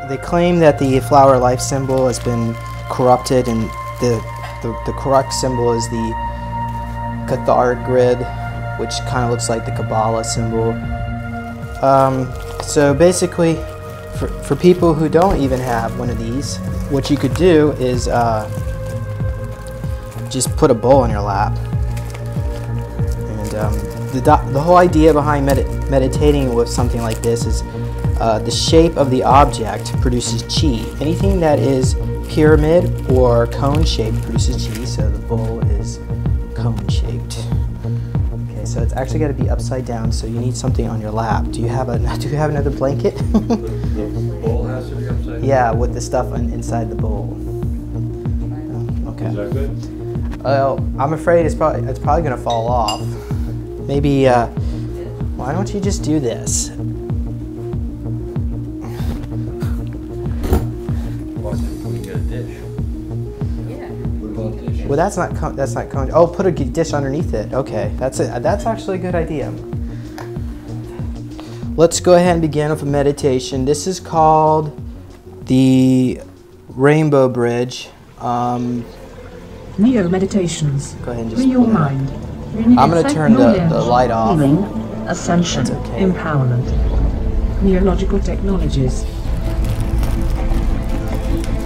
They claim that the flower life symbol has been corrupted, and the correct symbol is the Catholic grid, which kind of looks like the Kabbalah symbol. So basically, for people who don't even have one of these, what you could do is just put a bowl in your lap. And the whole idea behind meditating with something like this is the shape of the object produces chi. Anything that is pyramid or cone shaped produces chi, so the bowl is cone shaped. Okay, so it's actually got to be upside down, so you need something on your lap. Do you have another blanket? The bowl has to be upside down? Yeah, with the stuff inside the bowl. Okay. Is that good? Well, I'm afraid it's probably going to fall off. Maybe, why don't you just do this? Well, that's not cone. Oh, put a dish underneath it. Okay, that's actually a good idea. Let's go ahead and begin with a meditation. This is called the Rainbow Bridge. Neo meditations. Go ahead and just free your mind. I'm going to turn the light off. Healing, ascension, okay. Empowerment. Neological technologies.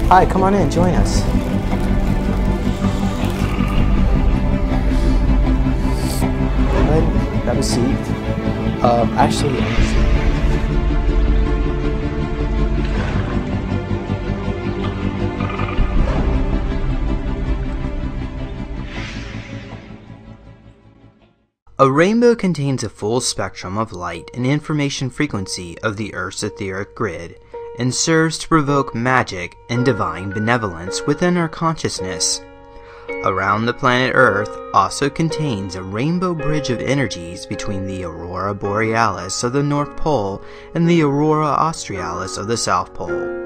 Hi, come on in, join us. Have a seat. Actually, a rainbow contains a full spectrum of light and information frequency of the Earth's etheric grid, and serves to provoke magic and divine benevolence within our consciousness. Around the planet Earth also contains a rainbow bridge of energies between the Aurora Borealis of the North Pole and the Aurora Australis of the South Pole.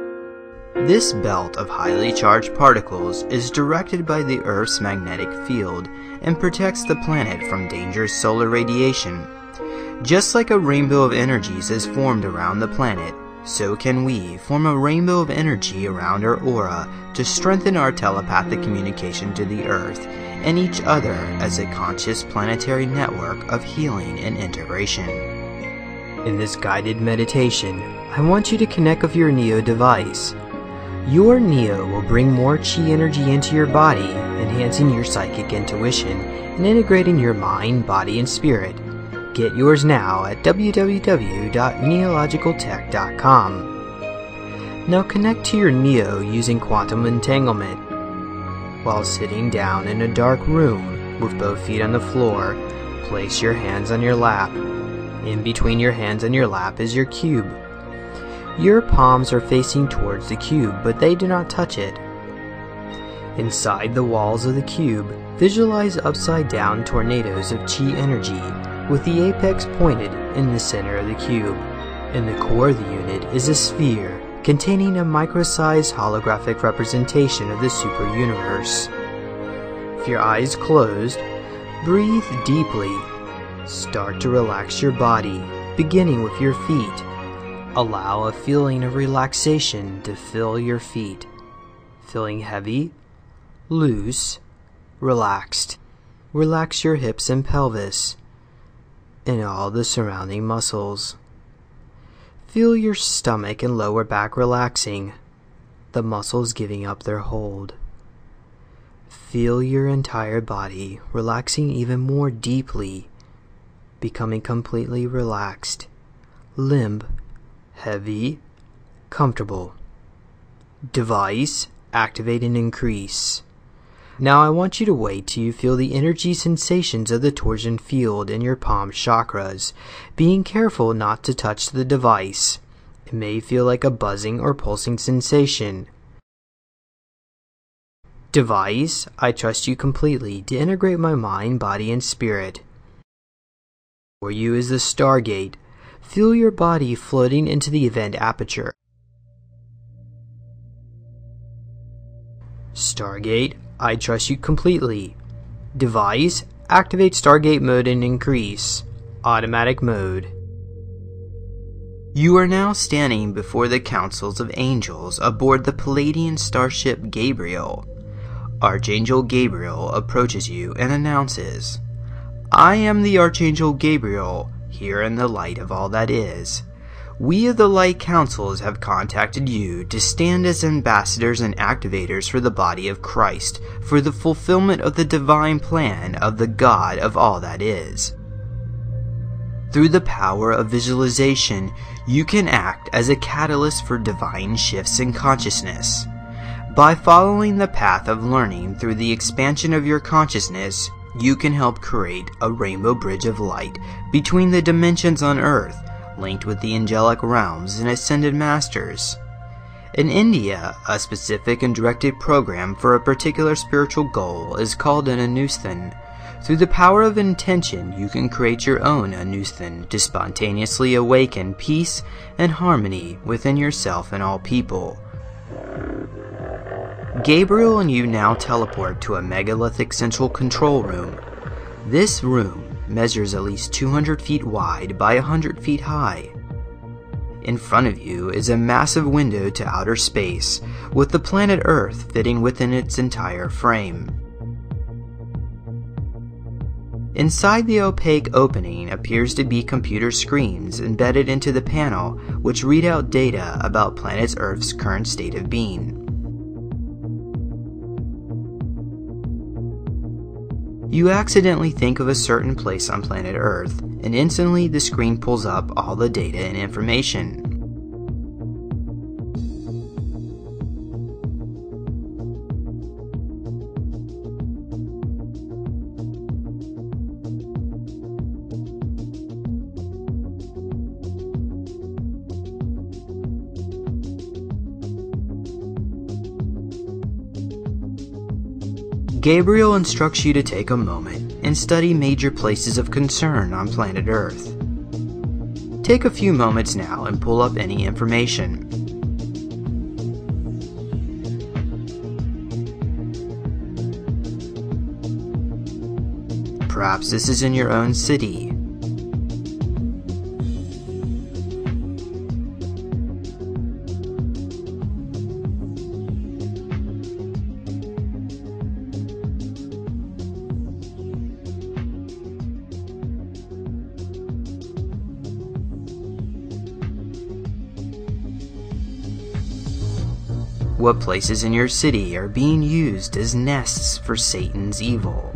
This belt of highly charged particles is directed by the Earth's magnetic field and protects the planet from dangerous solar radiation. Just like a rainbow of energies is formed around the planet, so can we form a rainbow of energy around our aura to strengthen our telepathic communication to the Earth and each other as a conscious planetary network of healing and integration. In this guided meditation, I want you to connect with your Neo device. Your Neo will bring more chi energy into your body, enhancing your psychic intuition and integrating your mind, body, and spirit. Get yours now at www.neologicaltech.com. Now connect to your Neo using quantum entanglement. While sitting down in a dark room with both feet on the floor, place your hands on your lap. In between your hands and your lap is your cube. Your palms are facing towards the cube, but they do not touch it. Inside the walls of the cube, visualize upside down tornadoes of chi energy, with the apex pointed in the center of the cube. In the core of the unit is a sphere containing a micro-sized holographic representation of the super universe. With your eyes closed, breathe deeply. Start to relax your body, beginning with your feet. Allow a feeling of relaxation to fill your feet, feeling heavy, loose, relaxed. Relax your hips and pelvis, and all the surrounding muscles. Feel your stomach and lower back relaxing, the muscles giving up their hold. Feel your entire body relaxing even more deeply, becoming completely relaxed, limb heavy, comfortable. Device activate and increase. Now I want you to wait till you feel the energy sensations of the torsion field in your palm chakras, being careful not to touch the device. It may feel like a buzzing or pulsing sensation. Device, I trust you completely to integrate my mind, body, and spirit. For you is the Stargate. Feel your body floating into the event aperture. Stargate, I trust you completely. Device, activate Stargate mode and increase. Automatic mode. You are now standing before the councils of angels aboard the Palladian starship Gabriel. Archangel Gabriel approaches you and announces, "I am the Archangel Gabriel, here in the light of all that is. We of the Light Councils have contacted you to stand as ambassadors and activators for the body of Christ, for the fulfillment of the divine plan of the God of all that is. Through the power of visualization, you can act as a catalyst for divine shifts in consciousness. By following the path of learning through the expansion of your consciousness, you can help create a rainbow bridge of light between the dimensions on Earth, linked with the angelic realms and ascended masters. In India, a specific and directed program for a particular spiritual goal is called an Anusthan. Through the power of intention, you can create your own Anusthan to spontaneously awaken peace and harmony within yourself and all people." Gabriel and you now teleport to a megalithic central control room. This room measures at least 200 feet wide by 100 feet high. In front of you is a massive window to outer space, with the planet Earth fitting within its entire frame. Inside the opaque opening appears to be computer screens embedded into the panel, which read out data about planet Earth's current state of being. You accidentally think of a certain place on planet Earth, and instantly the screen pulls up all the data and information. Gabriel instructs you to take a moment and study major places of concern on planet Earth. Take a few moments now and pull up any information. Perhaps this is in your own city. What places in your city are being used as nests for Satan's evil?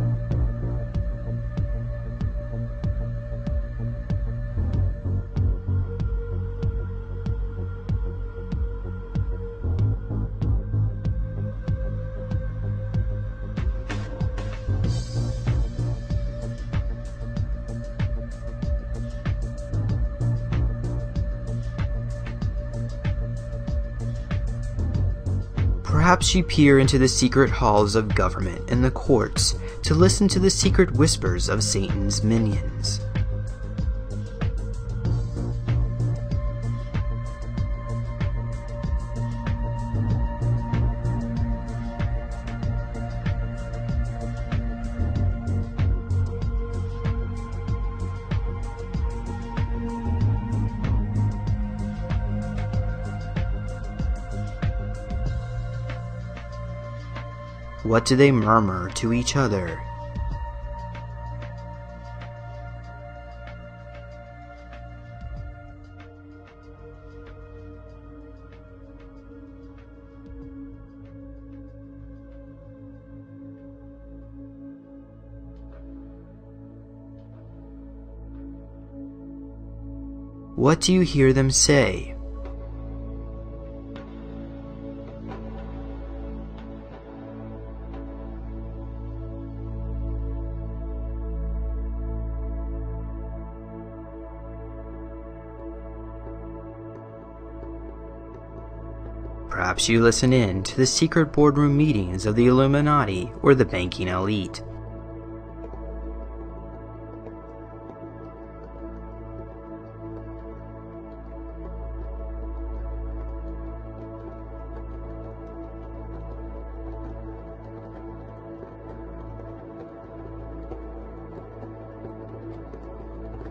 Perhaps you peer into the secret halls of government and the courts to listen to the secret whispers of Satan's minions. What do they murmur to each other? What do you hear them say? Perhaps you listen in to the secret boardroom meetings of the Illuminati or the banking elite.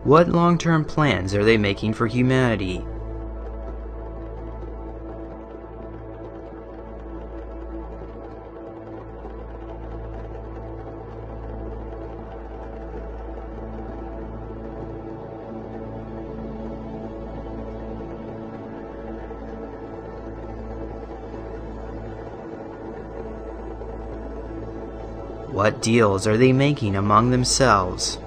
What long-term plans are they making for humanity? What deals are they making among themselves?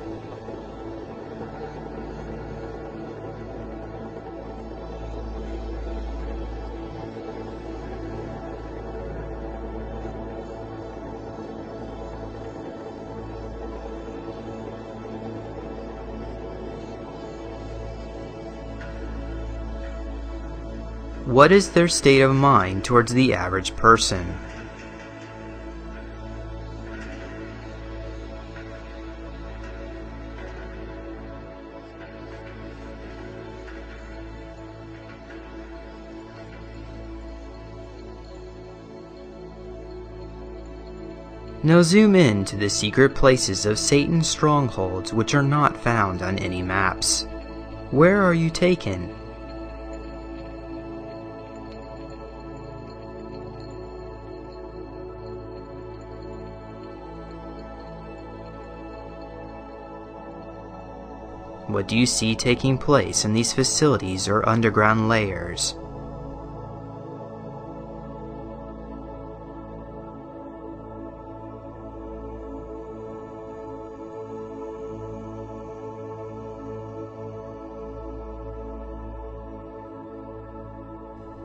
What is their state of mind towards the average person? Now zoom in to the secret places of Satan's strongholds which are not found on any maps. Where are you taken? What do you see taking place in these facilities or underground layers?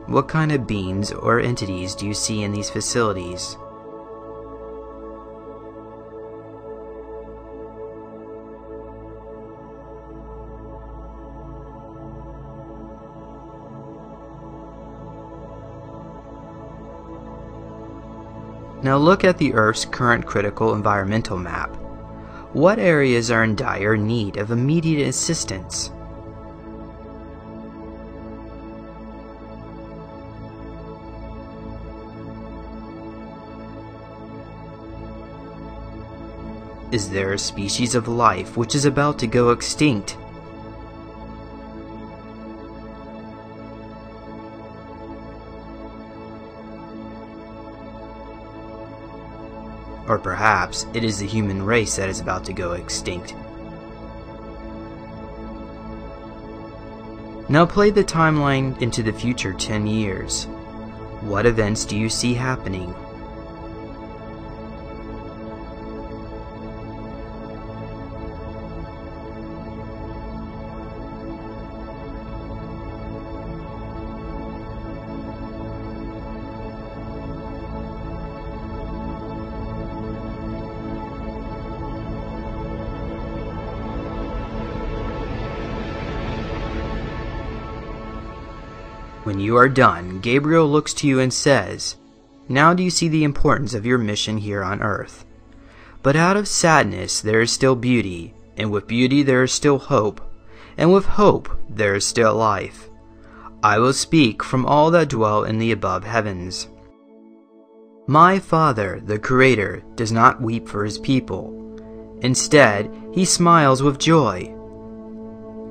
What kind of beings or entities do you see in these facilities? Now look at the Earth's current critical environmental map. What areas are in dire need of immediate assistance? Is there a species of life which is about to go extinct? Or perhaps it is the human race that is about to go extinct. Now play the timeline into the future 10 years. What events do you see happening? When you are done, Gabriel looks to you and says, "Now do you see the importance of your mission here on earth? But out of sadness there is still beauty, and with beauty there is still hope, and with hope there is still life. I will speak from all that dwell in the above heavens. My Father, the Creator, does not weep for his people. Instead, he smiles with joy.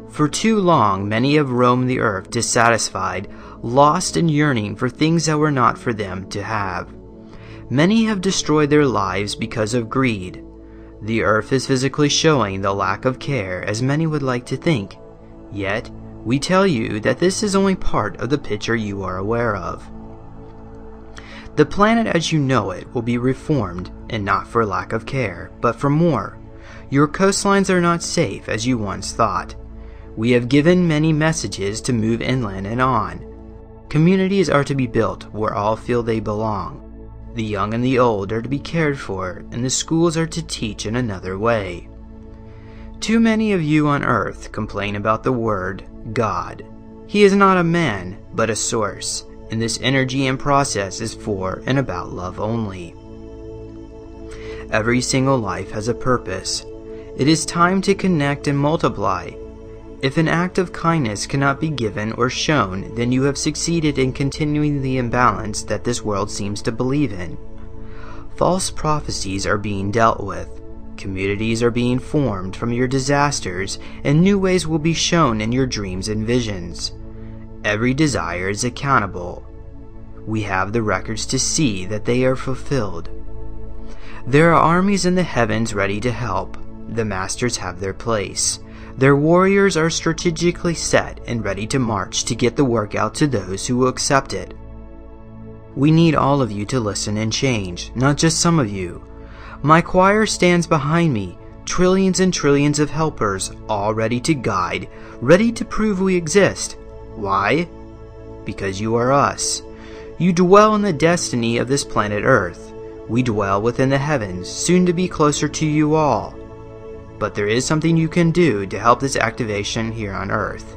For too long many have roamed the earth dissatisfied, lost and yearning for things that were not for them to have. Many have destroyed their lives because of greed. The earth is physically showing the lack of care as many would like to think. Yet, we tell you that this is only part of the picture you are aware of. The planet as you know it will be reformed, and not for lack of care, but for more. Your coastlines are not safe as you once thought. We have given many messages to move inland and on. Communities are to be built where all feel they belong. The young and the old are to be cared for, and the schools are to teach in another way. Too many of you on earth complain about the word God. He is not a man, but a source, and this energy and process is for and about love only. Every single life has a purpose. It is time to connect and multiply. If an act of kindness cannot be given or shown, then you have succeeded in continuing the imbalance that this world seems to believe in. False prophecies are being dealt with. Communities are being formed from your disasters, and new ways will be shown in your dreams and visions. Every desire is accountable. We have the records to see that they are fulfilled. There are armies in the heavens ready to help. The masters have their place. Their warriors are strategically set and ready to march to get the work out to those who will accept it. We need all of you to listen and change, not just some of you. My choir stands behind me, trillions and trillions of helpers, all ready to guide, ready to prove we exist. Why? Because you are us. You dwell in the destiny of this planet Earth. We dwell within the heavens, soon to be closer to you all. But there is something you can do to help this activation here on Earth.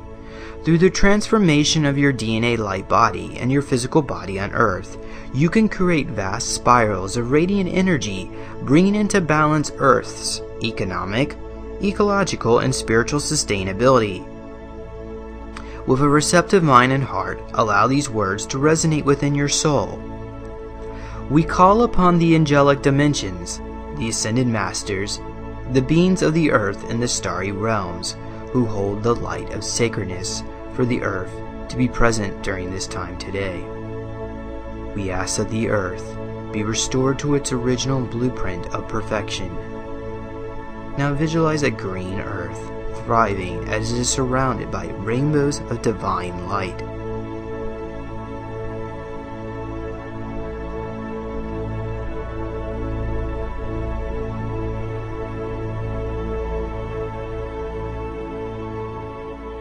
Through the transformation of your DNA light body and your physical body on Earth, you can create vast spirals of radiant energy, bringing into balance Earth's economic, ecological, and spiritual sustainability. With a receptive mind and heart, allow these words to resonate within your soul. We call upon the angelic dimensions, the ascended masters, the beings of the earth and the starry realms, who hold the light of sacredness for the earth to be present during this time today. We ask that the earth be restored to its original blueprint of perfection. Now visualize a green earth, thriving as it is surrounded by rainbows of divine light.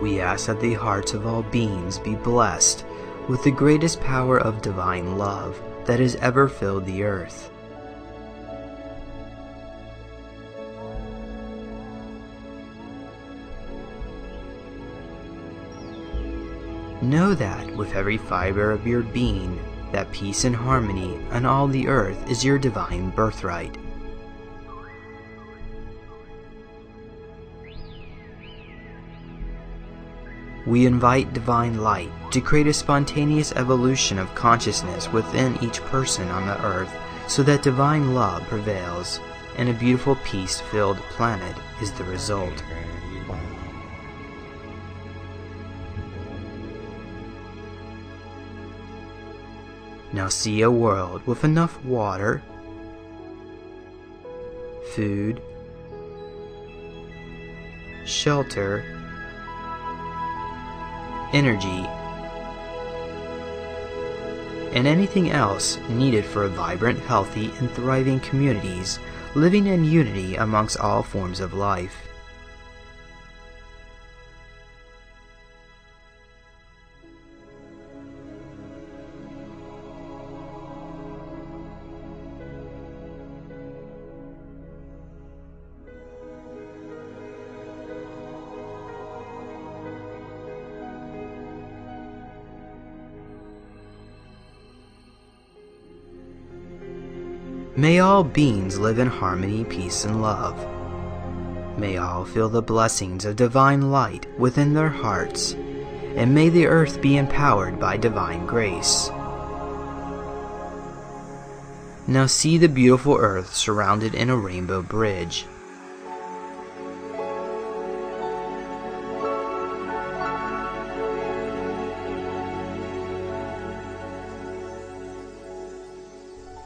We ask that the hearts of all beings be blessed with the greatest power of divine love that has ever filled the earth. Know that with every fiber of your being, that peace and harmony on all the earth is your divine birthright. We invite divine light to create a spontaneous evolution of consciousness within each person on the earth so that divine love prevails and a beautiful peace-filled planet is the result. Now see a world with enough water, food, shelter, energy, and anything else needed for vibrant, healthy, and thriving communities living in unity amongst all forms of life. May all beings live in harmony, peace, and love. May all feel the blessings of divine light within their hearts, and may the earth be empowered by divine grace. Now see the beautiful earth surrounded in a rainbow bridge.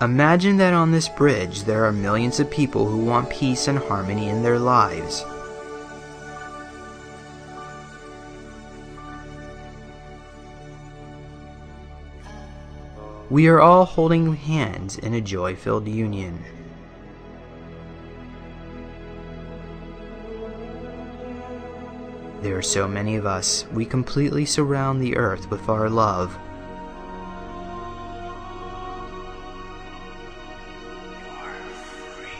Imagine that on this bridge there are millions of people who want peace and harmony in their lives. We are all holding hands in a joy-filled union. There are so many of us, we completely surround the earth with our love.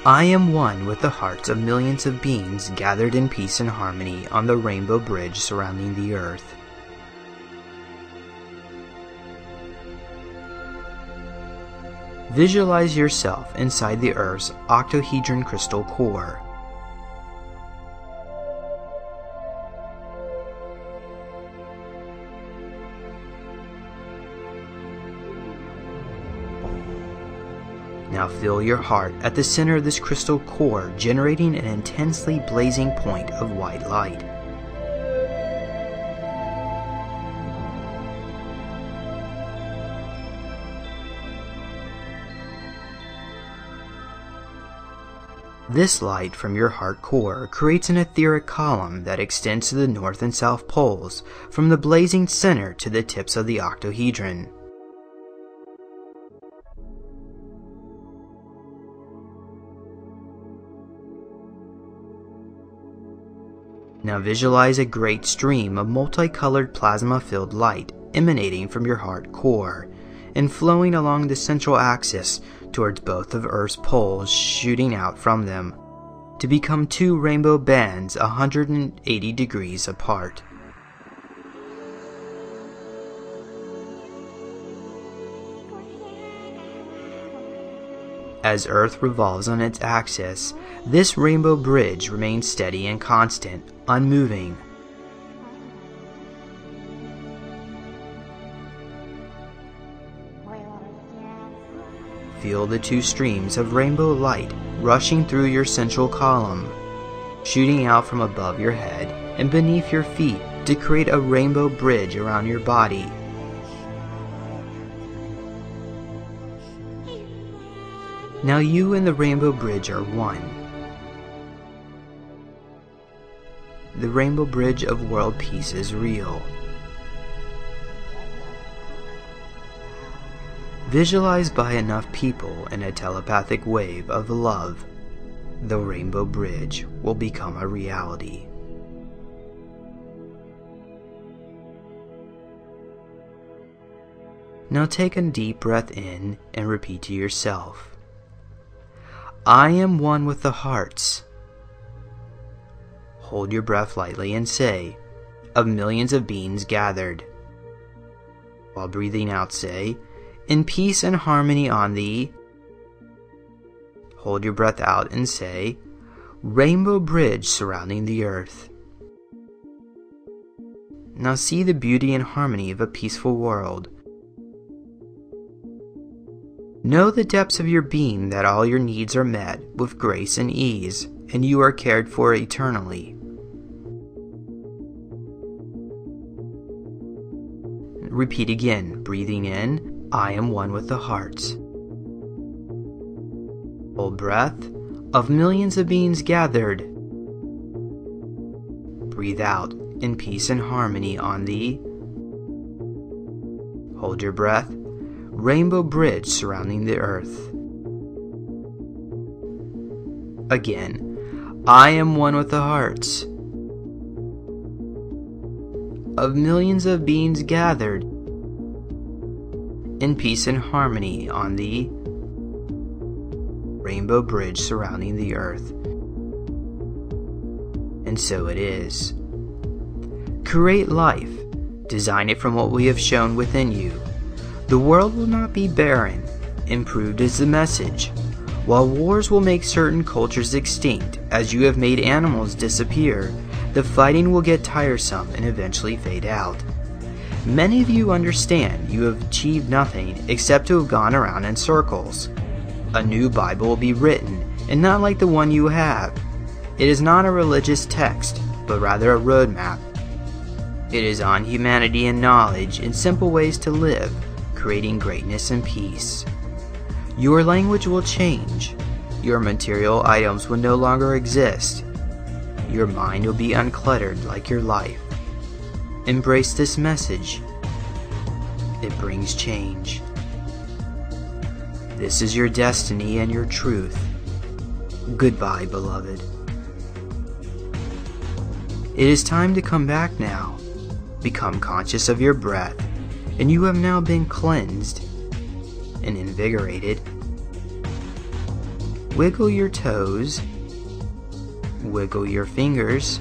I am one with the hearts of millions of beings gathered in peace and harmony on the rainbow bridge surrounding the earth. Visualize yourself inside the earth's octahedron crystal core. Now feel your heart at the center of this crystal core, generating an intensely blazing point of white light. This light from your heart core creates an etheric column that extends to the north and south poles, from the blazing center to the tips of the octahedron. Now visualize a great stream of multicolored plasma-filled light emanating from your heart core and flowing along the central axis towards both of Earth's poles, shooting out from them to become two rainbow bands 180 degrees apart. As Earth revolves on its axis, this rainbow bridge remains steady and constant, unmoving. Feel the two streams of rainbow light rushing through your central column, shooting out from above your head and beneath your feet to create a rainbow bridge around your body. Now you and the rainbow bridge are one. The rainbow bridge of world peace is real. Visualized by enough people in a telepathic wave of love, the rainbow bridge will become a reality. Now take a deep breath in and repeat to yourself, I am one with the hearts. Hold your breath lightly and say, of millions of beings gathered. While breathing out, say, in peace and harmony on thee. Hold your breath out and say, rainbow bridge surrounding the earth. Now see the beauty and harmony of a peaceful world. Know the depths of your being, that all your needs are met with grace and ease, and you are cared for eternally. Repeat again, breathing in, I am one with the hearts. Hold breath, of millions of beings gathered. Breathe out, in peace and harmony on thee. Hold your breath, rainbow bridge surrounding the earth. Again, I am one with the hearts. Of millions of beings gathered, in peace and harmony on thee. Rainbow bridge surrounding the earth. And so it is. Create life. Design it from what we have shown within you. The world will not be barren. Improved is the message. While wars will make certain cultures extinct, as you have made animals disappear, the fighting will get tiresome and eventually fade out. Many of you understand you have achieved nothing except to have gone around in circles. A new Bible will be written, and not like the one you have. It is not a religious text, but rather a roadmap. It is on humanity and knowledge and simple ways to live, creating greatness and peace. Your language will change. Your material items will no longer exist. Your mind will be uncluttered like your life. Embrace this message. It brings change. This is your destiny and your truth. Goodbye, beloved. It is time to come back now. Become conscious of your breath, and you have now been cleansed and invigorated. Wiggle your toes. Wiggle your fingers.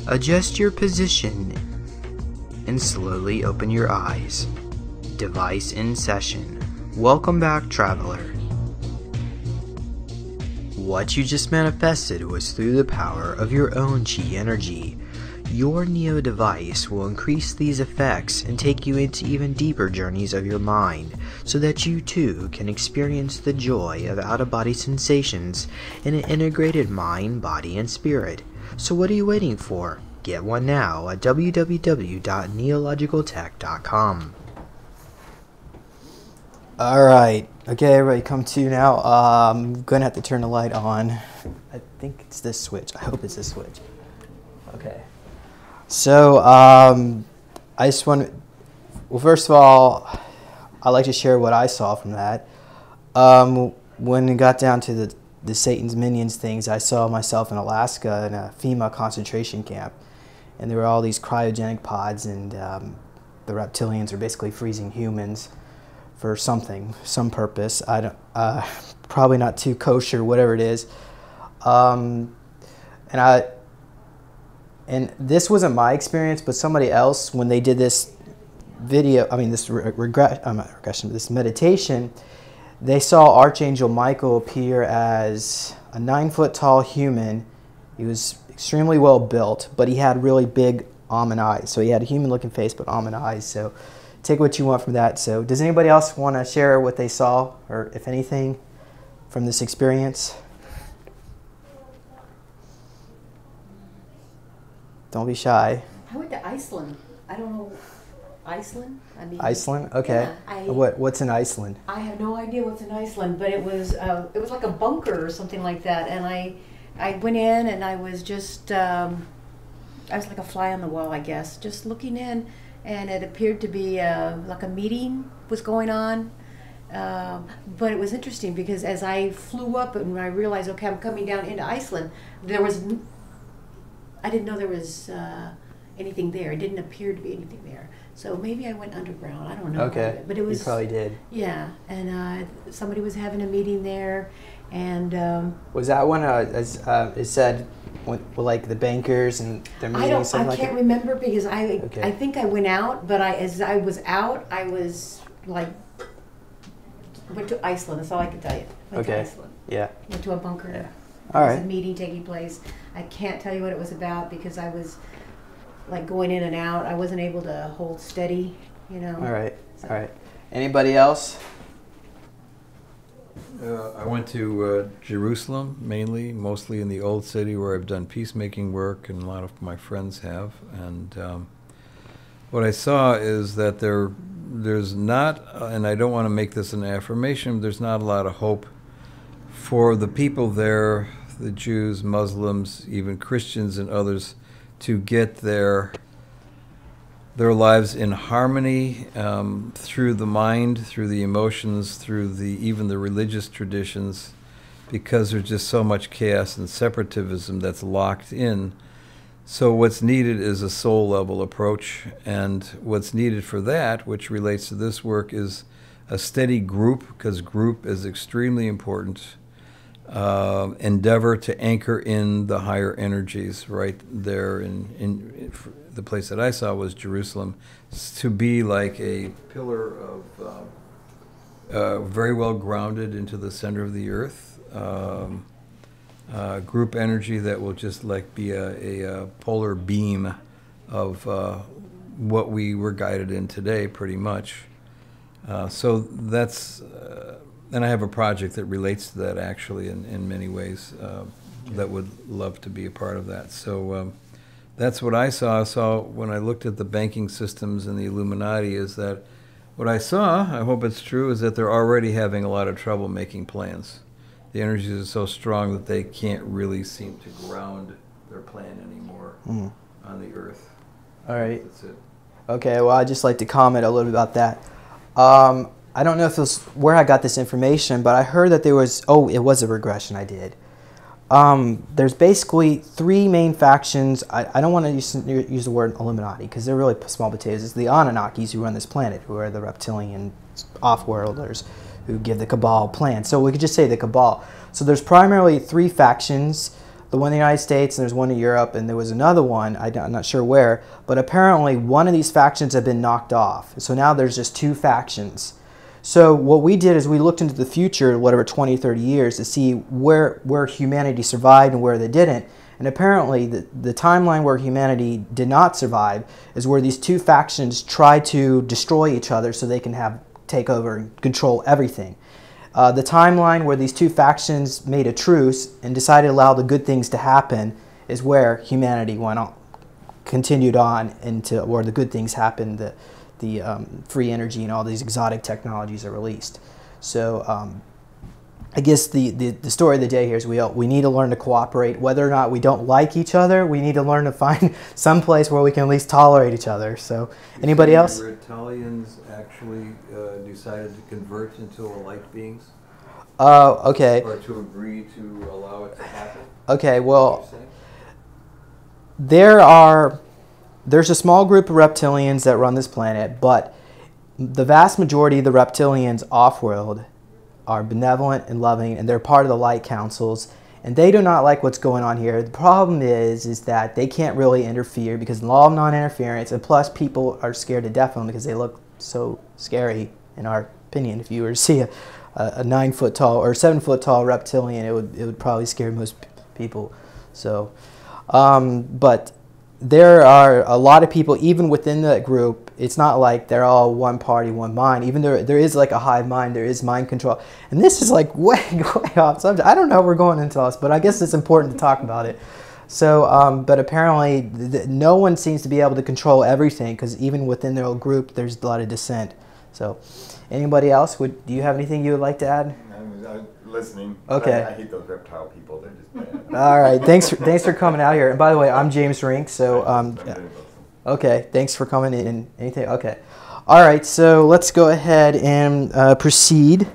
Adjust your position and slowly open your eyes. Device in session. Welcome back, traveler. What you just manifested was through the power of your own chi energy. Your Neo device will increase these effects and take you into even deeper journeys of your mind, so that you too can experience the joy of out-of-body sensations in an integrated mind, body, and spirit. So what are you waiting for? Get one now at www.neologicaltech.com. Alright, okay everybody, come to now. I'm going to have to turn the light on. I think it's this switch. I hope it's this switch. Okay. So, I just want to, well, first of all, I'd like to share what I saw from that. When it got down to the Satan's Minions things, I saw myself in Alaska in a FEMA concentration camp, and there were all these cryogenic pods, and the reptilians are basically freezing humans for something, some purpose. I don't, probably not too kosher, whatever it is. And this wasn't my experience, but somebody else, when they did this video, I mean this this meditation, they saw Archangel Michael appear as a 9-foot tall human. He was extremely well built, but he had really big almond eyes. So he had a human looking face, but almond eyes. So take what you want from that. So does anybody else want to share what they saw, or if anything, from this experience? Don't be shy. I went to Iceland. I don't know. Iceland? I mean, Iceland? Okay. Yeah, What's in Iceland? I have no idea what's in Iceland, but it was like a bunker or something like that. And I went in, and I was just I was like a fly on the wall, I guess, just looking in, and it appeared to be like a meeting was going on. But it was interesting because as I flew up and I realized, okay, I'm coming down into Iceland, I didn't know there was anything there. It didn't appear to be anything there. So maybe I went underground. I don't know. Okay. But it was. You probably did. Yeah, and somebody was having a meeting there, and. Was that one? It said, like the bankers and their meetings. I can't remember because I think I went out, but as I was out, I was like. Went to Iceland. That's all I can tell you. Went to Iceland. Yeah. Went to a bunker. Yeah. There All was right. a meeting taking place. I can't tell you what it was about because I was like going in and out. I wasn't able to hold steady, you know. All right. So. All right. Anybody else? I went to Jerusalem, mostly in the Old City, where I've done peacemaking work, and a lot of my friends have. And what I saw is that there's not, and I don't want to make this an affirmation, there's not a lot of hope for the people there, the Jews, Muslims, even Christians and others, to get their lives in harmony through the mind, through the emotions, through even the religious traditions, because there's just so much chaos and separatism that's locked in. So what's needed is a soul-level approach, and what's needed for that, which relates to this work, is a steady group, because group is extremely important. Endeavor to anchor in the higher energies right there in the place that I saw was Jerusalem, to be like a pillar of very well grounded into the center of the earth, group energy that will just like be a polar beam of what we were guided in today, pretty much. So that's and I have a project that relates to that actually in many ways that would love to be a part of that. So that's what I saw. So when I looked at the banking systems and the Illuminati, is that what I saw, I hope it's true, is that they're already having a lot of trouble making plans. The energies are so strong that they can't really seem to ground their plan anymore on the earth. All right. That's it. Okay, well, I'd just like to comment a little bit about that. I don't know if it was where I got this information, but I heard that there was, it was a regression I did. There's basically 3 main factions. I don't want to use the word Illuminati because they're really small potatoes. It's the Anunnakis who run this planet, who are the reptilian off-worlders who give the Cabal plan. So we could just say the Cabal. So there's primarily 3 factions. The one in the United States, and there's one in Europe, and there was another one, I'm not sure where, but apparently one of these factions had been knocked off. So now there's just 2 factions. So what we did is we looked into the future, whatever, 20, 30 years, to see where humanity survived and where they didn't. And apparently the timeline where humanity did not survive is where these 2 factions try to destroy each other so they can take over and control everything. The timeline where these 2 factions made a truce and decided to allow the good things to happen is where humanity continued on into where the good things happened. The free energy and all these exotic technologies are released. So I guess the story of the day here is we need to learn to cooperate. Whether or not we don't like each other, we need to learn to find some place where we can at least tolerate each other. So anybody else? The Italians actually decided to convert into light beings? Okay. Or to agree to allow it to happen? Okay, What well, you're saying? there's a small group of reptilians that run this planet, but the vast majority of the reptilians off-world are benevolent and loving, and they're part of the light councils, and they do not like what's going on here. The problem is that they can't really interfere because the law of non-interference, and plus people are scared to death of them because they look so scary, in our opinion. If you were to see a 9 foot tall or 7 foot tall reptilian, it would probably scare most people. So, but there are a lot of people, even within that group. It's not like they're all one party, one mind. Even there is like a hive mind, there is mind control. And this is like way off subject. I don't know if we're going into this, but I guess it's important to talk about it. So, but apparently no one seems to be able to control everything because even within their own group, there's a lot of dissent. So, anybody else? Do you have anything you would like to add? I'm listening. Okay. I hate those reptile people. They're just bad. All right. Thanks for coming out here. And by the way, I'm James Rink. So, okay. Thanks for coming in. Anything? Okay. All right. So let's go ahead and proceed.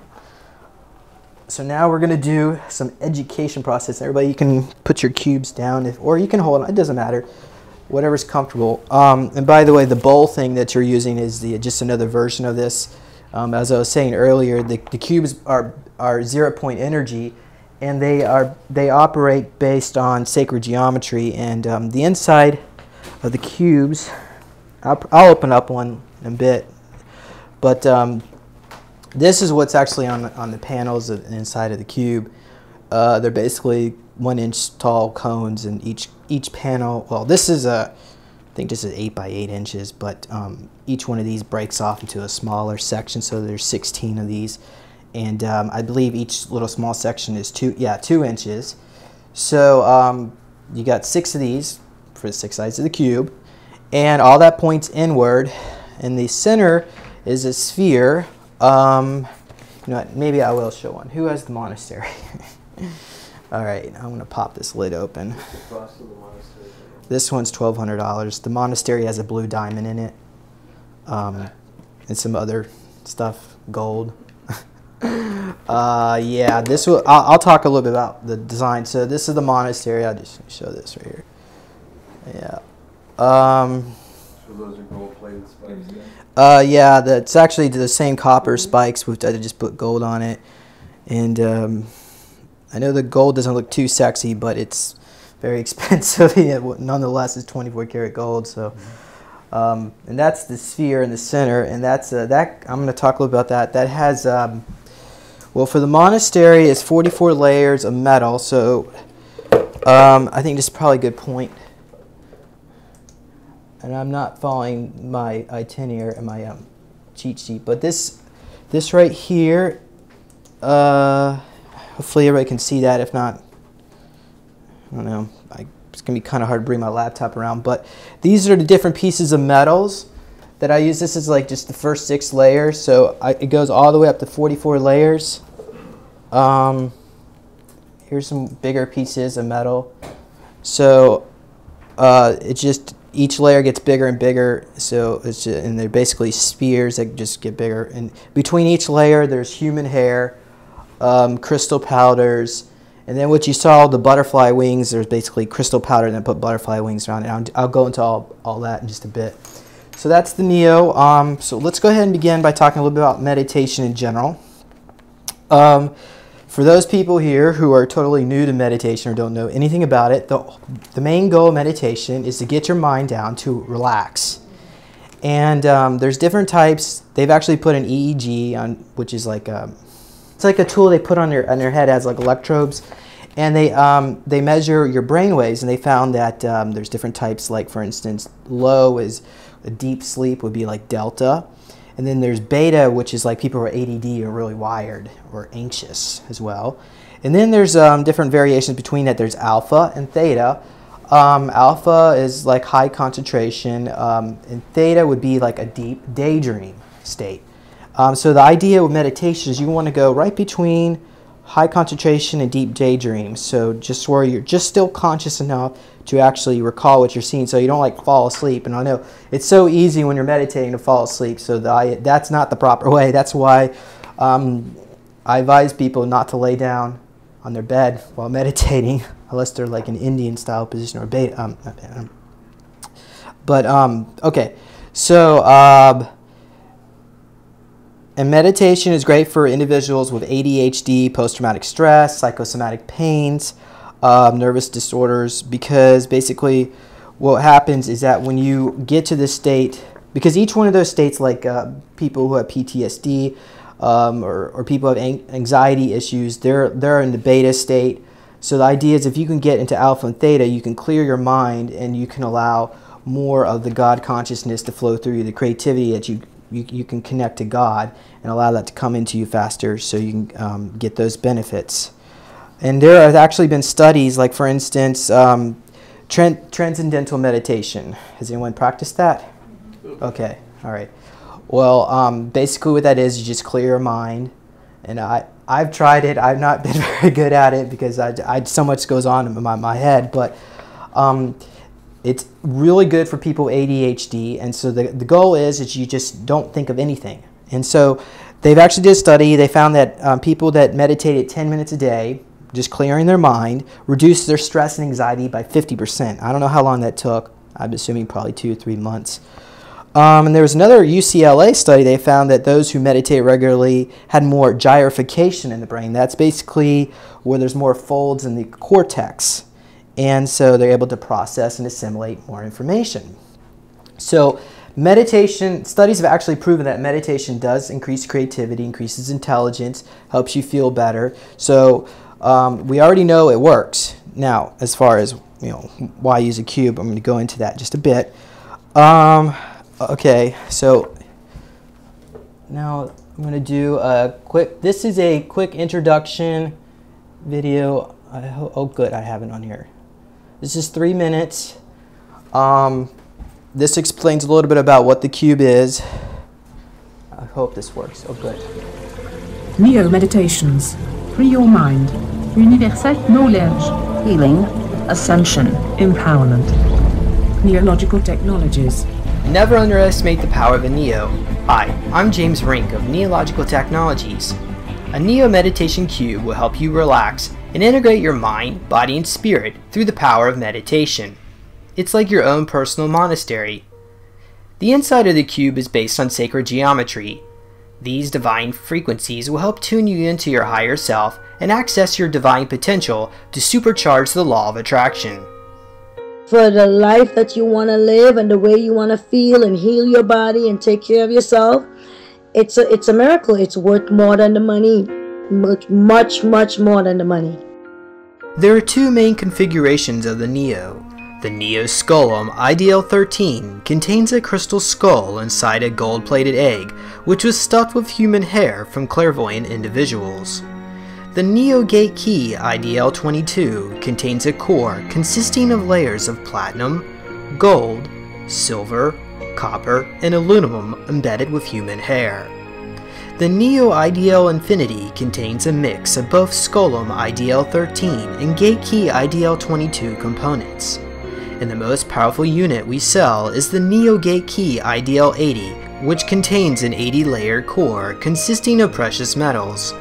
So now we're going to do some education process. Everybody, you can put your cubes down, or you can hold them. It doesn't matter. Whatever's comfortable. And by the way, the bowl thing that you're using is just another version of this. As I was saying earlier, the cubes are 0-point energy, and they operate based on sacred geometry. And the inside of the cubes, I'll open up one in a bit, but this is what's actually on the panels inside of the cube. They're basically 1-inch tall cones, and each panel. Well, this is I think this is 8 by 8 inches, but each one of these breaks off into a smaller section. So there's 16 of these, and I believe each little small section is 2 inches. So you got 6 of these for the 6 sides of the cube, and all that points inward. In the center is a sphere. You know what, maybe I will show one. Who has the monastery? All right, I'm going to pop this lid open. What's the cost of the monastery? This one's $1,200. The monastery has a blue diamond in it, and some other stuff, gold. Yeah, this will. I'll talk a little bit about the design. So this is the monastery. I'll just show this right here. Yeah. So those are gold-plated spikes, yeah? Yeah, that's actually the same copper spikes. I just put gold on it, and I know the gold doesn't look too sexy, but it's very expensive. Nonetheless, it's 24 karat gold. So, and that's the sphere in the center, and that's that. I'm going to talk a little about that. That has, well, for the monastery, it's 44 layers of metal. So, I think this is probably a good point. And I'm not following my itinerary and my cheat sheet, but this right here, hopefully everybody can see that. If not, I don't know. It's going to be kind of hard to bring my laptop around, but these are the different pieces of metals that I use. This is like just the first 6 layers, so it goes all the way up to 44 layers. Here's some bigger pieces of metal. So it's just each layer gets bigger and bigger. So it's just, and they're basically spheres that just get bigger. And between each layer, there's human hair, crystal powders. And then what you saw, the butterfly wings, there's basically crystal powder and then put butterfly wings around it. I'll go into all that in just a bit. So that's the Neo. So let's go ahead and begin by talking a little bit about meditation in general. For those people here who are totally new to meditation or don't know anything about it, the main goal of meditation is to get your mind down to relax. And there's different types. They've actually put an EEG on, which is like it's like a tool they put on their head as like electrodes, and they measure your brain waves, and they found that there's different types. Like for instance, low is a deep sleep would be like delta, and then there's beta, which is like people who are ADD or really wired or anxious as well. And then there's different variations between that. There's alpha and theta. Alpha is like high concentration, and theta would be like a deep daydream state. So the idea with meditation is you want to go right between high concentration and deep daydream. So just where you're just still conscious enough to actually recall what you're seeing, so you don't like fall asleep. And I know it's so easy when you're meditating to fall asleep. So that's not the proper way. That's why I advise people not to lay down on their bed while meditating, unless they're like an Indian style position or beta. Okay, so and meditation is great for individuals with ADHD, post-traumatic stress, psychosomatic pains, nervous disorders, because basically what happens is that when you get to this state, because each one of those states, like people who have PTSD or people who have anxiety issues, they're in the beta state. So the idea is if you can get into alpha and theta, you can clear your mind and you can allow more of the God consciousness to flow through you, the creativity that you can connect to God and allow that to come into you faster so you can get those benefits. And there have actually been studies, like for instance, transcendental meditation. Has anyone practiced that? Okay, all right. Well, basically what that is, you just clear your mind. And I've tried it. I've not been very good at it because so much goes on in my head. But it's really good for people with ADHD. And so the goal is you just don't think of anything. And so they've actually did a study. They found that people that meditated 10 minutes a day, just clearing their mind, reduced their stress and anxiety by 50%. I don't know how long that took. I'm assuming probably 2 or 3 months. And there was another UCLA study. They found that those who meditate regularly had more gyrification in the brain. That's basically where there's more folds in the cortex. And so they're able to process and assimilate more information. So meditation, studies have actually proven that meditation does increase creativity, increases intelligence, helps you feel better. So we already know it works. Now, as far as why use a cube, I'm going to go into that just a bit. Okay, so now I'm going to do a quick, this is a quick introduction video. Oh good, I have it on here. This is 3 minutes. This explains a little bit about what the cube is. I hope this works. Oh good. Neo Meditations. Free your mind. Universal knowledge. Healing, ascension, Empowerment. Neological technologies. Never underestimate the power of a Neo. Hi, I'm James Rink of Neological Technologies. A Neo meditation cube will help you relax and integrate your mind, body, and spirit through the power of meditation. It's like your own personal monastery. The inside of the cube is based on sacred geometry. These divine frequencies will help tune you into your higher self and access your divine potential to supercharge the law of attraction. for the life that you want to live and the way you want to feel and heal your body and take care of yourself. It's a miracle. It's worth more than the money. Much more than the money. There are two main configurations of the Neo. The Neo Skullum IDL-13 contains a crystal skull inside a gold-plated egg, which was stuffed with human hair from clairvoyant individuals. The Neo Gate Key IDL-22 contains a core consisting of layers of platinum, gold, silver, copper, and aluminum embedded with human hair. The Neo IDL Infinity contains a mix of both Skullum IDL-13 and Gate Key IDL-22 components. And the most powerful unit we sell is the Neo Gate Key IDL-80, which contains an 80-layered core consisting of precious metals.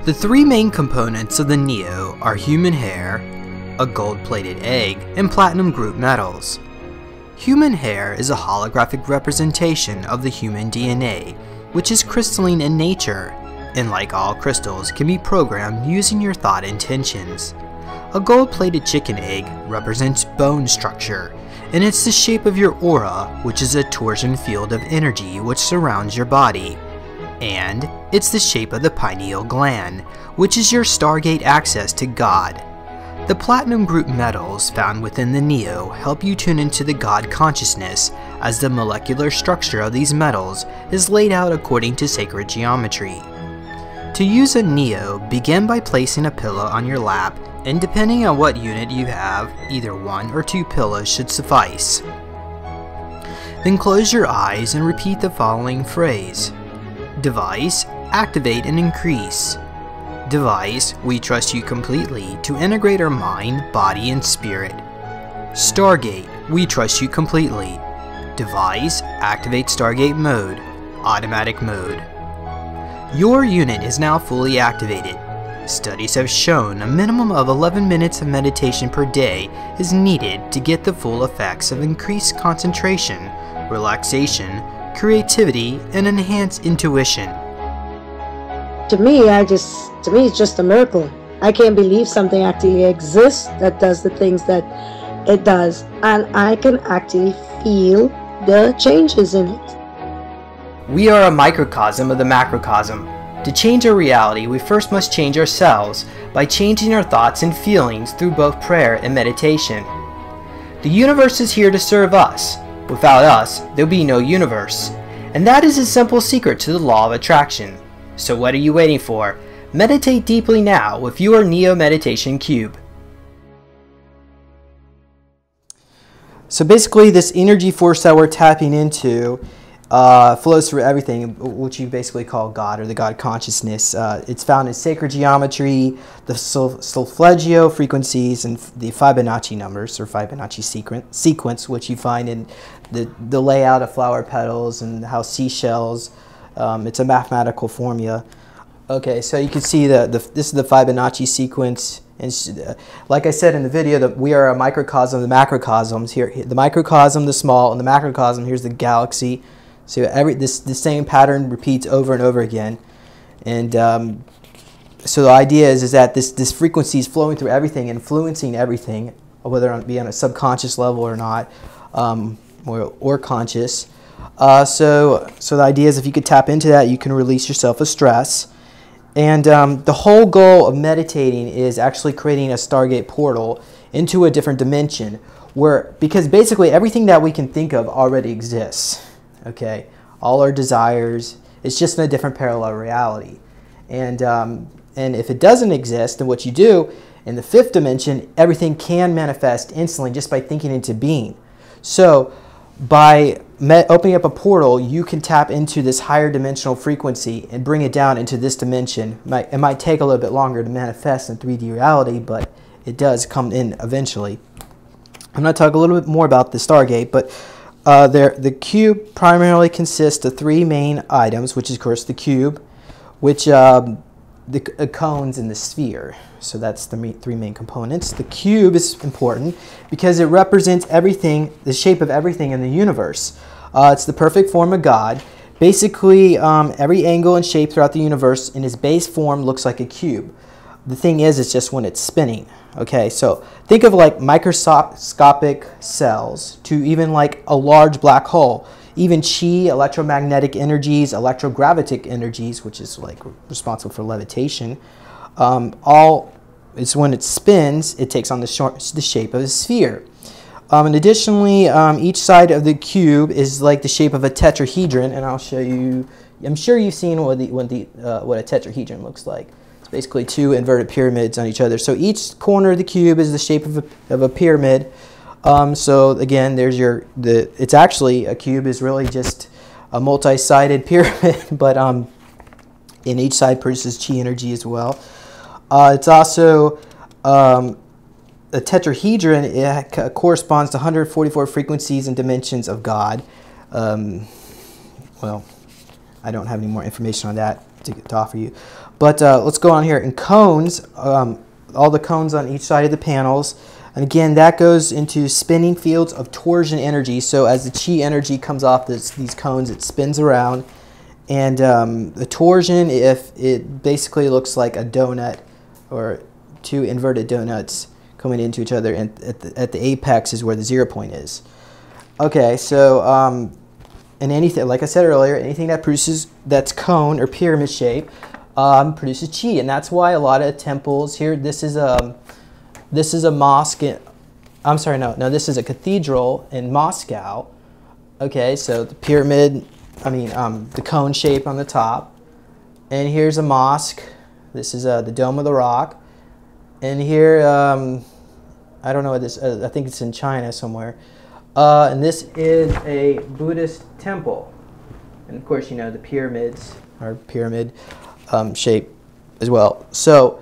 The three main components of the Neo are human hair, a gold-plated egg, and platinum group metals. Human hair is a holographic representation of the human DNA, which is crystalline in nature, and like all crystals, can be programmed using your thought intentions. A gold-plated chicken egg represents bone structure, and it's the shape of your aura, which is a torsion field of energy which surrounds your body. And it's the shape of the pineal gland, which is your Stargate access to God. The platinum group metals found within the Neo help you tune into the God consciousness, as the molecular structure of these metals is laid out according to sacred geometry. To use a Neo, begin by placing a pillow on your lap, and depending on what unit you have, either 1 or 2 pillows should suffice. Then close your eyes and repeat the following phrase. Device, activate and increase. Device, we trust you completely to integrate our mind, body, and spirit. Stargate, we trust you completely. Device, activate Stargate mode, automatic mode. Your unit is now fully activated. Studies have shown a minimum of 11 minutes of meditation per day is needed to get the full effects of increased concentration, relaxation, creativity, and enhanced intuition. To me, it's just a miracle. I can't believe something actually exists that does the things that it does, and I can actually feel the changes in it. We are a microcosm of the macrocosm. To change our reality, we first must change ourselves by changing our thoughts and feelings through both prayer and meditation. The universe is here to serve us. Without us, there'll be no universe. And that is a simple secret to the law of attraction. So what are you waiting for? Meditate deeply now with your Neo Meditation Cube. So basically this energy force that we're tapping into flows through everything, which you basically call God or the God consciousness. It's found in sacred geometry, the solfeggio frequencies, and the Fibonacci numbers or Fibonacci sequence, which you find in the layout of flower petals and how seashells. It's a mathematical formula. Okay, so you can see this is the Fibonacci sequence. And like I said in the video, that we are a microcosm of the macrocosms. Here, the microcosm, the small, and the macrocosm. Here's the galaxy. So the same pattern repeats over and over again. And so the idea is that this frequency is flowing through everything, influencing everything, whether it be on a subconscious level or not, or conscious. So the idea is if you could tap into that, you can release yourself of stress. And the whole goal of meditating is actually creating a Stargate portal into a different dimension, because basically everything that we can think of already exists. Okay, all our desires, it's just in a different parallel reality. And if it doesn't exist, then what you do in the fifth dimension, everything can manifest instantly just by thinking into being. So by opening up a portal, you can tap into this higher dimensional frequency and bring it down into this dimension. It might take a little bit longer to manifest in 3D reality, but it does come in eventually. I'm going to talk a little bit more about the Stargate, but the cube primarily consists of three main items, which is, of course, the cube, which the cones and the sphere. So that's the three main components. The cube is important because it represents everything, the shape of everything in the universe. It's the perfect form of God. Basically, every angle and shape throughout the universe in its base form looks like a cube. The thing is, it's just when it's spinning. Okay, so think of like microscopic cells to even like a large black hole. Even chi, electromagnetic energies, electrogravitic energies, which is like responsible for levitation, it's when it spins, it takes on the shape of a sphere. And additionally, each side of the cube is like the shape of a tetrahedron, and I'll show you. I'm sure you've seen what a tetrahedron looks like. It's basically two inverted pyramids on each other. So each corner of the cube is the shape of a pyramid. So again, there's it's actually, a cube is really just a multi-sided pyramid, but in each side produces chi energy as well. It's also a tetrahedron. It corresponds to 144 frequencies and dimensions of God. Well, I don't have any more information on that to offer you. But let's go on here. In cones, all the cones on each side of the panels. And again, that goes into spinning fields of torsion energy. So as the chi energy comes off these cones, it spins around. And the torsion, if it basically looks like a donut or two inverted donuts coming into each other, and at the apex is where the 0 point is. Okay, so and anything, like I said earlier, anything that's cone or pyramid shape produces chi, and that's why a lot of temples here. This is a mosque. I'm sorry, no, this is a cathedral in Moscow. Okay, so the pyramid, the cone shape on the top, and here's a mosque. This is the Dome of the Rock, and here I don't know what this. I think it's in China somewhere. And this is a Buddhist temple, and of course, the pyramids are pyramid shape as well. So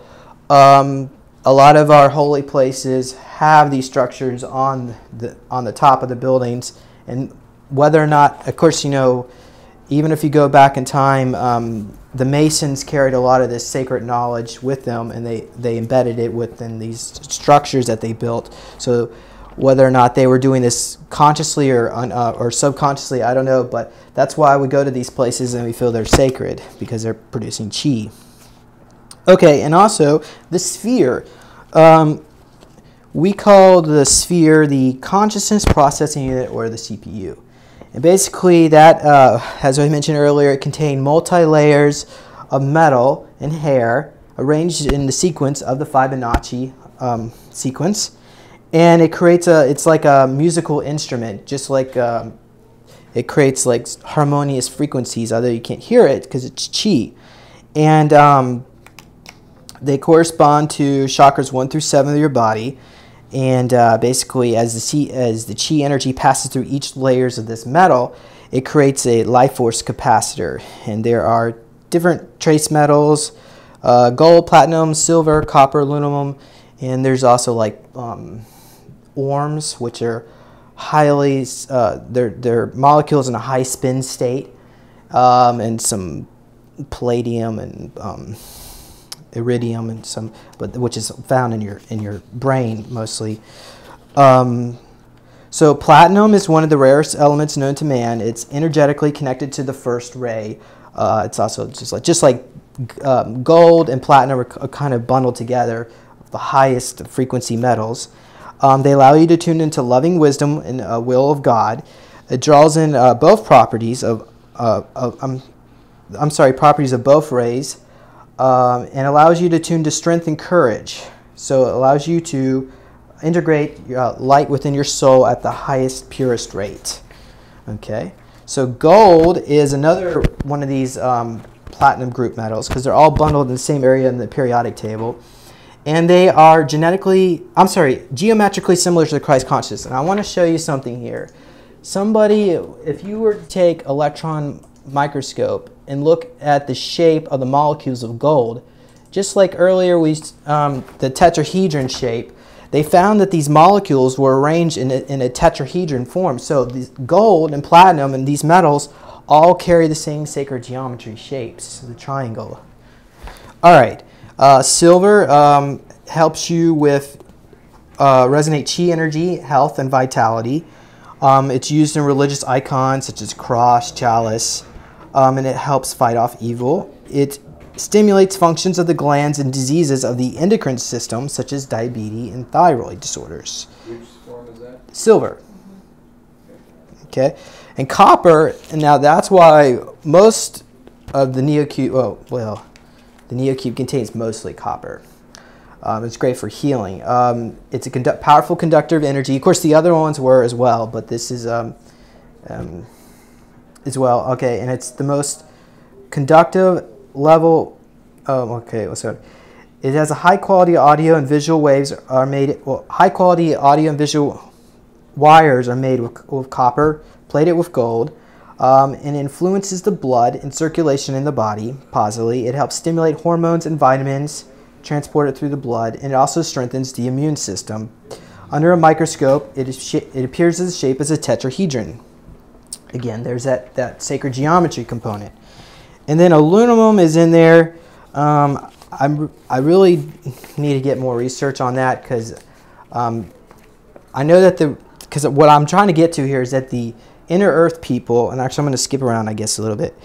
a lot of our holy places have these structures on the top of the buildings, and whether or not, of course, even if you go back in time, the Masons carried a lot of this sacred knowledge with them, and they embedded it within these structures that they built. So whether or not they were doing this consciously or subconsciously, I don't know, but that's why we go to these places and we feel they're sacred, because they're producing chi. Okay, and also the sphere. We call the sphere the consciousness processing unit, or the CPU. And basically that, as I mentioned earlier, it contained multi-layers of metal and hair arranged in the sequence of the Fibonacci sequence. And it creates it's like a musical instrument, just like it creates like harmonious frequencies, although you can't hear it because it's chi. And they correspond to chakras 1 through 7 of your body. And basically, as the chi energy passes through each layers of this metal, it creates a life force capacitor. And there are different trace metals: gold, platinum, silver, copper, aluminum, and there's also like orms, which are highly they're molecules in a high spin state, and some palladium and iridium and some, which is found in your brain mostly. So platinum is one of the rarest elements known to man. It's energetically connected to the first ray. It's also just like gold and platinum are kind of bundled together, the highest frequency metals. They allow you to tune into loving wisdom and will of God. It draws in both properties of properties of both rays. And allows you to tune to strength and courage. So it allows you to integrate light within your soul at the highest, purest rate. Okay, so gold is another one of these platinum group metals, because they're all bundled in the same area in the periodic table. And they are geometrically similar to the Christ consciousness. And I want to show you something here. If you were to take electron microscope and look at the shape of the molecules of gold, just like earlier the tetrahedron shape, they found that these molecules were arranged in a tetrahedron form. So these gold and platinum and these metals all carry the same sacred geometry shapes, the triangle. All right, silver helps you with resonate chi energy, health, and vitality. It's used in religious icons such as cross, chalice. And it helps fight off evil. It stimulates functions of the glands and diseases of the endocrine system, such as diabetes and thyroid disorders. Which form is that? Silver. Okay. And copper, and now that's why most of the Neocube, the Neocube contains mostly copper. It's great for healing. It's a powerful conductor of energy. Of course, the other ones were as well, but this is as well. Okay, and it's the most conductive level. It has a high quality audio and visual waves are made. High quality audio and visual wires are made with copper, plated with gold, and influences the blood and circulation in the body positively. It helps stimulate hormones and vitamins, transport it through the blood, and it also strengthens the immune system. Under a microscope, it appears as shape as a tetrahedron. Again, there's that sacred geometry component. And then aluminum is in there. I really need to get more research on that, because I know that because what I'm trying to get to here is that the inner earth people, and actually I'm going to skip around I guess a little bit.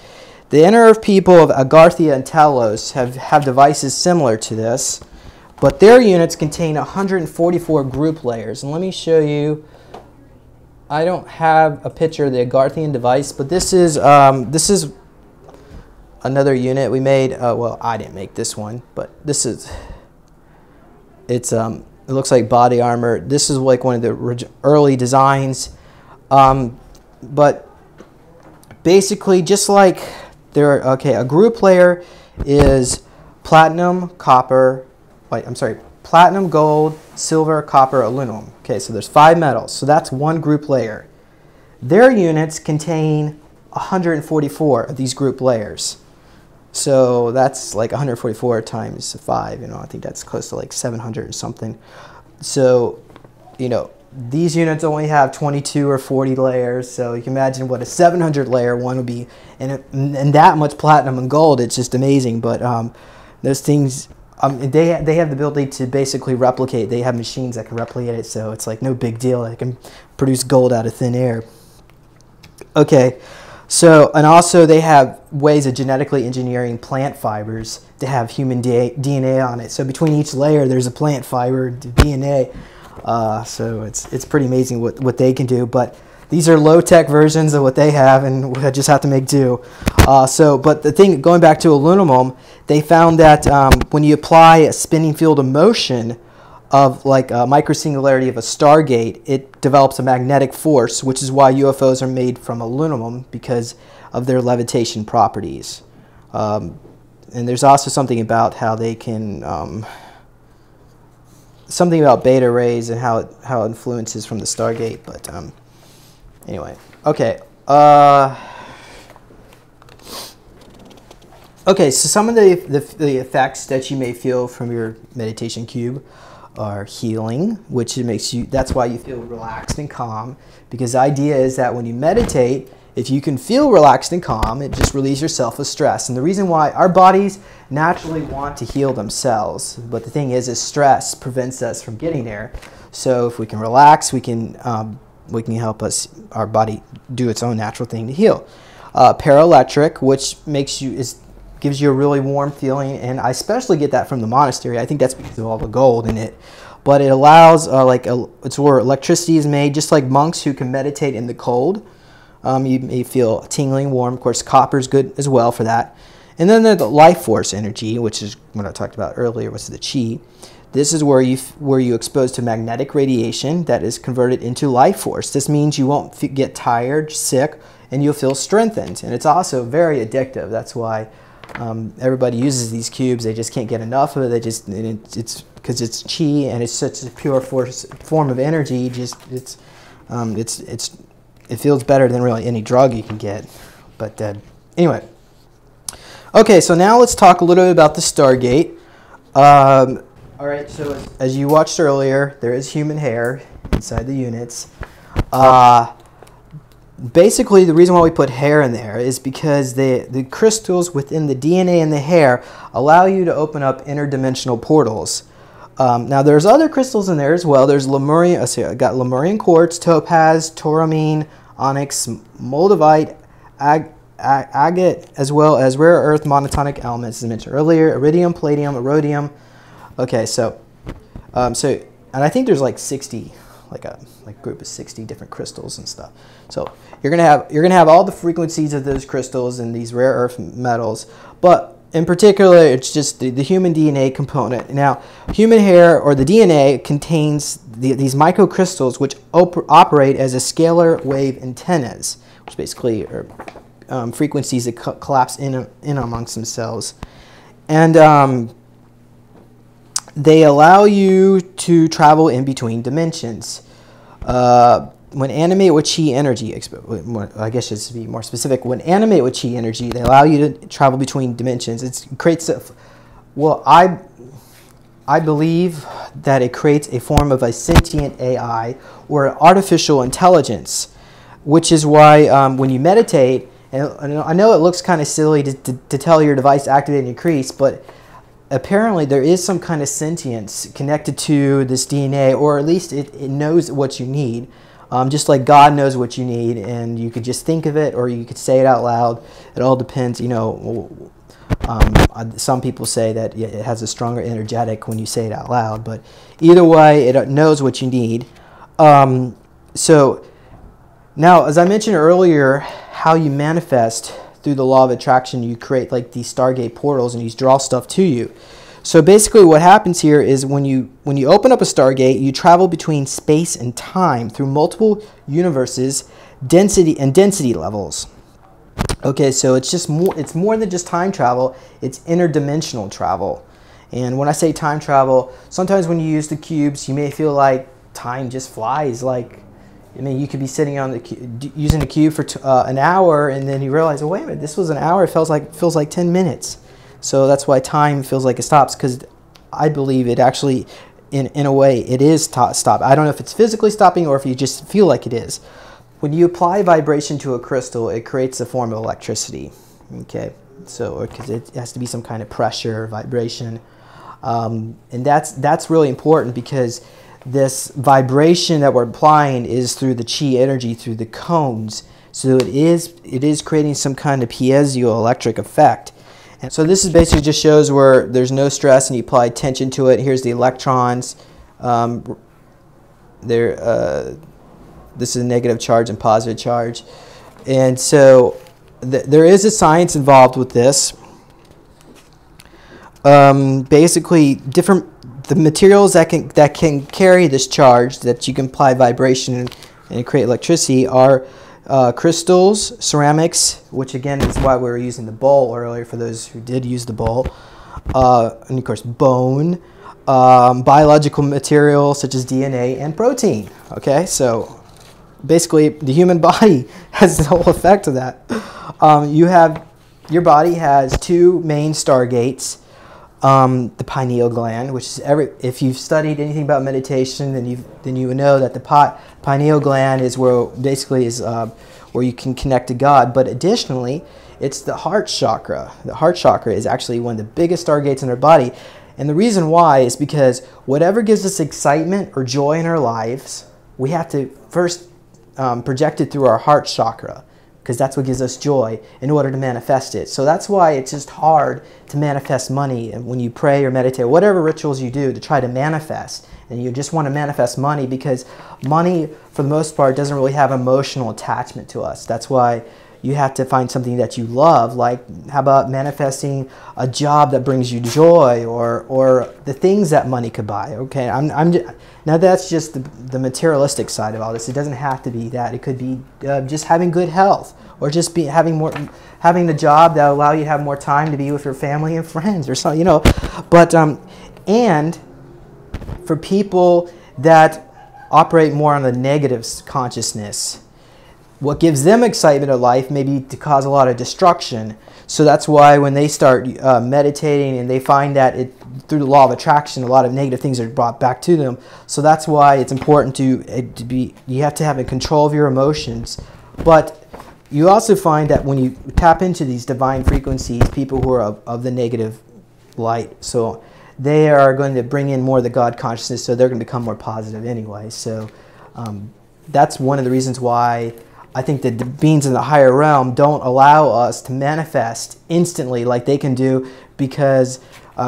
The inner earth people of Agartha and Telos have devices similar to this, but their units contain 144 group layers. And let me show you. I don't have a picture of the Agarthian device, but this is another unit we made. Well, I didn't make this one, but it looks like body armor. This is like one of the early designs, but basically just like a group layer is platinum, platinum, gold, silver, copper, aluminum. Okay, so there's 5 metals. So that's one group layer. Their units contain 144 of these group layers. So that's like 144 times 5. I think that's close to like 700 or something. So, these units only have 22 or 40 layers, so you can imagine what a 700 layer one would be, and that much platinum and gold. It's just amazing. But those things, they have the ability to basically replicate. They have machines that can replicate it, so it's like no big deal. They can produce gold out of thin air. Okay, so, and also they have ways of genetically engineering plant fibers to have human DNA on it. So between each layer, there's a plant fiber DNA. So it's pretty amazing what they can do. But these are low-tech versions of what they have, and we just have to make do. But the thing, going back to aluminum, they found that when you apply a spinning field of motion of like a microsingularity of a stargate, it develops a magnetic force, which is why UFOs are made from aluminum, because of their levitation properties. And there's also something about how they can, something about beta rays and how it influences from the stargate. But anyway, okay. Okay, so some of the effects that you may feel from your meditation cube are healing, which it makes you, that's why you feel relaxed and calm, because the idea is that when you meditate, if you can feel relaxed and calm, it just relieves yourself of stress. And the reason why our bodies naturally want to heal themselves, but the thing is stress prevents us from getting there. So if we can relax, we can help our body do its own natural thing to heal. Paraelectric, which gives you a really warm feeling, and I especially get that from the monastery. I think that's because of all the gold in it. But it allows, it's where electricity is made, just like monks who can meditate in the cold. You may feel tingling, warm. Of course, copper is good as well for that. And then there's the life force energy, which is what I talked about earlier, was the chi. This is where you're exposed to magnetic radiation that is converted into life force. This means you won't get tired, sick, and you'll feel strengthened. And it's also very addictive. That's why everybody uses these cubes. They just can't get enough of it. It's because it's chi and it's such a pure form of energy. It feels better than really any drug you can get. But anyway, okay. So now let's talk a little bit about the Stargate. All right. So as you watched earlier, there is human hair inside the units. Basically, the reason why we put hair in there is because the crystals within the DNA in the hair allow you to open up interdimensional portals. Now, there's other crystals in there as well. There's Lemurian, I got Lemurian quartz, topaz, toramine, onyx, moldavite, agate, as well as rare earth monotonic elements, as I mentioned earlier, iridium, palladium, rhodium. Okay, and I think there's like 60. Like a group of 60 different crystals and stuff. So you're gonna have all the frequencies of those crystals and these rare earth metals, but in particular, it's just the human DNA component. Now, human hair or the DNA contains these microcrystals which operate as a scalar wave antennas, which basically are frequencies that collapse in amongst themselves, and they allow you to travel in between dimensions. When animate with chi energy, I guess just to be more specific, when animate with chi energy, they allow you to travel between dimensions. It creates I believe that it creates a form of a sentient AI or an artificial intelligence, which is why when you meditate, and I know it looks kind of silly to tell your device to activate and increase, but apparently there is some kind of sentience connected to this DNA, or at least it knows what you need. Just like God knows what you need, and you could just think of it, or you could say it out loud. It all depends, some people say that it has a stronger energetic when you say it out loud, but either way, it knows what you need. So now, as I mentioned earlier, how you manifest through the law of attraction, you create like these Stargate portals and you draw stuff to you. So basically what happens here is when you open up a Stargate, you travel between space and time through multiple universes, density levels. Okay, so it's more than just time travel, it's interdimensional travel. And when I say time travel, sometimes when you use the cubes, you may feel like time just flies. You could be sitting on using the cube for an hour, and then you realize, oh wait a minute, this was an hour. It feels like 10 minutes. So that's why time feels like it stops, because I believe it actually in a way, it is stop. I don't know if it's physically stopping or if you just feel like it is. When you apply vibration to a crystal, it creates a form of electricity. Okay, so because it has to be some kind of pressure, vibration, and that's really important because this vibration that we're applying is through the chi energy, through the cones. So it is creating some kind of piezoelectric effect. And so this is basically just shows where there's no stress and you apply tension to it. Here's the electrons. This is a negative charge and positive charge. And so there is a science involved with this. Basically, the materials that can carry this charge, that you can apply vibration and create electricity, are crystals, ceramics, which again is why we were using the bowl earlier for those who did use the bowl, and of course bone, biological material such as DNA and protein. Okay, so basically the human body has the whole effect of that. Your body has two main stargates. The pineal gland, which is if you've studied anything about meditation, then you know that the pineal gland is where where you can connect to God. But additionally, it's the heart chakra. The heart chakra is actually one of the biggest stargates in our body, and the reason why is because whatever gives us excitement or joy in our lives, we have to first project it through our heart chakra, because that's what gives us joy in order to manifest it. So that's why it's just hard to manifest money. And when you pray or meditate, whatever rituals you do to try to manifest, and you just want to manifest money, because money, for the most part, doesn't really have emotional attachment to us. That's why you have to find something that you love, like how about manifesting a job that brings you joy, or the things that money could buy. Okay, now that's just the materialistic side of all this. It doesn't have to be that. It could be just having good health, or just having the job that will allow you to have more time to be with your family and friends, or something, But and for people that operate more on the negative consciousness, what gives them excitement of life may be to cause a lot of destruction. So that's why when they start meditating and they find that through the law of attraction, a lot of negative things are brought back to them. So that's why it's important you have to have a control of your emotions. But you also find that when you tap into these divine frequencies, people who are of the negative light, so they are going to bring in more of the God consciousness, so they're going to become more positive anyway. So that's one of the reasons why I think that the beings in the higher realm don't allow us to manifest instantly like they can do, because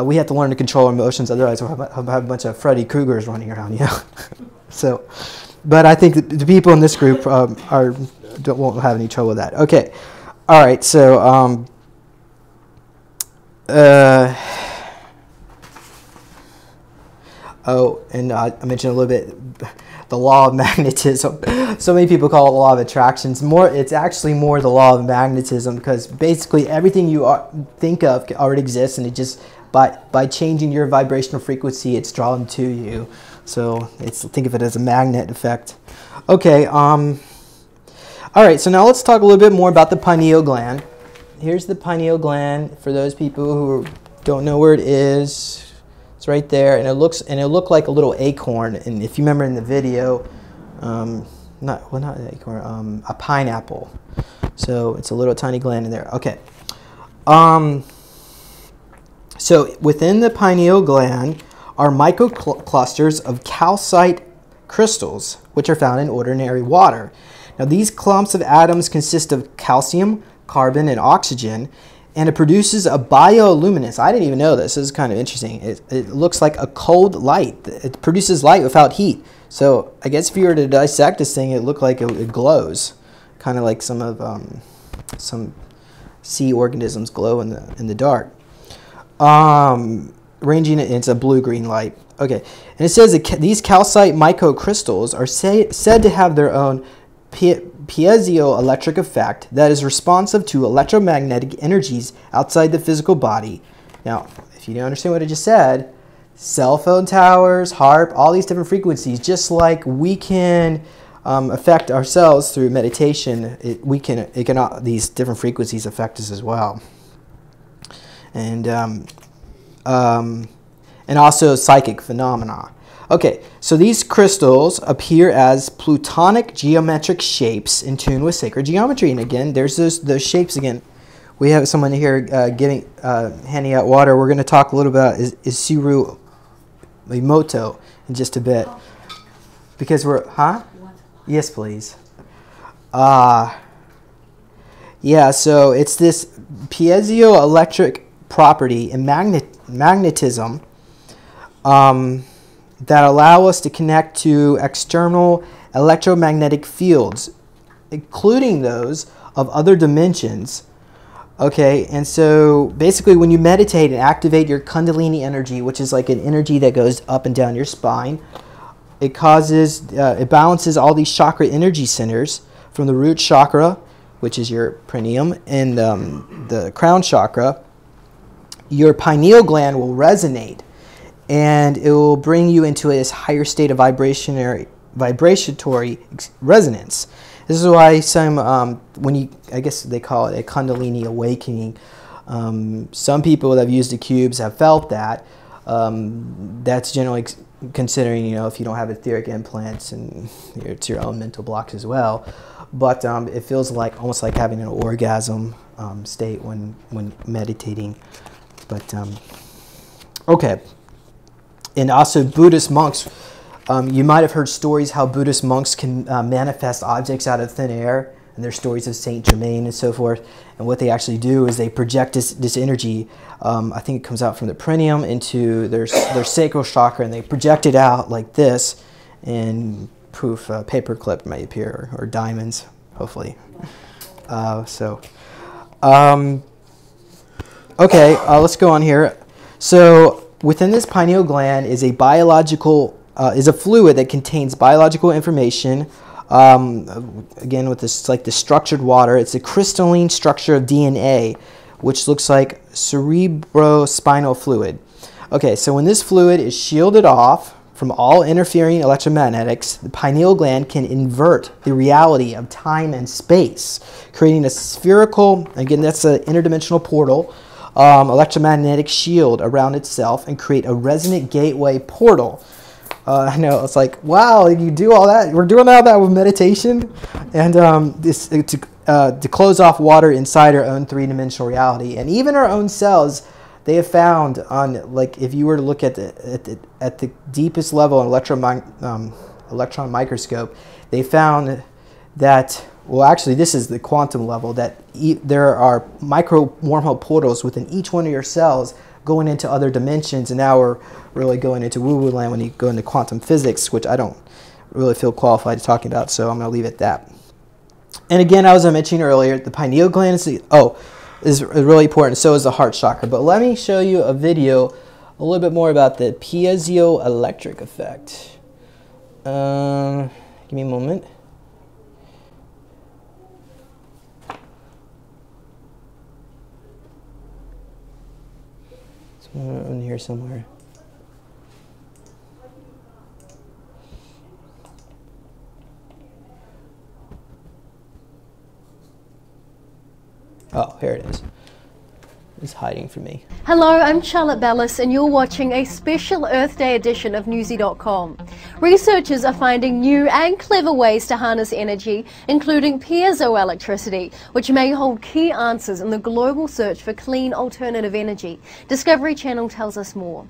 we have to learn to control our emotions. Otherwise, we'll have a bunch of Freddy Kruegers running around, So, but I think the people in this group won't have any trouble with that. Okay, all right. So, and I mentioned a little bit the law of magnetism. So many people call it the law of attraction. It's actually more the law of magnetism, because basically everything you think of already exists, and it just by changing your vibrational frequency, it's drawn to you. So think of it as a magnet effect. Okay. All right. So now let's talk a little bit more about the pineal gland. Here's the pineal gland for those people who don't know where it is. It's right there, and it looked like a little acorn. And if you remember in the video, not an acorn, a pineapple. So it's a little tiny gland in there. Okay. So within the pineal gland are microclusters of calcite crystals, which are found in ordinary water. Now these clumps of atoms consist of calcium, carbon, and oxygen, and it produces a bioluminescence. I didn't even know this. This is kind of interesting. It looks like a cold light. It produces light without heat. So I guess if you were to dissect this thing, it looked like it glows, kind of like some sea organisms glow in the dark. Ranging it's a blue-green light. Okay, and it says that these calcite microcrystals are said to have their own piezoelectric effect that is responsive to electromagnetic energies outside the physical body. Now, if you don't understand what I just said, cell phone towers, harp, all these different frequencies, just like we can affect ourselves through meditation, these different frequencies affect us as well. And also psychic phenomena. Okay, so these crystals appear as plutonic geometric shapes in tune with sacred geometry. And again, there's those shapes again. We have someone here handing out water. We're going to talk a little about Isuru Imoto in just a bit. Because we're, Yes, please. Yeah, so it's this piezoelectric property and magnetism that allow us to connect to external electromagnetic fields, including those of other dimensions. Okay, and so basically when you meditate and activate your Kundalini energy, which is like an energy that goes up and down your spine, it balances all these chakra energy centers from the root chakra, which is your perineum, and the crown chakra. Your pineal gland will resonate, and it will bring you into this higher state of vibratory resonance. This is why I guess they call it a Kundalini awakening. Some people that have used the cubes have felt that. That's generally considering, if you don't have etheric implants, and it's your own mental blocks as well. But it feels like almost like having an orgasm state when meditating. But okay. And also Buddhist monks, you might have heard stories how Buddhist monks can manifest objects out of thin air, and there's stories of Saint Germain and so forth. And what they actually do is they project this energy. I think it comes out from the perineum into their sacral chakra, and they project it out like this, and poof, a paperclip might appear, or diamonds, hopefully. Okay, let's go on here. So within this pineal gland is a fluid that contains biological information. Again, with this, like the structured water, it's a crystalline structure of DNA, which looks like cerebrospinal fluid. Okay, so when this fluid is shielded off from all interfering electromagnetics, the pineal gland can invert the reality of time and space, creating a spherical, again, that's an interdimensional portal, electromagnetic shield around itself, and create a resonant gateway portal. I know, it's like, wow, you do all that. We're doing all that with meditation, and to close off water inside our own three-dimensional reality, and even our own cells. They have found on, like, if you were to look at the deepest level in electron microscope, they found that, well, actually, this is the quantum level, that there are micro wormhole portals within each one of your cells going into other dimensions, and now we're really going into woo-woo land when you go into quantum physics, which I don't really feel qualified to talking about, so I'm going to leave it at that. And again, as I mentioned earlier, the pineal gland is really important. So is the heart chakra. But let me show you a video a little bit more about the piezoelectric effect. Give me a moment. It's in here somewhere. Oh, here it is. It's hiding from me. Hello, I'm Charlotte Bellis, and you're watching a special Earth Day edition of Newsy.com. Researchers are finding new and clever ways to harness energy, including piezoelectricity, which may hold key answers in the global search for clean alternative energy. Discovery Channel tells us more.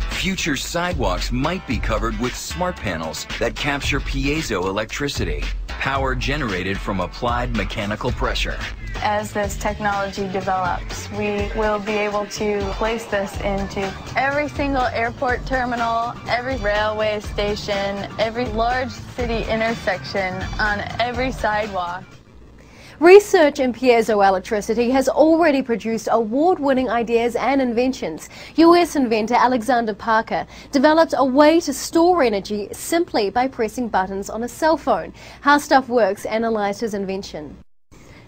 Future sidewalks might be covered with smart panels that capture piezoelectricity, power generated from applied mechanical pressure. As this technology develops, we will be able to place this into every single airport terminal, every railway station, every large city intersection, on every sidewalk. Research in piezoelectricity has already produced award-winning ideas and inventions. US inventor Alexander Parker developed a way to store energy simply by pressing buttons on a cell phone. How Stuff Works analysed his invention.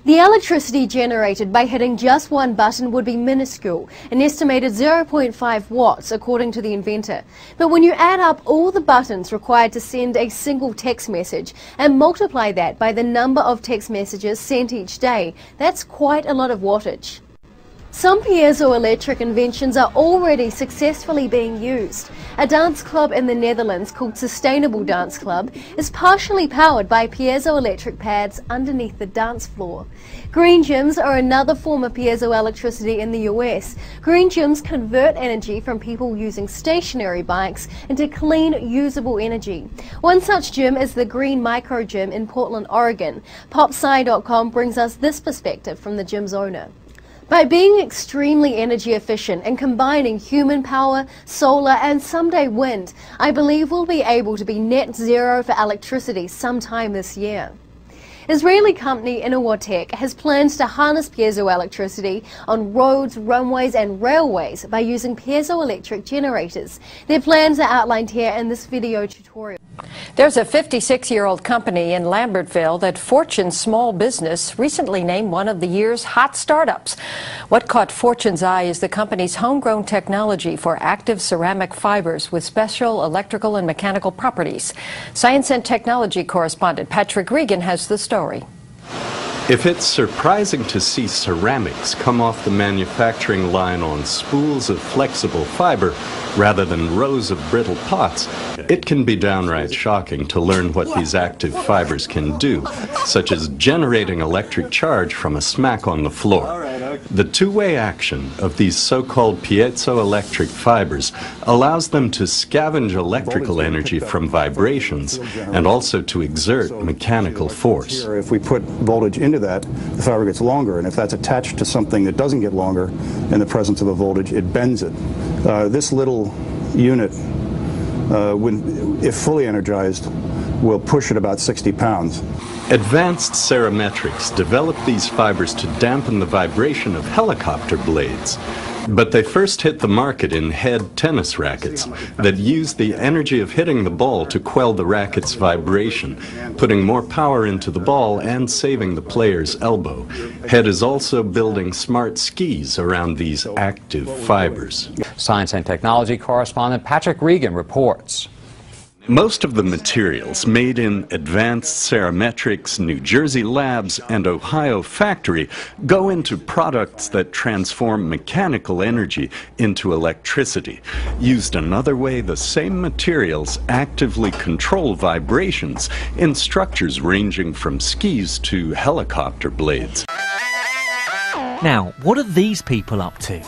The electricity generated by hitting just one button would be minuscule, an estimated 0.5 watts according to the inventor. But when you add up all the buttons required to send a single text message and multiply that by the number of text messages sent each day, that's quite a lot of wattage. Some piezoelectric inventions are already successfully being used. A dance club in the Netherlands called Sustainable Dance Club is partially powered by piezoelectric pads underneath the dance floor. Green gyms are another form of piezoelectricity in the US. Green gyms convert energy from people using stationary bikes into clean, usable energy. One such gym is the Green Micro Gym in Portland, Oregon. PopSci.com brings us this perspective from the gym's owner. By being extremely energy efficient and combining human power, solar and someday wind, I believe we'll be able to be net zero for electricity sometime this year. Israeli company Innovatech has plans to harness piezoelectricity on roads, runways and railways by using piezoelectric generators. Their plans are outlined here in this video tutorial. There's a 56-year-old company in Lambertville that Fortune's small business recently named one of the year's hot startups. What caught Fortune's eye is the company's homegrown technology for active ceramic fibers with special electrical and mechanical properties. Science and technology correspondent Patrick Regan has the story. If it's surprising to see ceramics come off the manufacturing line on spools of flexible fiber rather than rows of brittle pots, it can be downright shocking to learn what these active fibers can do, such as generating electric charge from a smack on the floor. The two-way action of these so-called piezoelectric fibers allows them to scavenge electrical energy from vibrations and also to exert mechanical force. If we put voltage into that, the fiber gets longer, and if that's attached to something that doesn't get longer in the presence of a voltage, it bends it. This little unit, if fully energized, will push at about 60 pounds. Advanced Cerametrics developed these fibers to dampen the vibration of helicopter blades. But they first hit the market in head tennis rackets that use the energy of hitting the ball to quell the racket's vibration, putting more power into the ball and saving the player's elbow. Head is also building smart skis around these active fibers. Science and technology correspondent Patrick Regan reports. Most of the materials made in Advanced Cerametrics, New Jersey labs, and Ohio factory go into products that transform mechanical energy into electricity. Used another way, the same materials actively control vibrations in structures ranging from skis to helicopter blades. Now, what are these people up to?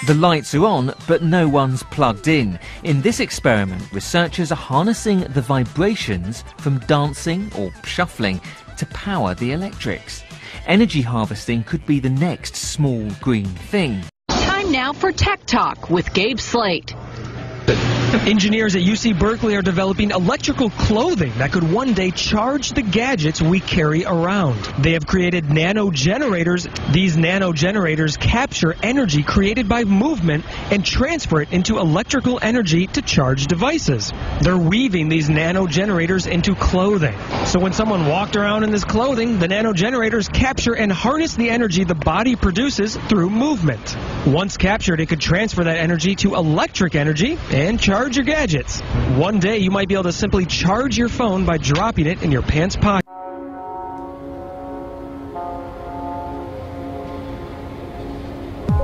The lights are on, but no one's plugged in. In this experiment, researchers are harnessing the vibrations from dancing or shuffling to power the electrics. Energy harvesting could be the next small green thing. Time now for Tech Talk with Gabe Slate. Engineers at UC Berkeley are developing electrical clothing that could one day charge the gadgets we carry around. They have created nano generators. These nano generators capture energy created by movement and transfer it into electrical energy to charge devices. They're weaving these nano generators into clothing. So when someone walked around in this clothing, the nano generators capture and harness the energy the body produces through movement. Once captured, it could transfer that energy to electric energy and charge your gadgets. One day you might be able to simply charge your phone by dropping it in your pants pocket.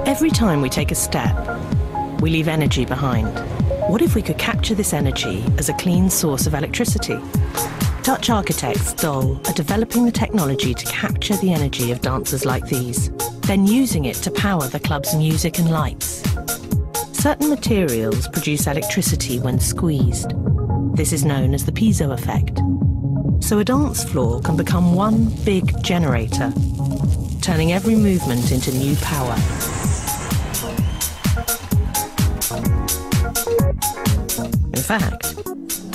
Every time we take a step, we leave energy behind. What if we could capture this energy as a clean source of electricity? Dutch architects Dol are developing the technology to capture the energy of dancers like these, then using it to power the club's music and lights. Certain materials produce electricity when squeezed. This is known as the piezo effect. So a dance floor can become one big generator, turning every movement into new power. In fact,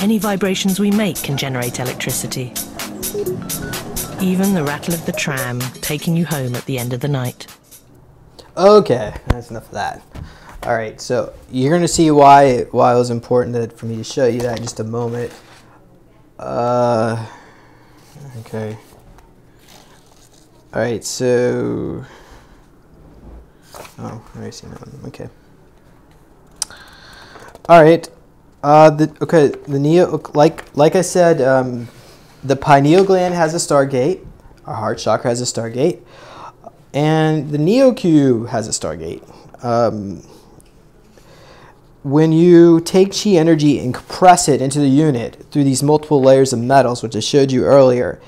any vibrations we make can generate electricity. Even the rattle of the tram taking you home at the end of the night. Okay, that's enough of that. All right, so you're going to see why it was important for me to show you that in just a moment. Okay. All right, so... Oh, I see that one. Okay. All right. Like I said, the pineal gland has a Stargate. Our heart chakra has a Stargate. And the NeoCube has a Stargate. When you take chi energy and compress it into the unit through these multiple layers of metals, which I showed you earlier,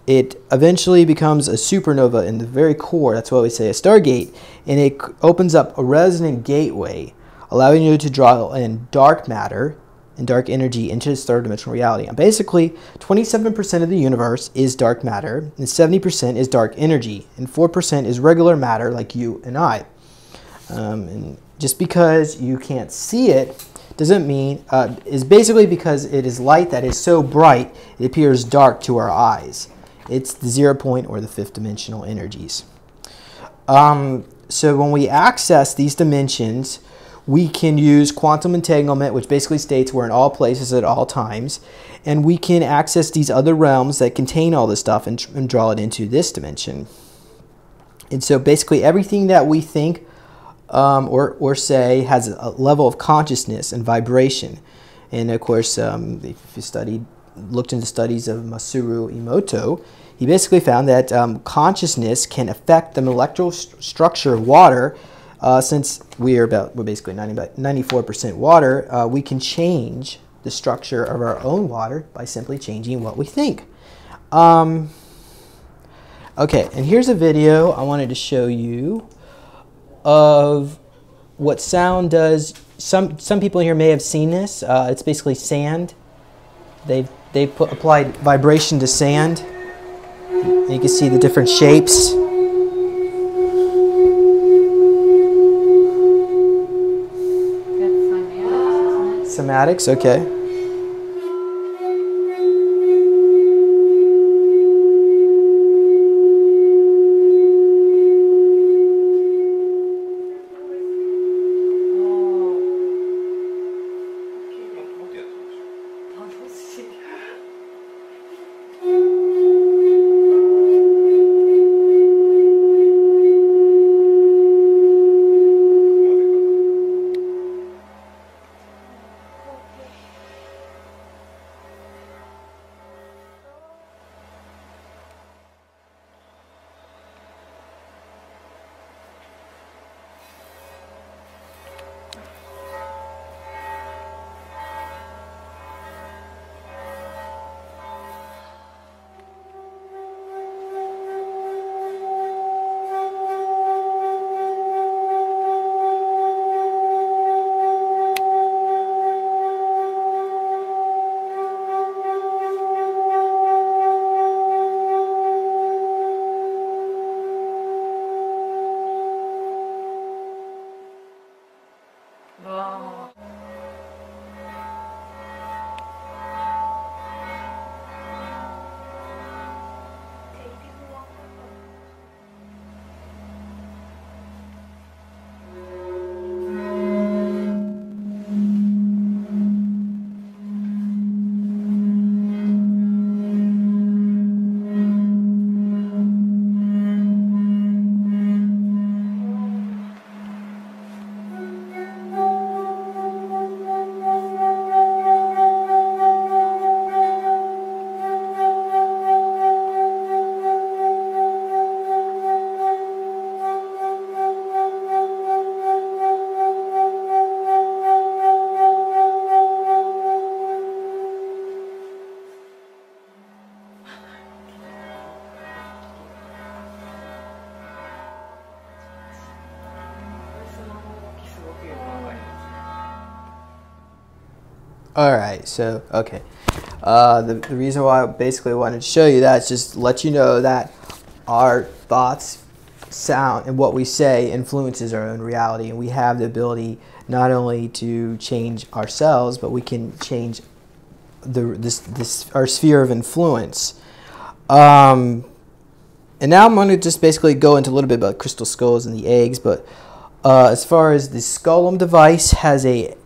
it eventually becomes a supernova in the very core. That's why we say a Stargate. And it opens up a resonant gateway, allowing you to draw in dark matter and dark energy into this third dimensional reality. And basically, 27% of the universe is dark matter, and 70% is dark energy, and 4% is regular matter like you and I. And just because you can't see it doesn't mean, is basically because it is light that is so bright, it appears dark to our eyes. It's the 0 point or the fifth dimensional energies. So when we access these dimensions, we can use quantum entanglement, which basically states we're in all places at all times, and we can access these other realms that contain all this stuff and draw it into this dimension. And so basically everything that we think or say has a level of consciousness and vibration. And of course, if you looked into studies of Masaru Emoto, he basically found that consciousness can affect the molecular structure of water. Since we're basically 94% water, we can change the structure of our own water by simply changing what we think. Okay, and here's a video I wanted to show you of what sound does. Some people here may have seen this. It's basically sand. They've applied vibration to sand. And you can see the different shapes. Cymatics, okay. Alright, so, okay. The reason why I basically wanted to show you that is just to let you know that our thoughts, sound, and what we say influences our own reality, and we have the ability not only to change ourselves, but we can change our sphere of influence. And now I'm going to just basically go into a little bit about crystal skulls and the eggs, but as far as the Skullum device has a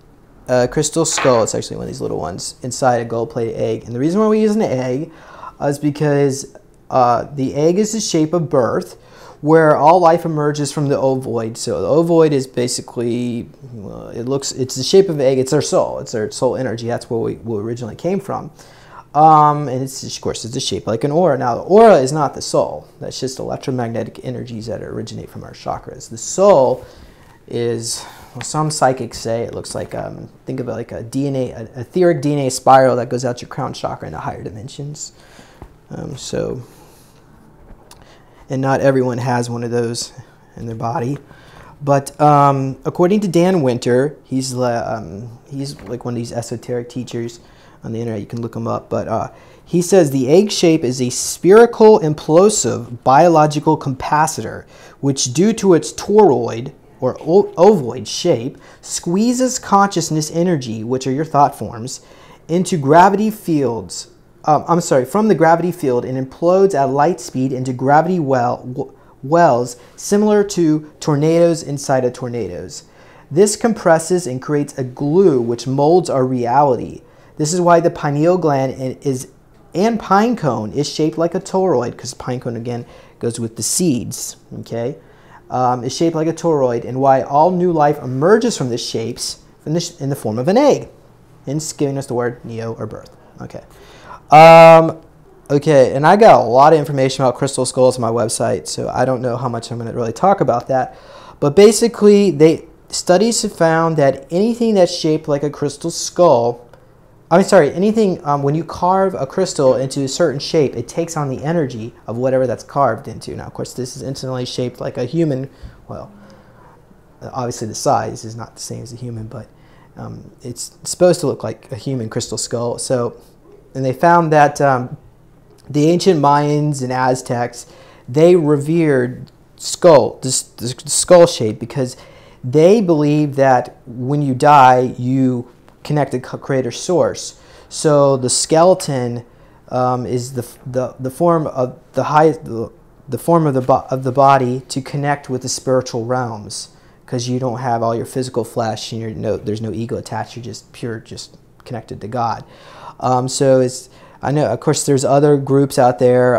crystal skull. It's actually one of these little ones inside a gold-plated egg. And the reason why we use an egg is because the egg is the shape of birth, where all life emerges from the ovoid. So the ovoid is basically, it's the shape of an egg. It's our soul. It's our soul energy. That's where we originally came from. And it's, of course, it's shaped like an aura. Now, the aura is not the soul. That's just electromagnetic energies that originate from our chakras. The soul is, well, some psychics say it looks like, think of it like a DNA, an etheric DNA spiral that goes out your crown chakra into higher dimensions. And not everyone has one of those in their body. But according to Dan Winter, he's like one of these esoteric teachers on the internet. You can look him up. But he says the egg shape is a spherical implosive biological capacitor, which due to its toroid or ovoid shape, squeezes consciousness energy, which are your thought forms, into gravity fields. From the gravity field, and implodes at light speed into gravity wells similar to tornadoes inside of tornadoes. This compresses and creates a glue which molds our reality. This is why the pineal gland and pine cone is shaped like a toroid, because pine cone again goes with the seeds. Okay, is shaped like a toroid, and why all new life emerges from this shapes in the form of an egg, hence giving us the word neo or birth. Okay. Okay, and I got a lot of information about crystal skulls on my website, so I don't know how much I'm going to really talk about that. But basically, studies have found that anything that's shaped like a crystal skull, anything, when you carve a crystal into a certain shape, it takes on the energy of whatever that's carved into. Now, of course, this is instantly shaped like a human. Well, obviously the size is not the same as a human, but it's supposed to look like a human crystal skull. And they found that the ancient Mayans and Aztecs, they revered the skull shape, because they believed that when you die, you connect to creator source. So the skeleton is the form of the form of the body to connect with the spiritual realms, because you don't have all your physical flesh and there's no ego attached. You're just connected to God. I know, of course, there's other groups out there,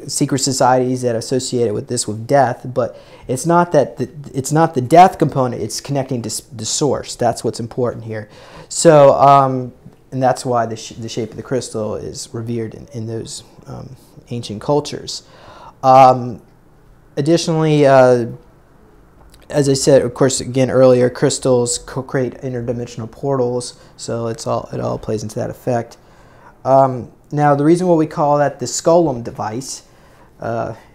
secret societies that associate it with this, with death, but it's not that it's not the death component. It's connecting to the source. That's what's important here. So, and that's why the shape of the crystal is revered in those ancient cultures. Additionally, as I said, of course, again earlier, crystals create interdimensional portals, so it all plays into that effect. Now, the reason why we call that the Skolum device,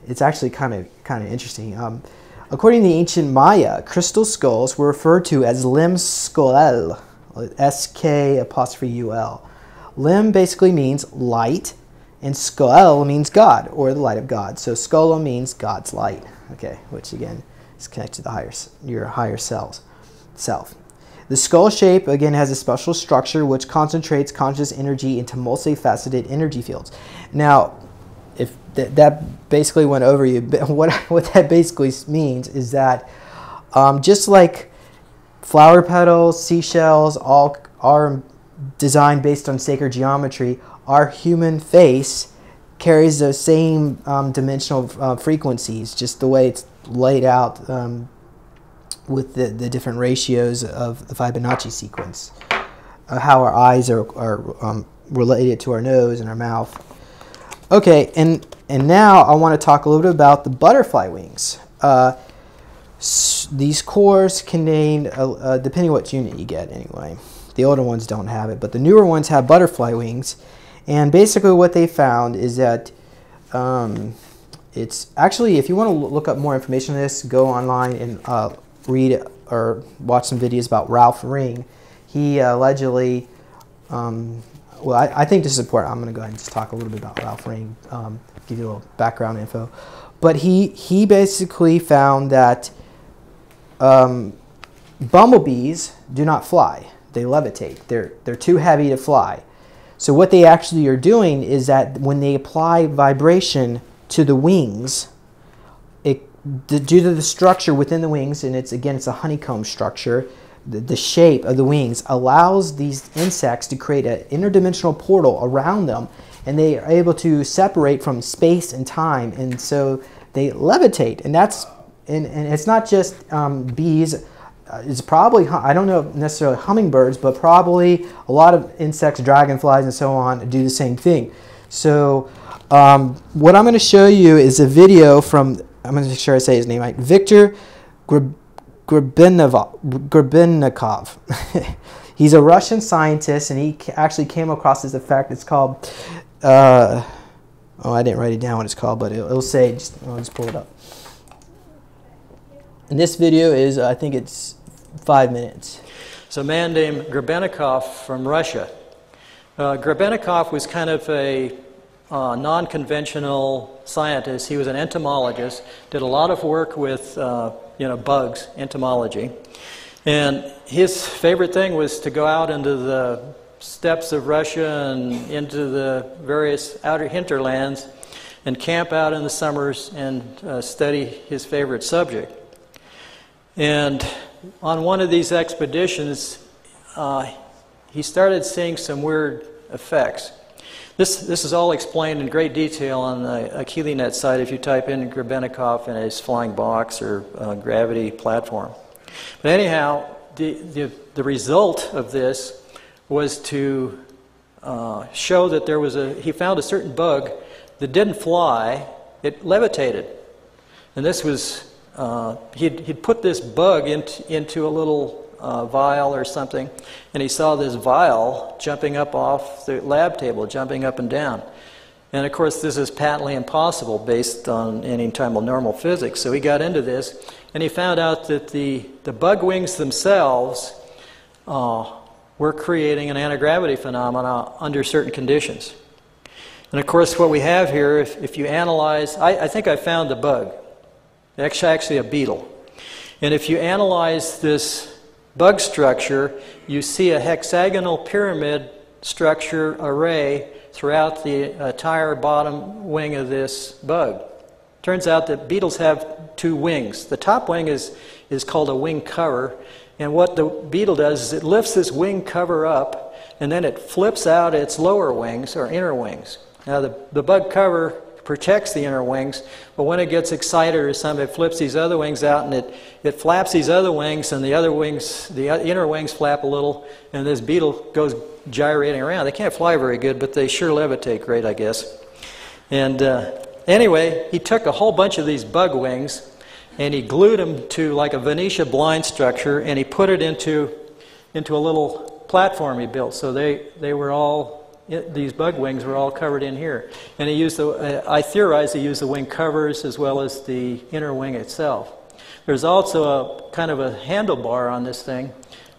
it's actually kind of interesting. According to the ancient Maya, crystal skulls were referred to as lim skolel, S-K'-U-L. Lim basically means light, and skolel means God, or the light of God. So skolum means God's light. Okay, which again is connected to your higher self. The skull shape, again, has a special structure which concentrates conscious energy into multifaceted energy fields. Now, if that basically went over you, what that basically means is that just like flower petals, seashells, all are designed based on sacred geometry, our human face carries those same dimensional frequencies, just the way it's laid out with the different ratios of the Fibonacci sequence, how our eyes are related to our nose and our mouth. Okay, and now I want to talk a little bit about the butterfly wings. These cores contain, depending on what unit you get anyway, the older ones don't have it, but the newer ones have butterfly wings. And basically what they found is that it's actually, if you want to look up more information on this, go online and read or watch some videos about Ralph Ring. He allegedly, well, I think this is important. I'm going to go ahead and just talk a little bit about Ralph Ring, give you a little background info. But he basically found that bumblebees do not fly. They levitate. They're too heavy to fly. So what they actually are doing is that when they apply vibration to the wings, due to the structure within the wings, and it's a honeycomb structure, the shape of the wings allows these insects to create an interdimensional portal around them, and they are able to separate from space and time, and so they levitate. And it's not just bees. it's probably, I don't know necessarily hummingbirds, but probably a lot of insects, dragonflies and so on do the same thing. So what I'm going to show you is a video from, I'm going to make sure I say his name right, Viktor Grebennikov. He's a Russian scientist, and he actually came across this effect. It's called, oh, I didn't write it down what it's called, but it'll say, I'll just pull it up. And this video is, I think it's 5 minutes. It's a man named Grebennikov from Russia. Grebennikov was kind of a non-conventional scientist. He was an entomologist, did a lot of work with bugs, entomology. And his favorite thing was to go out into the steppes of Russia and into the various outer hinterlands and camp out in the summers and study his favorite subject. And on one of these expeditions, he started seeing some weird effects. This is all explained in great detail on the AchilleNet site if you type in Grebennikov and his flying box or gravity platform. But anyhow, the result of this was to show that there was he found a certain bug that didn't fly, it levitated. And this was, he'd put this bug into a little vial or something, and he saw this vial jumping up off the lab table, jumping up and down. And of course this is patently impossible based on any type of normal physics. So he got into this, and he found out that the bug wings themselves were creating an anti-gravity phenomena under certain conditions. And of course what we have here, if you analyze, I think I found the bug. It's actually a beetle. And if you analyze this bug structure, you see a hexagonal pyramid structure array throughout the entire bottom wing of this bug. Turns out that beetles have two wings. The top wing is called a wing cover, and what the beetle does is it lifts this wing cover up, and then it flips out its lower wings, or inner wings. Now the bug cover protects the inner wings, but when it gets excited or something, it flips these other wings out, and it flaps these other wings, and the other wings, the inner wings flap a little, and this beetle goes gyrating around. They can't fly very good, but they sure levitate great, I guess. And anyway, he took a whole bunch of these bug wings, and he glued them to like a Venetia blind structure, and he put it into a little platform he built. So they were all, these bug wings were all covered in here. And he used I theorize he used the wing covers as well as the inner wing itself. There's also a kind of a handlebar on this thing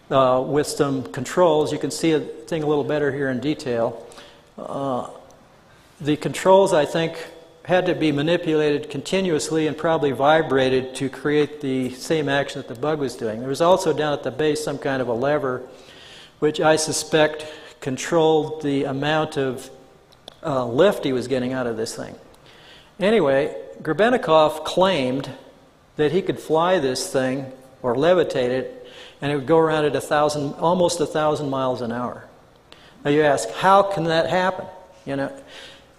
with some controls. You can see the thing a little better here in detail. The controls, I think, had to be manipulated continuously and probably vibrated to create the same action that the bug was doing. There was also down at the base some kind of a lever which I suspect controlled the amount of lift he was getting out of this thing. Anyway, Grebennikov claimed that he could fly this thing or levitate it, and it would go around at almost 1,000 miles an hour. Now you ask, how can that happen?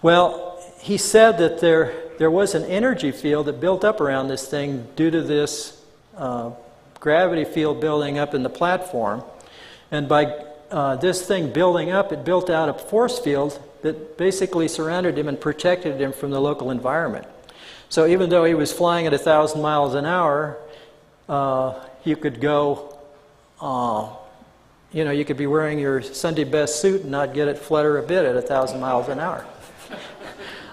Well, he said that there was an energy field that built up around this thing due to this gravity field building up in the platform, and by this thing building up, it built out a force field that basically surrounded him and protected him from the local environment. So even though he was flying at 1,000 miles an hour, you could go, you could be wearing your Sunday best suit and not get it flutter a bit at 1,000 miles an hour.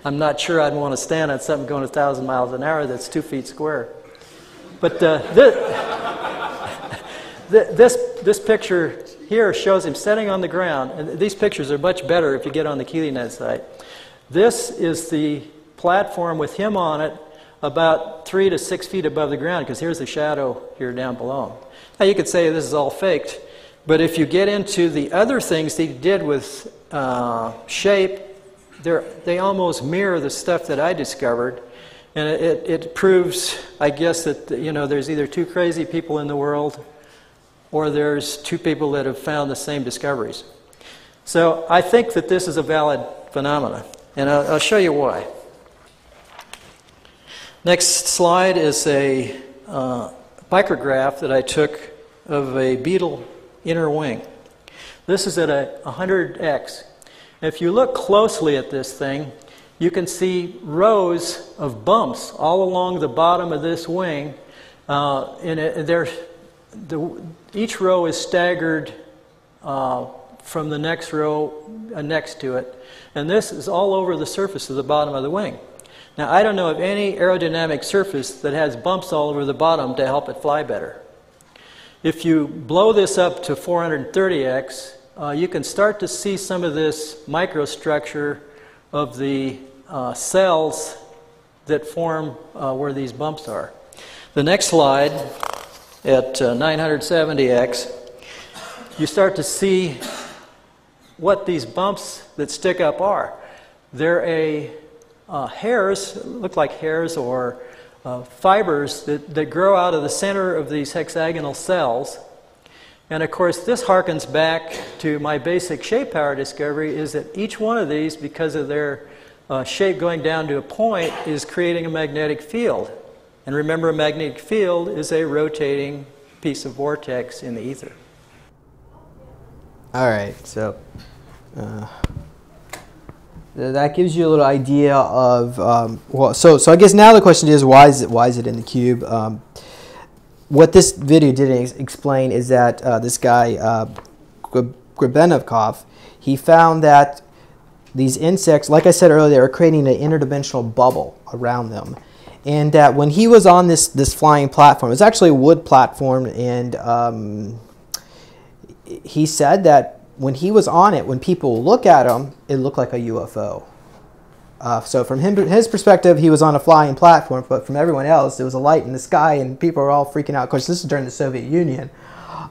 I'm not sure I'd want to stand on something going 1,000 miles an hour that's 2 feet square. But this picture here shows him sitting on the ground, and these pictures are much better if you get on the AchilleNet site. This is the platform with him on it about 3 to 6 feet above the ground, because here's the shadow here down below. Now you could say this is all faked, but if you get into the other things that he did with shape, they almost mirror the stuff that I discovered, and it proves, I guess, that there's either two crazy people in the world, or there's two people that have found the same discoveries. So I think that this is a valid phenomenon, and I'll show you why. Next slide is a micrograph that I took of a beetle inner wing. This is at a 100x. If you look closely at this thing, you can see rows of bumps all along the bottom of this wing. Each row is staggered from the next row next to it. And this is all over the surface of the bottom of the wing. Now, I don't know of any aerodynamic surface that has bumps all over the bottom to help it fly better. If you blow this up to 430x, you can start to see some of this microstructure of the cells that form where these bumps are. The next slide, at 970x, you start to see what these bumps that stick up are. They're hairs, look like hairs or fibers that grow out of the center of these hexagonal cells. And of course, this harkens back to my basic shape power discovery, is that each one of these, because of their shape going down to a point, is creating a magnetic field. And remember, a magnetic field is a rotating piece of vortex in the ether. All right, so that gives you a little idea of well. So I guess now the question is, why is it in the cube? What this video didn't explain is that this guy Grebenikov, he found that these insects, like I said earlier, are creating an interdimensional bubble around them. And that when he was on this flying platform, it was actually a wood platform, and he said that when he was on it, when people look at him, it looked like a UFO. So from his perspective, he was on a flying platform, but from everyone else, there was a light in the sky, and people were all freaking out. Of course, this is during the Soviet Union.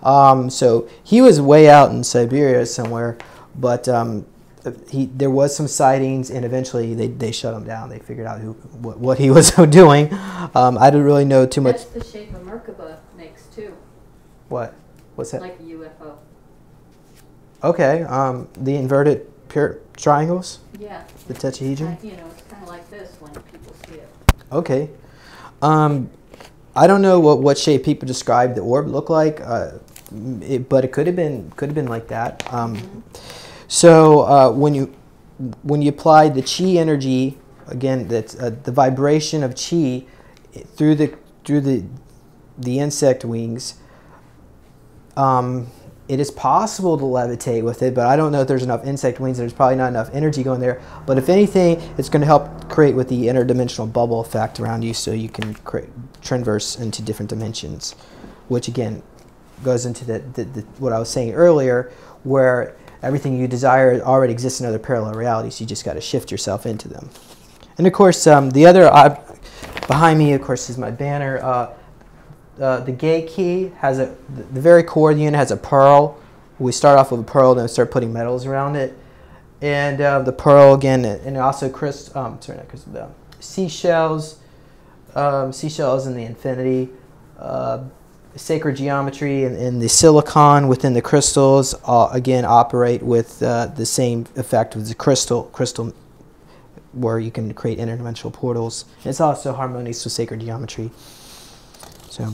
So he was way out in Siberia somewhere, but there was some sightings, and eventually they shut him down. They figured out what he was doing. I didn't really know too much. That's the shape a Merkaba makes too. What? What's that? Like a UFO. Okay. The inverted triangles? Yeah. The tetrahedron? You know, it's kind of like this when people see it. Okay. I don't know what shape people describe the orb look like, but it could have been like that. So when you apply the chi energy, again, that's the vibration of chi through the insect wings, it is possible to levitate with it, but I don't know if there's enough insect wings. There's probably not enough energy going there. But if anything, it's going to help create with the interdimensional bubble effect around you, so you can transverse into different dimensions, which again goes into what I was saying earlier, where everything you desire already exists in other parallel realities. You just got to shift yourself into them. And of course, the other behind me, of course, is my banner. The gate key has the very core of the unit has a pearl. We start off with a pearl, then we start putting metals around it. And the pearl again, and also seashells, seashells in the infinity, sacred geometry, and the silicon within the crystals again operate with the same effect with the crystal, where you can create interdimensional portals. And it's also harmonious with sacred geometry. So.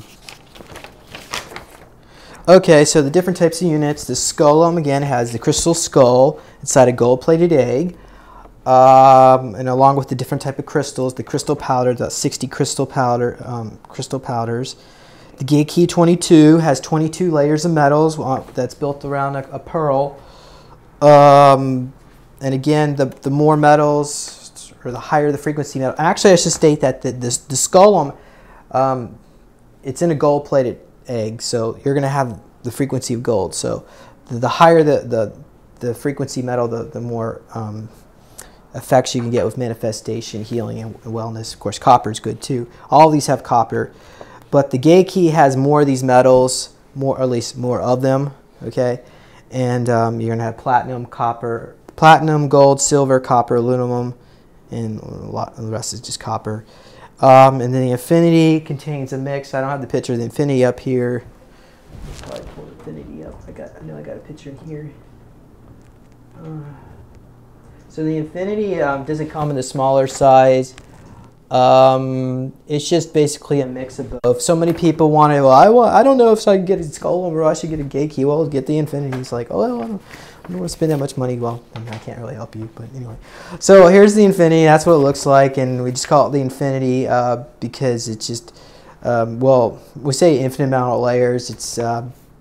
Okay, so the different types of units. The skullum, again, has the crystal skull inside a gold-plated egg. And along with the different type of crystals, the crystal powder, the 60 crystal powders. The gate key 22 has 22 layers of metals that's built around a pearl. And again, the more metals, or the higher the frequency metal. Actually, I should state that the skullum, it's in a gold-plated egg, so you're going to have the frequency of gold. So the higher the frequency metal, the more effects you can get with manifestation, healing, and wellness. Of course, copper is good too. All of these have copper, but the gate key has more of these metals, or at least more of them. Okay, and you're going to have platinum, copper, gold, silver, copper, aluminum, and a lot of the rest is just copper. And then the infinity contains a mix. I don't have the picture of the infinity up here. I pulled infinity up. I know I got a picture in here. So the infinity doesn't come in the smaller size. It's just basically a mix of both. So many people want to, well, I don't know if I can get a Skull or I should get a gate key. Well, get the Infinity. It's like, oh, well, I don't want to spend that much money. Well, I can't really help you, but anyway. So here's the Infinity. That's what it looks like, and we just call it the Infinity because it's just, well, we say infinite amount of layers. It's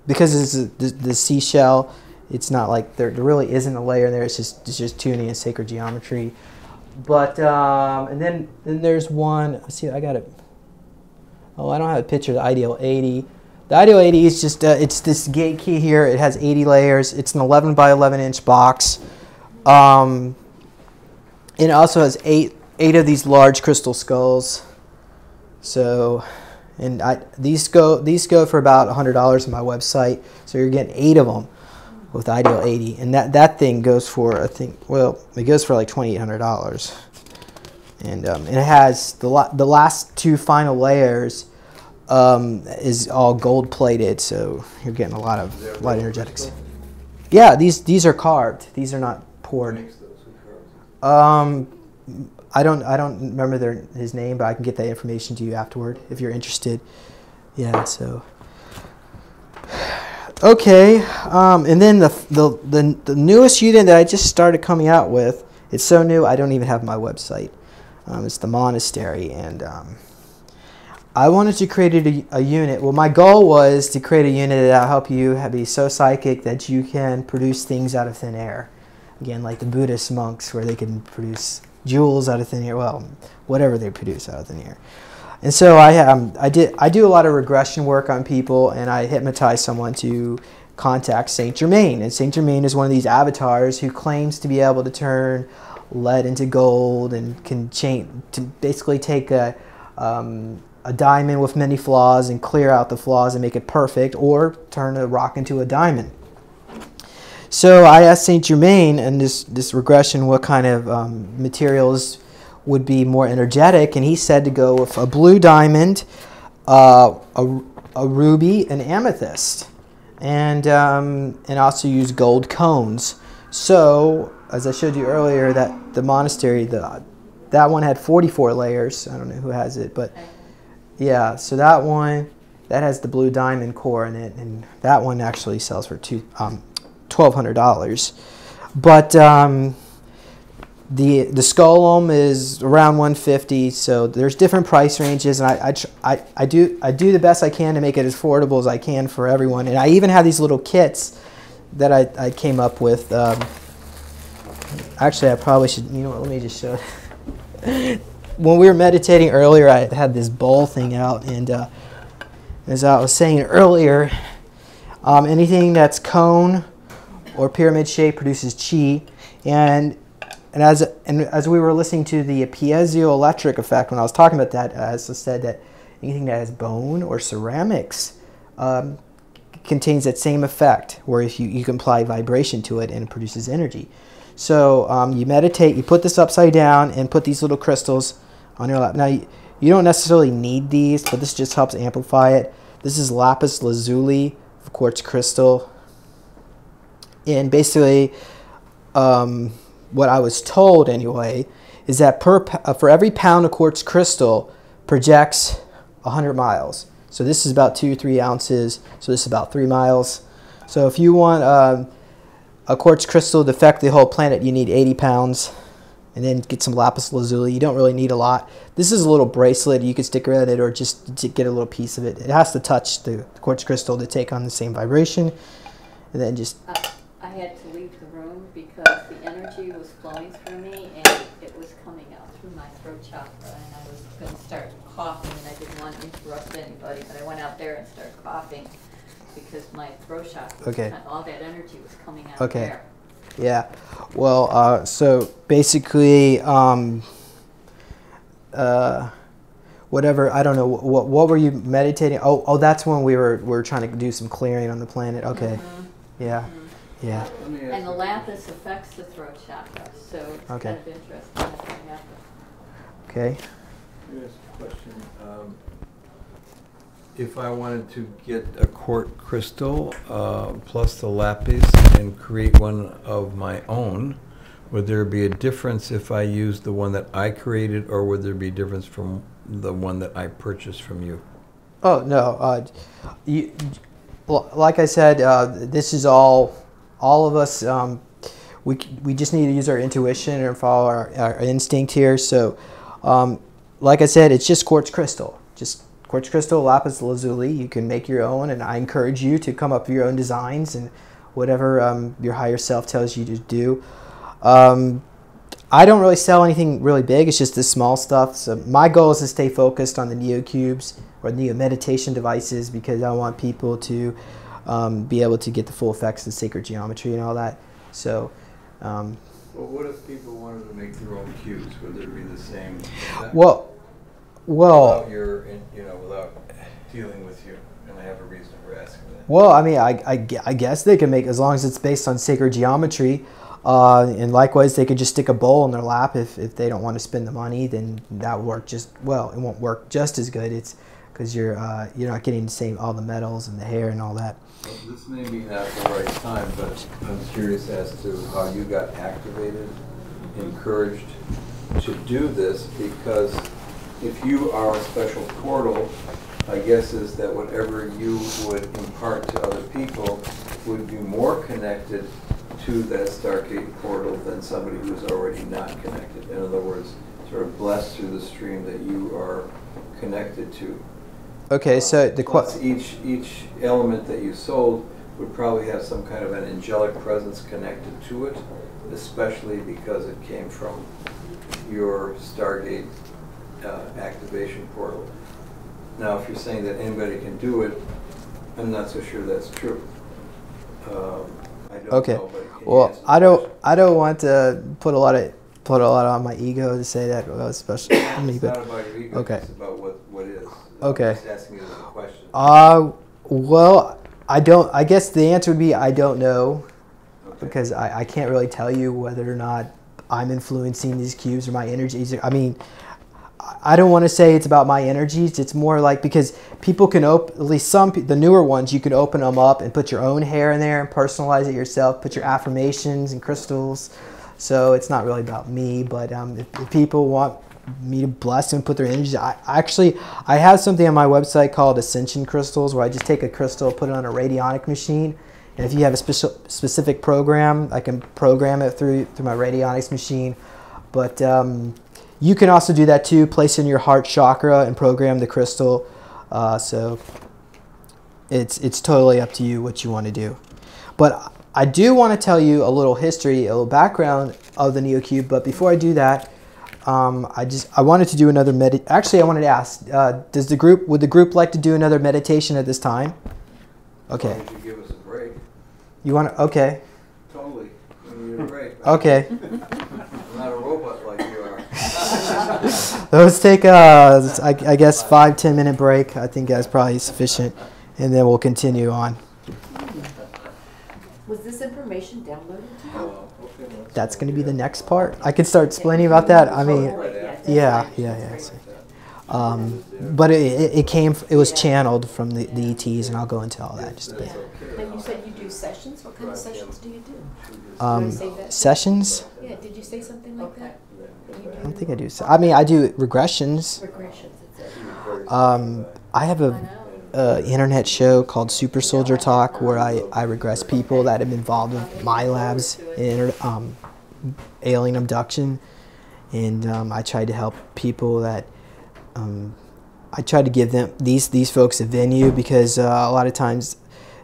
because it's the seashell. It's not like there really isn't a layer there. It's just tuning and sacred geometry. But and then there's one. Let's see, I got it. Oh, I don't have a picture of the Ideal 80. The Ideal 80 is just it's this gate key here. It has 80 layers. It's an 11 by 11 inch box. And it also has eight of these large crystal skulls. So, and these go for about $100 on my website. So you're getting 8 of them with Ideal 80, and that thing goes for, I think, well, it goes for like $2,800, and it has the last 2 final layers is all gold plated, so you're getting a lot of light energetics. Yeah, these are carved. These are not poured. I don't remember his name, but I can get that information to you afterward if you're interested. Yeah, so. Okay, and then the newest unit that I just started coming out with, it's so new I don't even have my website. It's the Monastery, and I wanted to create a unit. Well, my goal was to create a unit that will help you be so psychic that you can produce things out of thin air. Again, like the Buddhist monks, where they can produce jewels out of thin air. Well, whatever they produce out of thin air. And so I do a lot of regression work on people, and I hypnotize someone to contact Saint Germain. And Saint Germain is one of these avatars who claims to be able to turn lead into gold and can basically take a diamond with many flaws and clear out the flaws and make it perfect, or turn a rock into a diamond. So I asked Saint Germain in this regression what kind of materials would be more energetic, and he said to go with a blue diamond, a ruby, an amethyst, and also use gold cones. So, as I showed you earlier, that the monastery, that one had 44 layers. I don't know who has it, but yeah. So that one, that has the blue diamond core in it, and that one actually sells for $1,200. But the Skull is around $150, so there's different price ranges, and I do the best I can to make it as affordable as I can for everyone. And I even have these little kits that I came up with. Actually, I probably should. You know what? Let me just show. When we were meditating earlier, I had this bowl thing out, and as I was saying earlier, anything that's cone or pyramid shape produces chi, and as we were listening to the piezoelectric effect, when I was talking about that, I also said that anything that has bone or ceramics contains that same effect, where if you can apply vibration to it and it produces energy. So you meditate, you put this upside down and put these little crystals on your lap. Now you don't necessarily need these, but this just helps amplify it. This is lapis lazuli, quartz crystal, and basically what I was told anyway is that for every pound of quartz crystal projects 100 miles. So this is about 2 or 3 ounces. So this is about 3 miles. So if you want a quartz crystal to affect the whole planet, you need 80 pounds. And then get some lapis lazuli. You don't really need a lot. This is a little bracelet. You could stick around it or just to get a little piece of it. It has to touch the quartz crystal to take on the same vibration. And then just... I had to leave the room because the energy was flowing through me and it was coming out through my throat chakra, and I was going to start coughing, and I didn't want to interrupt anybody, but I went out there and started coughing because my throat chakra, all that energy was coming out there. Yeah. Well, so basically, whatever, I don't know, what were you meditating? Oh, that's when we were trying to do some clearing on the planet. Okay. Yeah. Yeah. And the lapis affects the throat chakra, so it's kind of interesting. Okay. Let me ask a question. If I wanted to get a quartz crystal plus the lapis and create one of my own, Would there be a difference if I used the one that I created, or would there be a difference from the one that I purchased from you? Oh, no. Like I said, this is all of us. We just need to use our intuition and follow our instinct here. So, like I said, it's just quartz crystal. Just quartz crystal, lapis lazuli. You can make your own, and I encourage you to come up with your own designs and whatever your higher self tells you to do. I don't really sell anything really big. It's just the small stuff. So my goal is to stay focused on the Neo Cubes or Neo meditation devices, because I want people to be able to get the full effects of sacred geometry and all that. So, well, what if people wanted to make their own cubes? Would there be the same? Well, without without dealing with you, and I have a reason for asking that. Well, I mean, I guess they can make, as long as it's based on sacred geometry. And likewise, they could just stick a bowl in their lap if they don't want to spend the money. Then that would work just well. It won't work just as good. It's because you're not getting the same all the metals and the hair and all that. Well, this may be not the right time, but I'm curious as to how you got activated, encouraged to do this, because if you are a special portal, my guess is that whatever you would impart to other people would be more connected to that Stargate portal than somebody who's already not connected. In other words, sort of blessed through the stream that you are connected to. Okay, so plus each element that you sold would probably have some kind of an angelic presence connected to it, especially because it came from your Stargate activation portal. Now, if you're saying that anybody can do it, I'm not so sure that's true. Okay. Well, I don't want to put a lot on my ego to say that especially me. It's not about your ego. Okay. It's about what is. Okay. I'm just asking you as a question. Well, I don't. I guess the answer would be I don't know, because I can't really tell you whether or not I'm influencing these cubes or my energies. I mean, I don't want to say it's about my energies. It's more like, because people can open, at least the newer ones, you can open them up and put your own hair in there and personalize it yourself, put your affirmations and crystals. So it's not really about me, but if people want me to bless them and put their energies, I have something on my website called Ascension Crystals, where I just take a crystal, put it on a radionic machine, and if you have a specific program, I can program it through my radionics machine. But you can also do that too, place in your heart chakra and program the crystal. So it's totally up to you what you want to do. But I do want to tell you a little history, a little background of the NeoCube. But before I do that, I wanted to do another Actually, I wanted to ask, would the group like to do another meditation at this time? Okay. Why don't you give us a break? You want to? Okay. Totally. We need a break. Okay. I'm not a robot like you are. Let's take I guess 5-10 minute break. I think that's probably sufficient, and then we'll continue on. Was this information downloaded to you? That's going to be the next part. I can start explaining about that. I mean, yeah. But it was channeled from the ETs, and I'll go into all that just a bit. And you said you do sessions. What kind of sessions do you do? Sessions? Yeah. Did you say something like that? I don't think I do. I mean, I do regressions. I have a internet show called Super Soldier Talk, where I regress people that have been involved with my labs in alien abduction, and I try to help people that I try to give them these folks a venue, because a lot of times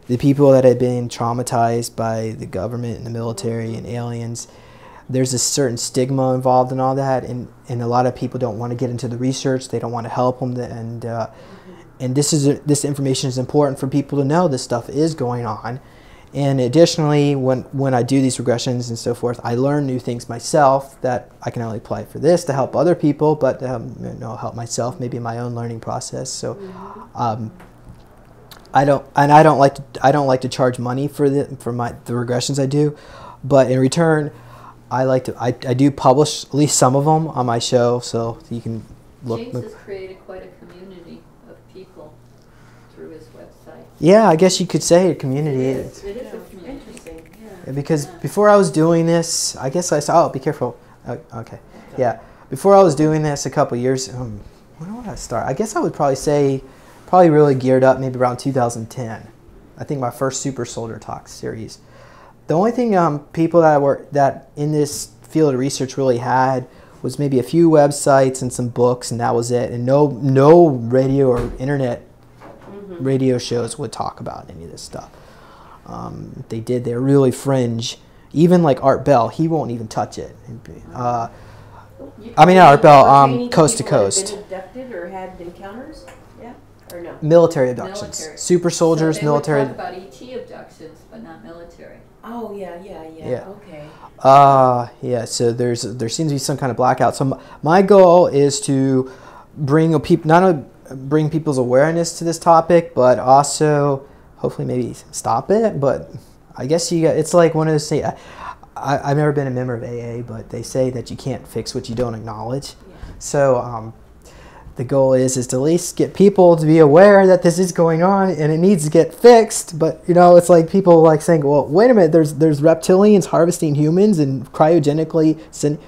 the people that have been traumatized by the government and the military and aliens, there's a certain stigma involved in all that, and a lot of people don't want to get into the research. They don't want to help them, and this information is important for people to know this stuff is going on. And additionally, when I do these regressions and so forth, I learn new things myself that I can only apply for this to help other people, but help myself maybe in my own learning process. So I don't like to charge money for the regressions I do, but in return, I do publish at least some of them on my show, so you can look. James has created quite a community of people through his website. Yeah, I guess you could say a community. It is a community. Interesting. because before I was doing this, I guess I saw. Oh, be careful. Okay. Yeah. Before I was doing this a couple years, when would I start? I guess I would probably say, really geared up maybe around 2010. I think my first Super Soldier Talk series. The only thing people that in this field of research really had was maybe a few websites and some books, and that was it. And no radio or internet radio shows would talk about any of this stuff. They're really fringe. Even like Art Bell, he won't even touch it. I mean, not Art Bell, Coast to Coast. Been abducted or had encounters? Yeah, or no? Military abductions. Military. Super soldiers, so they military. would talk about ET abductions, but not military. Oh yeah. Yeah. Okay. Yeah. So there seems to be some kind of blackout. So my goal is to bring people, not only bring people's awareness to this topic, but also hopefully maybe stop it. But I guess it's like one of those things. I've never been a member of AA, but they say that you can't fix what you don't acknowledge. Yeah. So the goal is to at least get people to be aware that this is going on and it needs to get fixed. But it's like people like saying, well, wait a minute, there's reptilians harvesting humans and cryogenically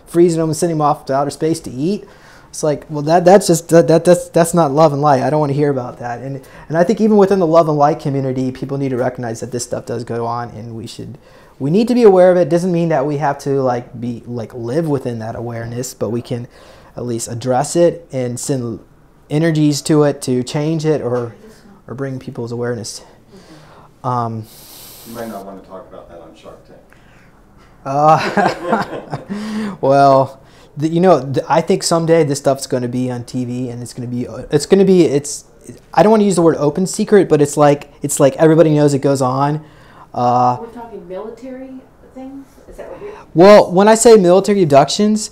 freezing them and sending them off to outer space to eat. It's like, well, that's not love and light. I don't want to hear about that. And I think even within the love and light community, people need to recognize that this stuff does go on, and we need to be aware of it. It doesn't mean that we have to live within that awareness, but we can at least address it and send energies to it to change it or bring people's awareness. You might not want to talk about that on Shark Tank. Well, I think someday this stuff's going to be on TV, and it's I don't want to use the word open secret, but it's like everybody knows it goes on. We're talking military things? Is that what you're... Well, when I say military abductions,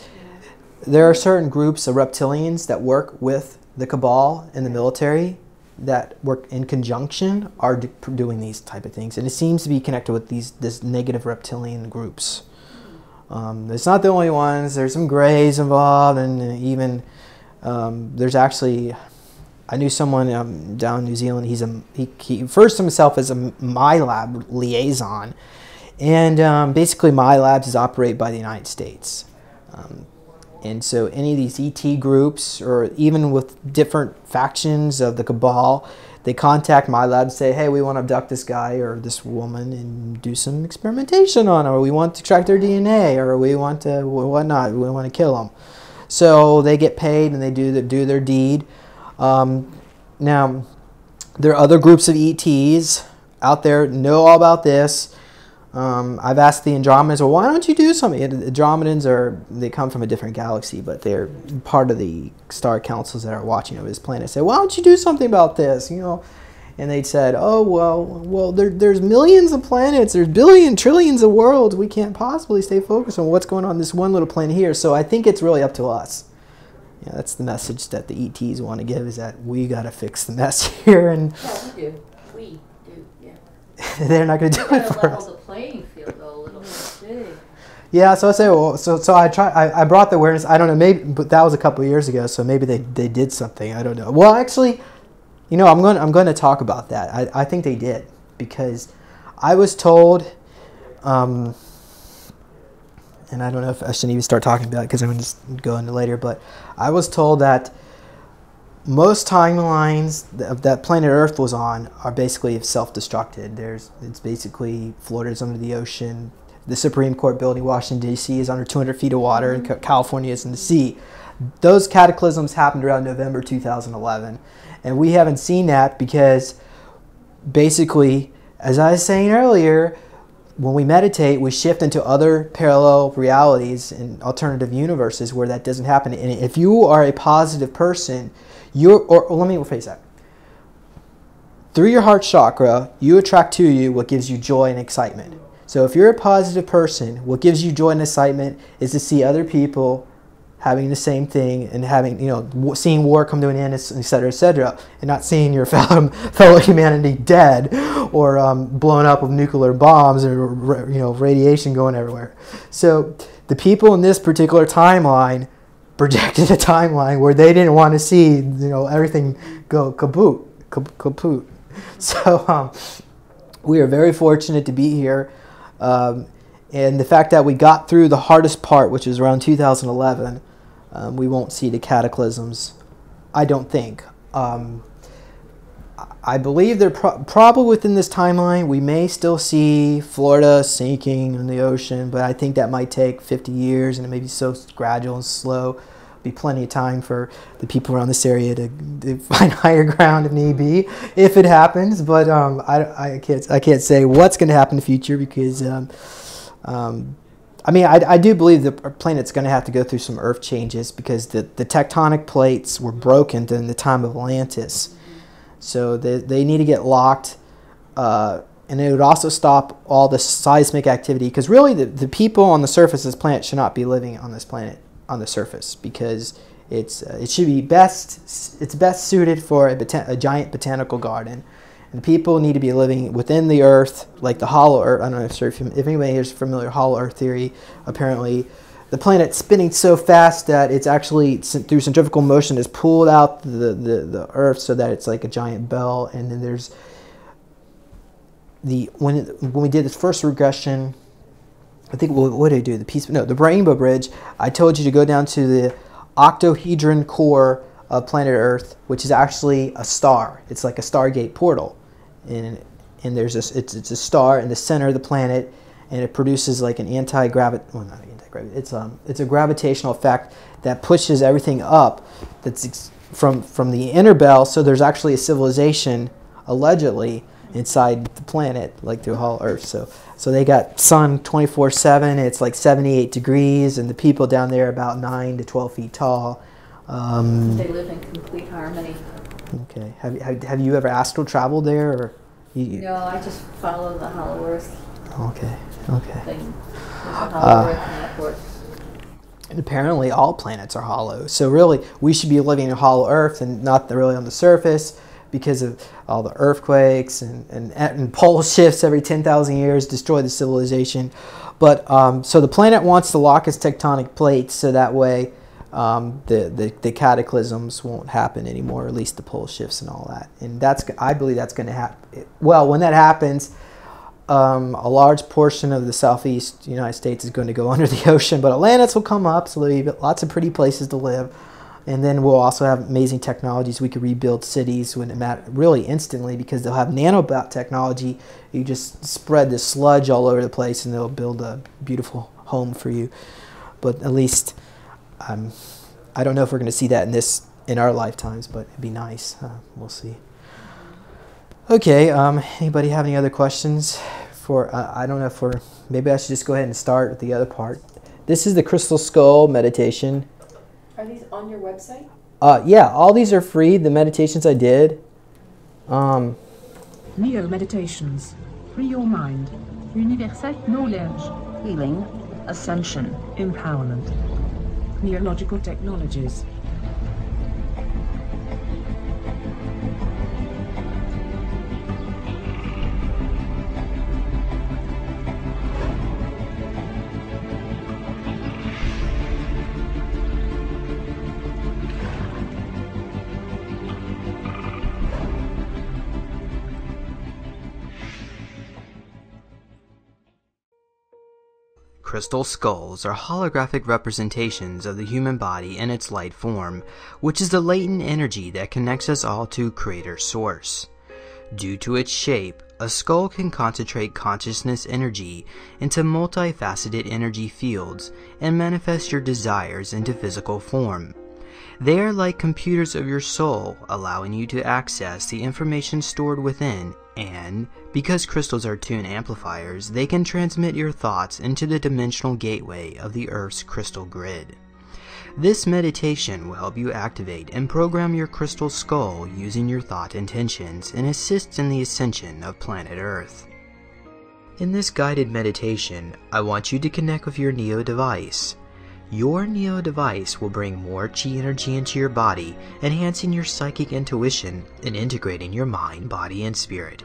there are certain groups of reptilians that work with the cabal and the military that work in conjunction are doing these type of things, and it seems to be connected with this negative reptilian groups. It's not the only ones. There's some grays involved, and even there's actually, I knew someone down in New Zealand. He refers to himself as a MyLab liaison, and basically MyLabs is operated by the United States. And so any of these ET groups, or even with different factions of the cabal, they contact MyLab and say, hey, we want to abduct this guy or this woman and do some experimentation on them, or we want to extract their DNA, or we want to whatnot, we want to kill them. So they get paid and they do their deed. Now, there are other groups of ETs out there that know all about this. I've asked the Andromedans, well, why don't you do something? The Andromedans they come from a different galaxy, but they're part of the star councils that are watching over this planet. Say, why don't you do something about this? And they said, oh, well, there's millions of planets, there's trillions of worlds. We can't possibly stay focused on what's going on this one little planet here. So I think it's really up to us. Yeah, that's the message that the ETs want to give, is that we got to fix the mess here. And yeah, we do. We do, yeah. They're not going to do it for us. The playing field, though, a little bit. Yeah, so I say, well, so I brought the awareness. I don't know, maybe, but that was a couple of years ago, so maybe they did something. I don't know. Well, actually, I'm going to talk about that. I think they did, because I was told, and I don't know if I should even start talking about it because I'm going to just go into later, but I was told that most timelines that planet Earth was on are basically self-destructed. It's basically Florida's under the ocean. The Supreme Court building, Washington, D.C. is under 200 feet of water, and California is in the sea. Those cataclysms happened around November 2011. And we haven't seen that because basically, as I was saying earlier, when we meditate, we shift into other parallel realities and alternative universes where that doesn't happen. And if you are a positive person, or let me rephrase that. Through your heart chakra, you attract to you what gives you joy and excitement. So if you're a positive person, what gives you joy and excitement is to see other people having the same thing and having, seeing war come to an end, et cetera, and not seeing your fellow humanity dead or blown up with nuclear bombs or radiation going everywhere. So the people in this particular timeline projected a timeline where they didn't want to see everything go kaput. So we are very fortunate to be here. And the fact that we got through the hardest part, which is around 2011, we won't see the cataclysms, I don't think. I believe they're probably within this timeline. We may still see Florida sinking in the ocean, but I think that might take 50 years, and it may be so gradual and slow. Be plenty of time for the people around this area to find higher ground if need be, if it happens. But I can't say what's going to happen in the future, because I mean, I do believe the planet's going to have to go through some Earth changes, because the tectonic plates were broken during the time of Atlantis. So they need to get locked, and it would also stop all the seismic activity, because really the people on the surface of this planet should not be living on this planet on the surface, because it should be best suited for a giant botanical garden, and people need to be living within the Earth, like the hollow Earth. I don't know if anybody here is familiar with hollow Earth theory. Apparently, the planet's spinning so fast that it's actually, through centrifugal motion, has pulled out the Earth so that it's like a giant bell. And then there's when we did this first regression, I think, what did I do? The Rainbow Bridge. I told you to go down to the octahedron core of planet Earth, which is actually a star. It's like a Stargate portal, and there's this. It's a star in the center of the planet, and it produces like an it's a gravitational effect that pushes everything up. That's from the inner bell. So there's actually a civilization, allegedly, inside the planet, like through hollow Earth. So they got sun 24/7. It's like 78 degrees, and the people down there are about 9 to 12 feet tall. They live in complete harmony. Okay. Have you ever astral traveled there, or? No, I just follow the hollow Earth. Okay. Thing. There's a hollow Earth network. And apparently all planets are hollow. So really, we should be living in hollow Earth and not really on the surface, because of all the earthquakes and pole shifts every 10,000 years destroy the civilization. But so the planet wants to lock its tectonic plates, so that way the cataclysms won't happen anymore, or at least the pole shifts and all that. And I believe that's going to happen. Well, when that happens, a large portion of the southeast United States is going to go under the ocean, but Atlantis will come up, so there'll be lots of pretty places to live. And then we'll also have amazing technologies. We could rebuild cities when it matters, really instantly, because they'll have nanobot technology. You just spread the sludge all over the place, and they'll build a beautiful home for you. But at least, I don't know if we're going to see that in our lifetimes, but it'd be nice. We'll see. Okay. Anybody have any other questions? I don't know maybe I should just go ahead and start with the other part. This is the Crystal Skull meditation. Are these on your website? Yeah, all these are free, the meditations I did. Neo Meditations. Free your mind. Rejuvenation, knowledge. Healing. Ascension. Empowerment. Neological technologies. Crystal skulls are holographic representations of the human body in its light form, which is the latent energy that connects us all to Creator Source. Due to its shape, a skull can concentrate consciousness energy into multifaceted energy fields and manifest your desires into physical form. They are like computers of your soul, allowing you to access the information stored within, and, because crystals are tuned amplifiers, they can transmit your thoughts into the dimensional gateway of the Earth's crystal grid. This meditation will help you activate and program your crystal skull using your thought intentions, and assists in the ascension of planet Earth. In this guided meditation, I want you to connect with your Neo device. Your Neo device will bring more chi energy into your body, enhancing your psychic intuition and integrating your mind, body, and spirit.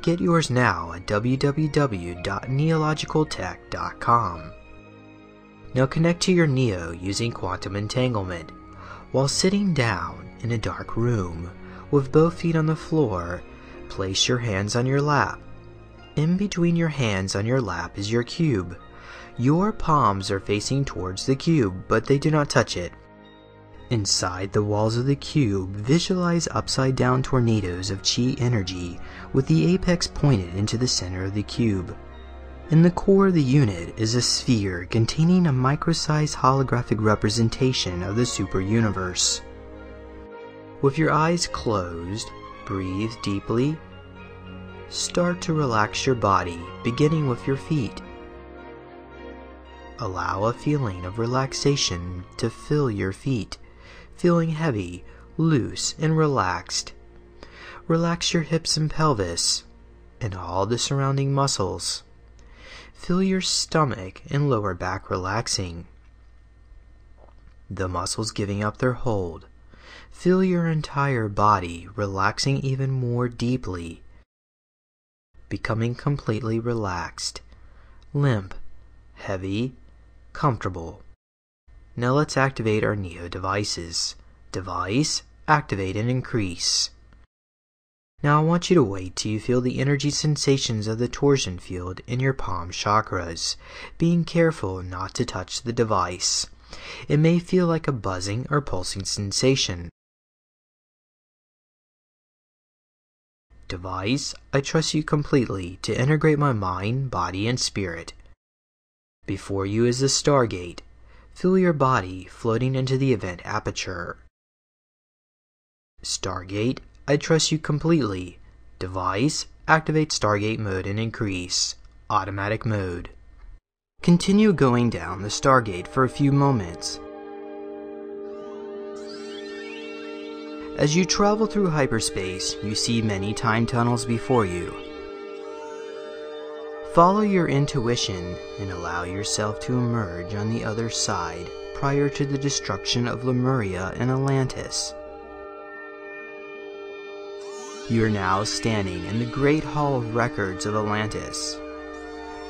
Get yours now at www.neologicaltech.com. Now connect to your Neo using quantum entanglement. While sitting down in a dark room, with both feet on the floor, place your hands on your lap. In between your hands on your lap is your cube. Your palms are facing towards the cube, but they do not touch it. Inside the walls of the cube, visualize upside-down tornadoes of chi energy with the apex pointed into the center of the cube. In the core of the unit is a sphere containing a micro-sized holographic representation of the super universe. With your eyes closed, breathe deeply. Start to relax your body, beginning with your feet. Allow a feeling of relaxation to fill your feet, feeling heavy, loose, and relaxed. Relax your hips and pelvis, and all the surrounding muscles. Feel your stomach and lower back relaxing. The muscles giving up their hold. Feel your entire body relaxing even more deeply, becoming completely relaxed, limp, heavy, comfortable. Now let's activate our Neo devices. Device, activate and increase. Now I want you to wait till you feel the energy sensations of the torsion field in your palm chakras, being careful not to touch the device. It may feel like a buzzing or pulsing sensation. Device, I trust you completely to integrate my mind, body, and spirit. Before you is the Stargate. Feel your body floating into the event aperture. Stargate, I trust you completely. Device, activate Stargate mode and increase. Automatic mode. Continue going down the Stargate for a few moments. As you travel through hyperspace, you see many time tunnels before you. Follow your intuition and allow yourself to emerge on the other side prior to the destruction of Lemuria and Atlantis. You are now standing in the Great Hall of Records of Atlantis.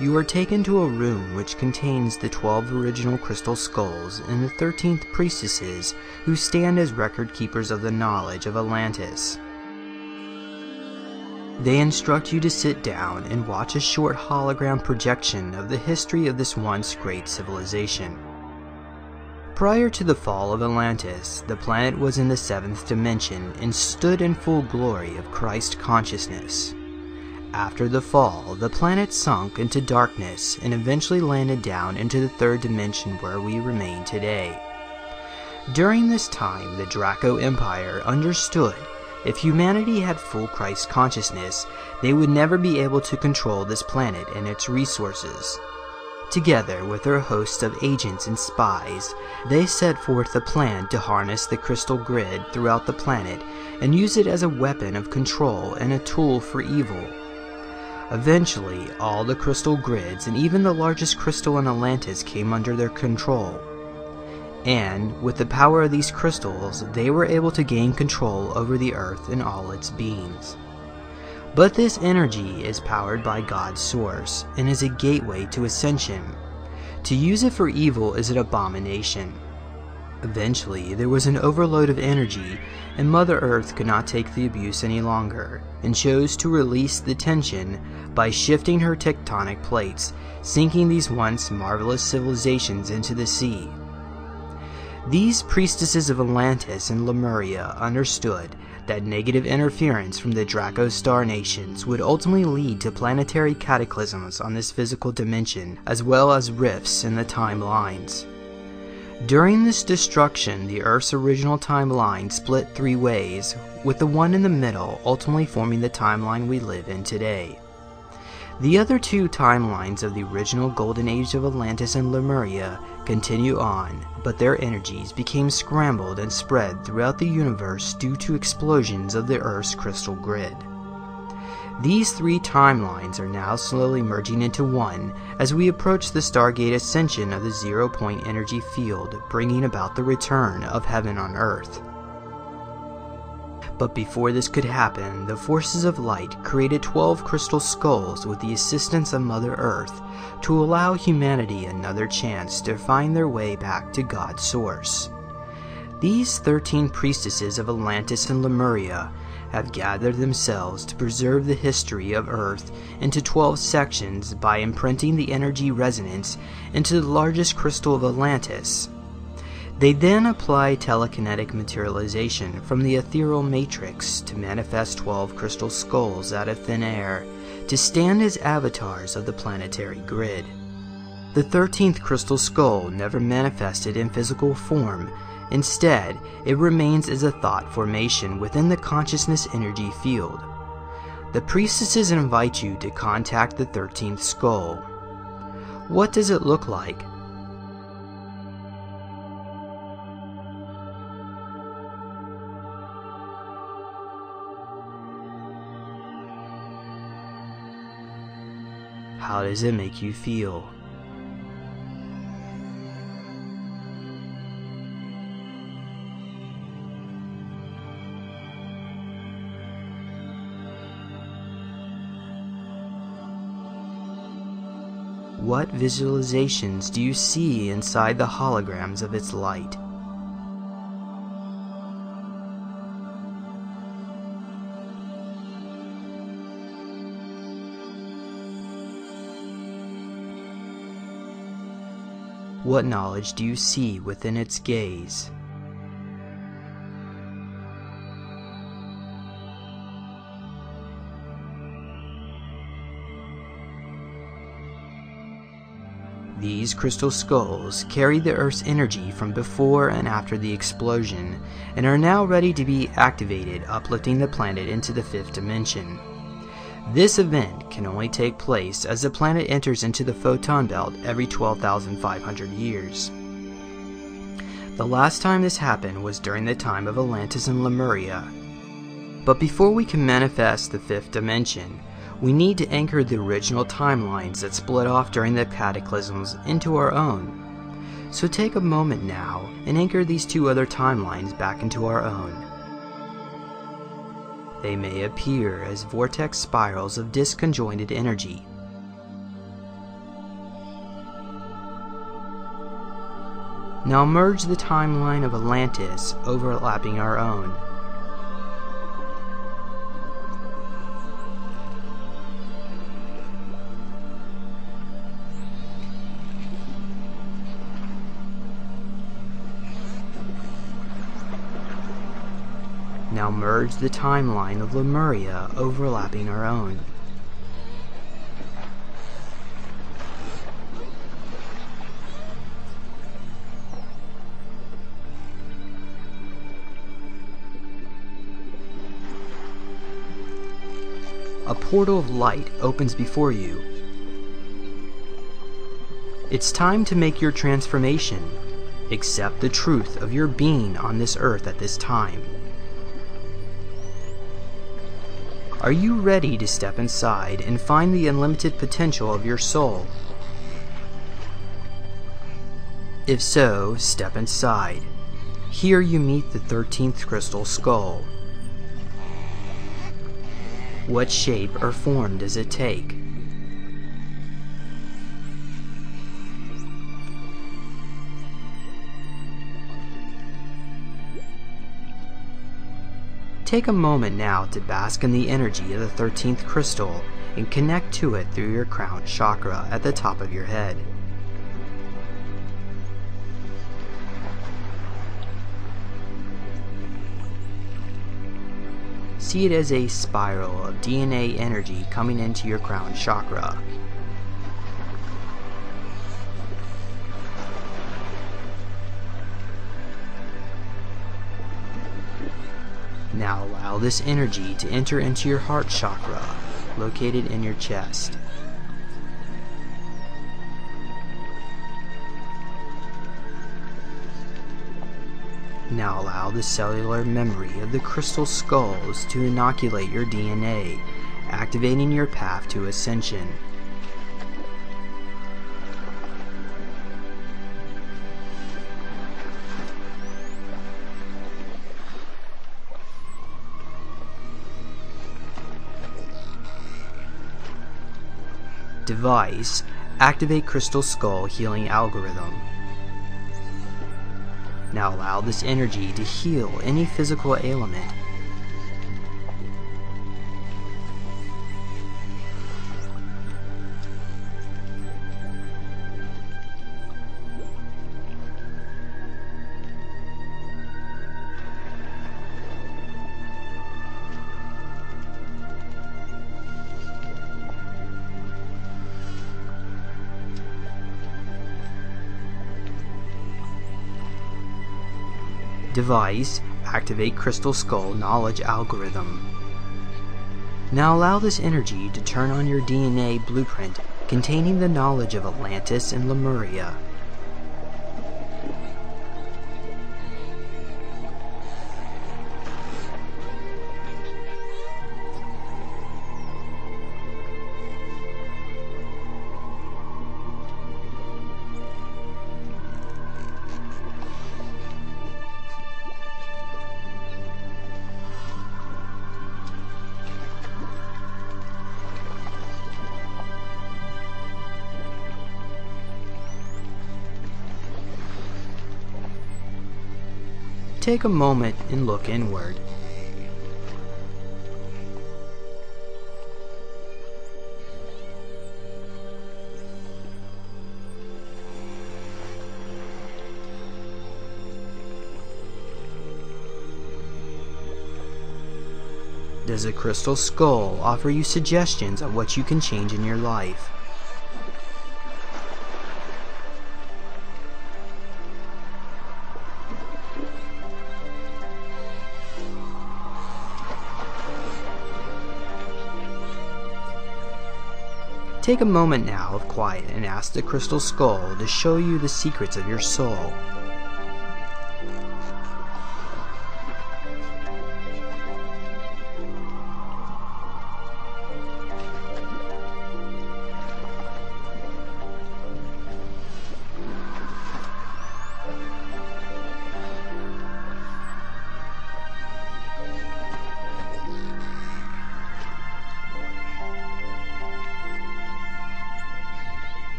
You are taken to a room which contains the 12 original crystal skulls and the 13th priestesses who stand as record keepers of the knowledge of Atlantis. They instruct you to sit down and watch a short hologram projection of the history of this once great civilization. Prior to the fall of Atlantis, the planet was in the 7th dimension and stood in full glory of Christ consciousness. After the fall, the planet sunk into darkness and eventually landed down into the 3rd dimension where we remain today. During this time, the Draco Empire understood if humanity had full Christ consciousness, they would never be able to control this planet and its resources. Together with their host of agents and spies, they set forth a plan to harness the crystal grid throughout the planet and use it as a weapon of control and a tool for evil. Eventually, all the crystal grids and even the largest crystal in Atlantis came under their control. And, with the power of these crystals, they were able to gain control over the earth and all its beings. But this energy is powered by God's source and is a gateway to ascension. To use it for evil is an abomination. Eventually, there was an overload of energy, and Mother Earth could not take the abuse any longer, and chose to release the tension by shifting her tectonic plates, sinking these once marvelous civilizations into the sea. These priestesses of Atlantis and Lemuria understood that negative interference from the Draco Star Nations would ultimately lead to planetary cataclysms on this physical dimension, as well as rifts in the timelines. During this destruction, the Earth's original timeline split 3 ways, with the one in the middle ultimately forming the timeline we live in today. The other 2 timelines of the original Golden Age of Atlantis and Lemuria continue on, but their energies became scrambled and spread throughout the universe due to explosions of the Earth's crystal grid. These 3 timelines are now slowly merging into one as we approach the Stargate ascension of the zero-point energy field, bringing about the return of heaven on Earth. But before this could happen, the forces of light created 12 crystal skulls with the assistance of Mother Earth to allow humanity another chance to find their way back to God's source. These 13 priestesses of Atlantis and Lemuria have gathered themselves to preserve the history of Earth into 12 sections by imprinting the energy resonance into the largest crystal of Atlantis. They then apply telekinetic materialization from the ethereal matrix to manifest 12 crystal skulls out of thin air to stand as avatars of the planetary grid. The 13th crystal skull never manifested in physical form. Instead, it remains as a thought formation within the consciousness energy field. The priestesses invite you to contact the 13th skull. What does it look like? How does it make you feel? What visualizations do you see inside the holograms of its light? What knowledge do you see within its gaze? These crystal skulls carry the Earth's energy from before and after the explosion, and are now ready to be activated, uplifting the planet into the 5th dimension. This event can only take place as the planet enters into the photon belt every 12,500 years. The last time this happened was during the time of Atlantis and Lemuria. But before we can manifest the 5th dimension, we need to anchor the original timelines that split off during the cataclysms into our own. So take a moment now and anchor these 2 other timelines back into our own. They may appear as vortex spirals of disconjointed energy. Now merge the timeline of Atlantis overlapping our own. Now merge the timeline of Lemuria overlapping our own. A portal of light opens before you. It's time to make your transformation. Accept the truth of your being on this earth at this time. Are you ready to step inside and find the unlimited potential of your soul? If so, step inside. Here you meet the 13th crystal skull. What shape or form does it take? Take a moment now to bask in the energy of the 13th crystal and connect to it through your crown chakra at the top of your head. See it as a spiral of DNA energy coming into your crown chakra. Now allow this energy to enter into your heart chakra, located in your chest. Now allow the cellular memory of the crystal skulls to inoculate your DNA, activating your path to ascension. Device, activate Crystal Skull healing algorithm. Now allow this energy to heal any physical ailment. Device, activate Crystal Skull knowledge algorithm. Now allow this energy to turn on your DNA blueprint containing the knowledge of Atlantis and Lemuria. Take a moment and look inward. Does a crystal skull offer you suggestions of what you can change in your life? Take a moment now of quiet and ask the crystal skull to show you the secrets of your soul.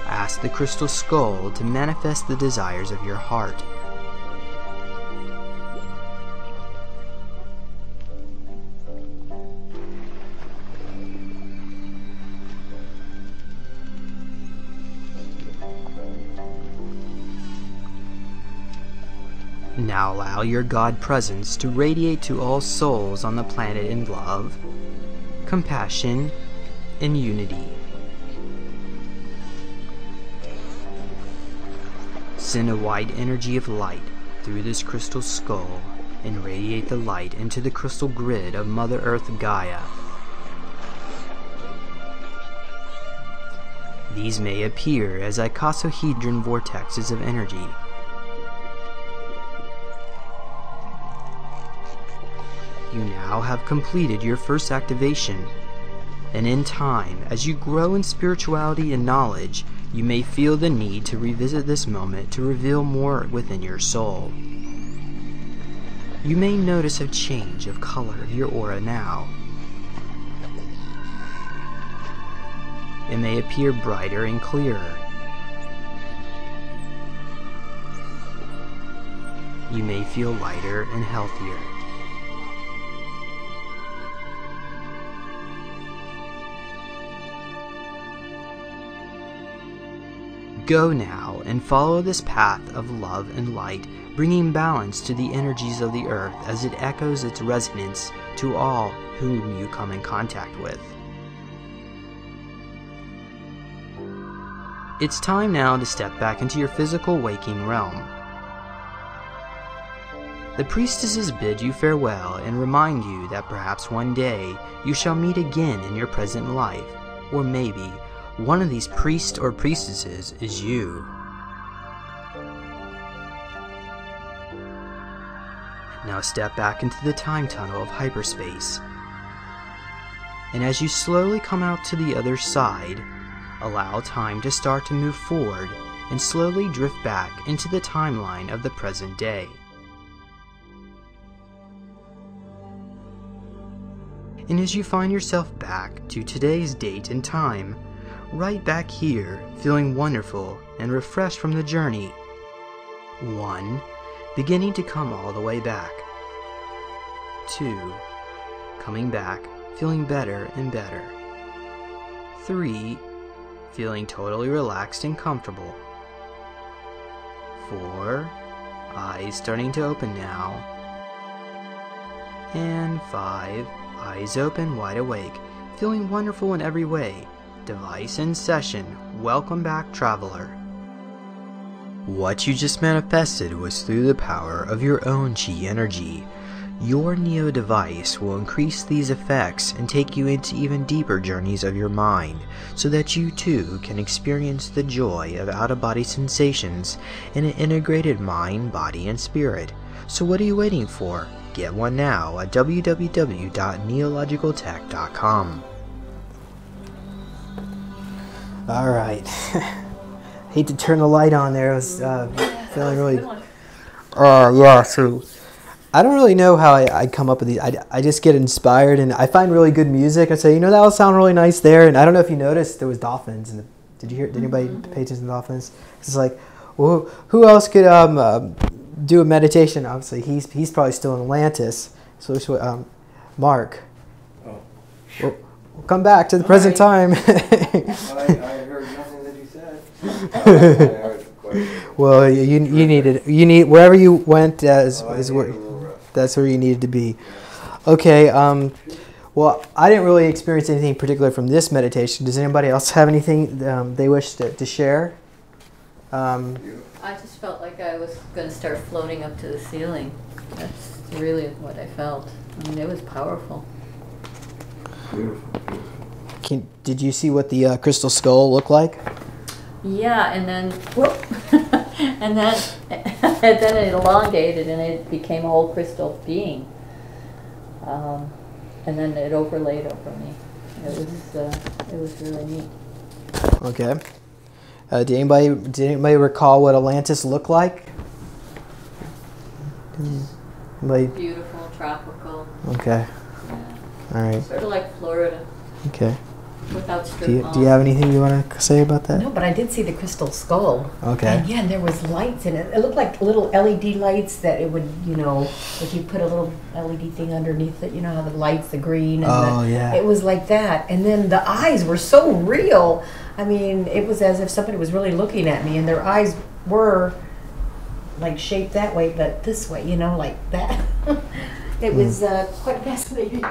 Ask the crystal skull to manifest the desires of your heart. Now allow your God presence to radiate to all souls on the planet in love, compassion, and unity. Send a white energy of light through this crystal skull and radiate the light into the crystal grid of Mother Earth Gaia. These may appear as icosahedron vortexes of energy. You now have completed your first activation, and in time, as you grow in spirituality and knowledge, you may feel the need to revisit this moment to reveal more within your soul. You may notice a change of color of your aura now. It may appear brighter and clearer. You may feel lighter and healthier. Go now and follow this path of love and light, bringing balance to the energies of the earth as it echoes its resonance to all whom you come in contact with. It's time now to step back into your physical waking realm. The priestesses bid you farewell and remind you that perhaps one day you shall meet again in your present life, or maybe one of these priests or priestesses is you. Now step back into the time tunnel of hyperspace. And as you slowly come out to the other side, allow time to start to move forward and slowly drift back into the timeline of the present day. And as you find yourself back to today's date and time, right back here, feeling wonderful and refreshed from the journey. 1. Beginning to come all the way back. 2. Coming back, feeling better and better. 3. Feeling totally relaxed and comfortable. 4. Eyes starting to open now. And 5. Eyes open, wide awake, feeling wonderful in every way. Device in session. Welcome back, traveler. What you just manifested was through the power of your own chi energy. Your Neo device will increase these effects and take you into even deeper journeys of your mind, so that you too can experience the joy of out-of-body sensations in an integrated mind, body, and spirit. So what are you waiting for? Get one now at www.neologicaltech.com. Alright. Hate to turn the light on there. I was feeling really... yeah, so... I don't really know how I come up with these. I just get inspired, and I find really good music. I say, you know, that will sound really nice there. And I don't know if you noticed, there was dolphins. Did you hear? Did anybody pay attention to dolphins? It's like, well, who else could do a meditation? Obviously, he's probably still in Atlantis. So Mark. Oh. We'll come back to the present time. I heard nothing that you said. I heard the question. Well, you need wherever you went that's where you needed to be. Okay. Well, I didn't really experience anything particular from this meditation. Does anybody else have anything they wish to share? I just felt like I was going to start floating up to the ceiling. That's really what I felt. I mean, it was powerful. Beautiful. Did you see what the crystal skull looked like? Yeah, and then whoop, and then it elongated and it became a whole crystal being. And then it overlaid over me. It was really neat. Okay. Did anybody recall what Atlantis looked like? Beautiful, tropical. Okay. Yeah. All right. Sort of like Florida. Okay. Without strip Do you have anything you want to say about that? No, but I did see the crystal skull. Okay. And yeah, and there was lights in it. It looked like little LED lights that it would, you know, if you put a little LED thing underneath it, you know how the lights, the green. And yeah. It was like that. And then the eyes were so real. I mean, it was as if somebody was really looking at me, and their eyes were like shaped that way, but this way, you know, like that. It was quite fascinating.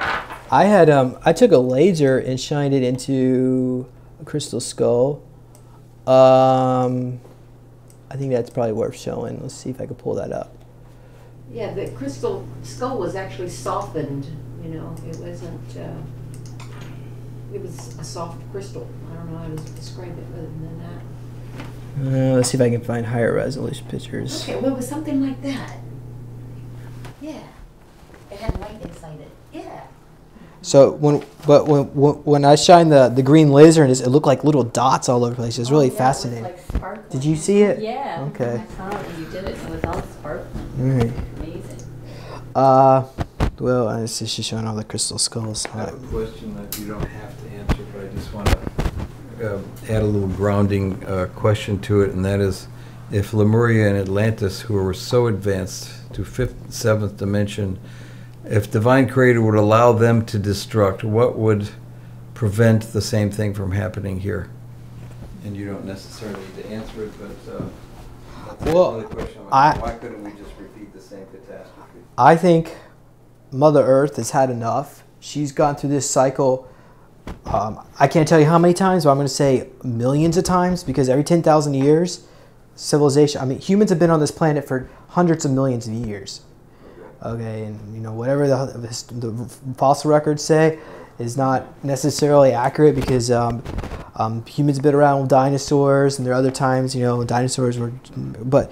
I took a laser and shined it into a crystal skull. I think that's probably worth showing. Let's see if I can pull that up. Yeah, the crystal skull was actually softened. You know, it wasn't. It was a soft crystal. I don't know how to describe it other than that. Let's see if I can find higher resolution pictures. Okay, well, it was something like that. Yeah, it had light inside it. Yeah. So when I shined the green laser in it, it looked like little dots all over the place. It was really fascinating. It was like sparkling. Did you see it? Yeah. Okay. I saw it when you did it. It was all sparkling. All right. Amazing. Well, it's just showing all the crystal skulls. I have a question that you don't have to answer, but I just want to add a little grounding question to it, and that is, if Lemuria and Atlantis, who were so advanced to 5th, 7th dimension, if Divine Creator would allow them to destruct, what would prevent the same thing from happening here? And you don't necessarily need to answer it, but that's another question. Why couldn't we just repeat the same catastrophe? I think Mother Earth has had enough. She's gone through this cycle. I can't tell you how many times, but I'm going to say millions of times, because every 10,000 years, civilization, I mean, humans have been on this planet for hundreds of millions of years. Okay, and you know, whatever the fossil records say is not necessarily accurate, because humans have been around with dinosaurs, and there are other times, you know, dinosaurs were, but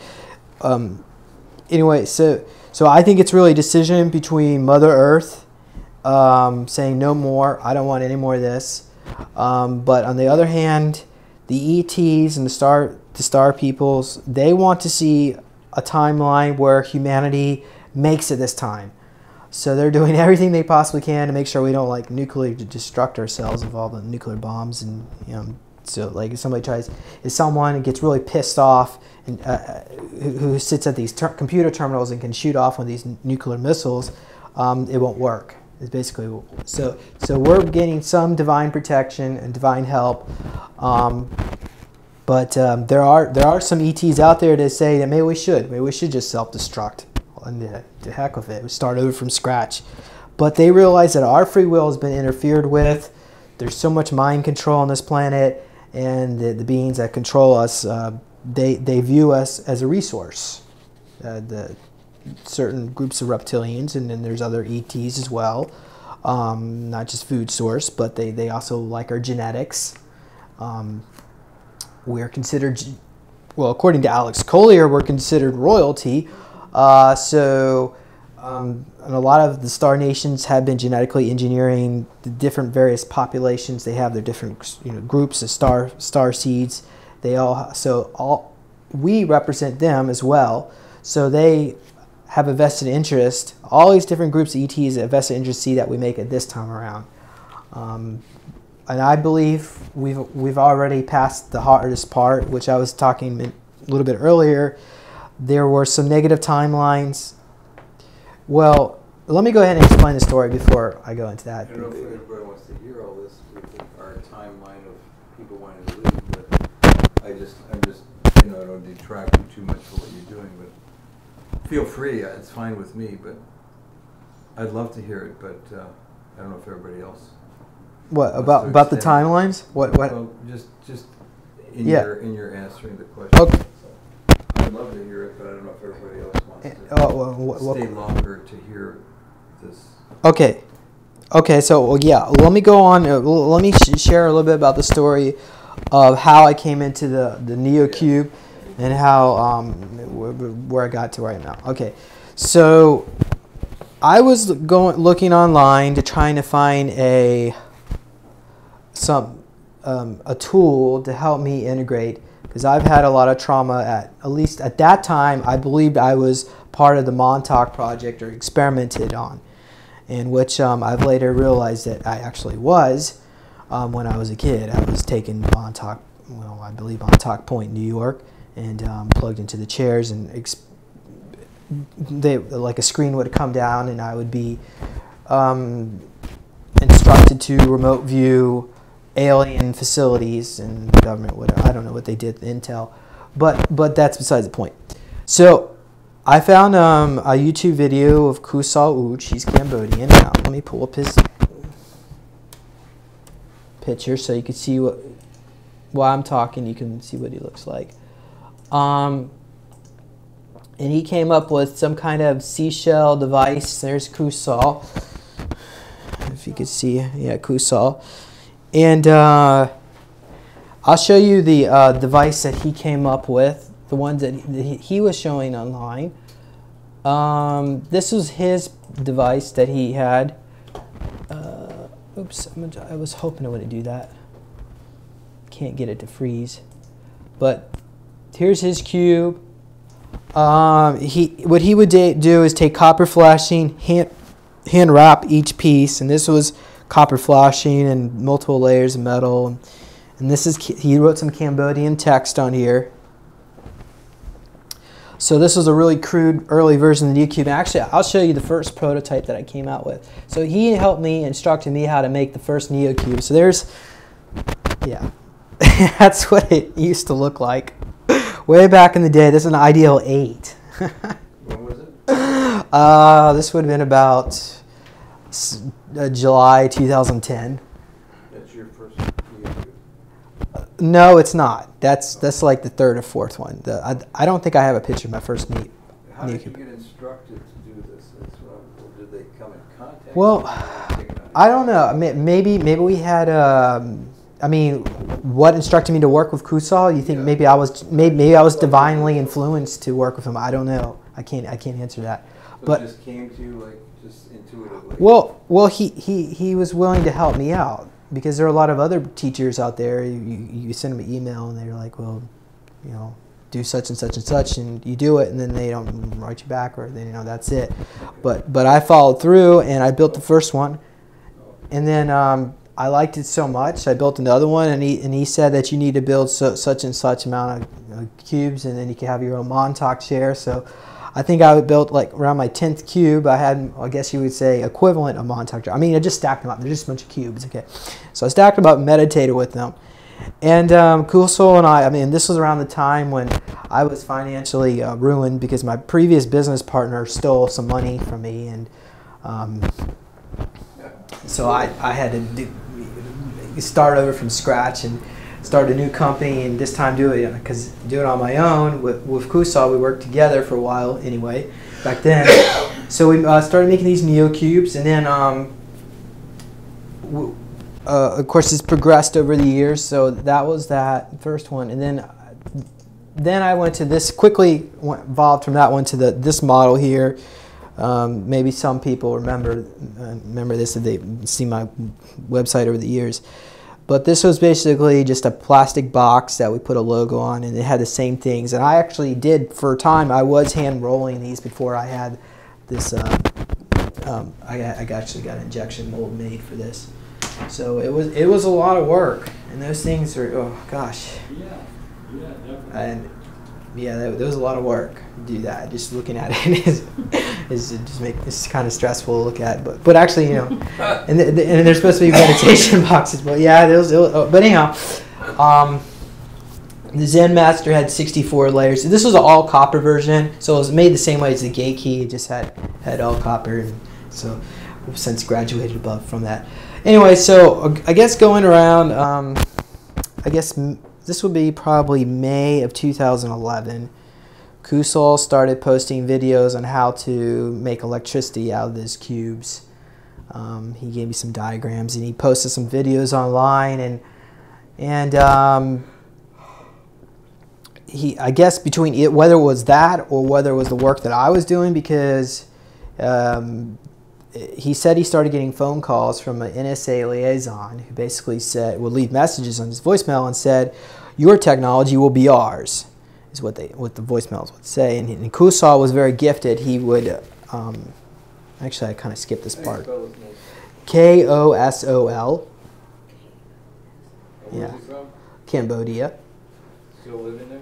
anyway, so I think it's really a decision between Mother Earth saying no more, I don't want any more of this, but on the other hand, the ETs and the star peoples, they want to see a timeline where humanity makes it this time. So they're doing everything they possibly can to make sure we don't like nuclearly destruct ourselves of all the nuclear bombs. And you know, so like if someone gets really pissed off and who sits at these computer terminals and can shoot off one of these nuclear missiles, it won't work. It's basically so we're getting some divine protection and divine help. But there are some ETs out there that say that maybe we should just self-destruct. And to heck with it, we start over from scratch. But they realize that our free will has been interfered with there's so much mind control on this planet, and the beings that control us, they view us as a resource. The certain groups of reptilians, and then there's other ETs as well, not just food source, but they also like our genetics. We're considered, well, according to Alex Collier, we're considered royalty. And a lot of the star nations have been genetically engineering the different various populations. They have their different groups of star seeds. We represent them as well. So they have a vested interest. All these different groups of ETs have a vested interest that we make it this time around. And I believe we've already passed the hardest part, which I was talking a little bit earlier. There were some negative timelines. Well, let me go ahead and explain the story before I go into that. I don't know if everybody wants to hear all this with our timeline of people wanting to leave, but I'm just, I don't detract you too much for what you're doing, but feel free. It's fine with me, but I'd love to hear it, but I don't know if everybody else. What about the timelines? What? Well, just in your answering the question. Okay. So I'd love to hear it, but I don't know if everybody else wants to stay longer to hear this. Okay. Okay. So let me go on. Let me share a little bit about the story of how I came into the NeoCube and how where I got to right now. Okay. So I was looking online to trying to find a tool to help me integrate, because I've had a lot of trauma. At least at that time, I believed I was part of the Montauk project, or experimented on, in which I've later realized that I actually was. When I was a kid, I was taken to Montauk, I believe Montauk Point, New York, and plugged into the chairs, and like a screen would come down, and I would be instructed to remote view alien facilities and government, whatever. I don't know what they did, Intel, but that's besides the point. So I found a YouTube video of Kusal Uch. He's Cambodian. Now let me pull up his picture so you can see what, while I'm talking, you can see what he looks like. And he came up with some kind of seashell device. There's Kusal. If you could see, yeah, Kusal. And I'll show you the device that he came up with, the ones that he was showing online. This was his device that he had. Oops, I was hoping it wouldn't do that. Can't get it to freeze. But here's his cube. What he would do is take copper flashing, hand wrap each piece, and this was copper flashing and multiple layers of metal. And this is, he wrote some Cambodian text on here. So this was a really crude early version of the NeoCube. Actually, I'll show you the first prototype that I came out with. So he helped me, instructed me how to make the first NeoCube. So there's, yeah, that's what it used to look like way back in the day. This is an Ideal 8. When was it? This would have been about July 2010. That's your first NeoCube? No, it's not. That's like the third or fourth one. I don't think I have a picture of my first NeoCube. How did you get instructed to do this? Or did they come in contact? Well, I don't know. Maybe we had. I mean, what instructed me to work with Kusal? You think maybe I was divinely influenced to work with him? I don't know. I can't answer that. So but it just came to you like just intuitively. Well, he was willing to help me out, because there are a lot of other teachers out there. You send them an email and they're like, well, you know, do such and such and such, and you do it, and then they don't write you back, or then, you know, that's it. But I followed through, and I built the first one, and then I liked it so much I built another one, and he said that you need to build such and such amount of cubes, and then you can have your own Montauk chair. So I think I built like around my 10th cube. I had, I guess you would say, equivalent of Montauk chair. I mean, I just stacked them up. They're just a bunch of cubes. Okay, so I stacked them up and meditated with them. And Kusal and I mean, this was around the time when I was financially ruined, because my previous business partner stole some money from me, and so I had to start over from scratch and start a new company, and this time do it on my own. With Kusal, we worked together for a while anyway, back then. So we started making these Neo cubes, and then of course it's progressed over the years. So that was that first one, and then I went to this, quickly evolved from that one to this model here. Maybe some people remember this if they've seen my website over the years. But this was basically just a plastic box that we put a logo on, and it had the same things. And I actually did, for a time, I was hand rolling these before I had this. I actually got an injection mold made for this. So it was a lot of work, and those things are, oh gosh. Yeah, definitely. And yeah, that was a lot of work to do that. Just looking at it it's kind of stressful to look at. But actually, you know, and there's supposed to be meditation boxes. But yeah, but anyhow, the Zen Master had 64 layers. This was an all copper version, so it was made the same way as the Gay Key. It just had all copper, and so we've since graduated above from that. Anyway, so I guess going around, I guess this would be probably May of 2011. Kusal started posting videos on how to make electricity out of these cubes. He gave me some diagrams, and he posted some videos online, and I guess between it, whether it was that or whether it was the work that I was doing, because he said he started getting phone calls from an NSA liaison who basically would leave messages on his voicemail and said, "Your technology will be ours," is what the voicemails would say. And Kusal was very gifted. He would, actually I kind of skipped this part. Kosol. Yeah. Cambodia. Still living there?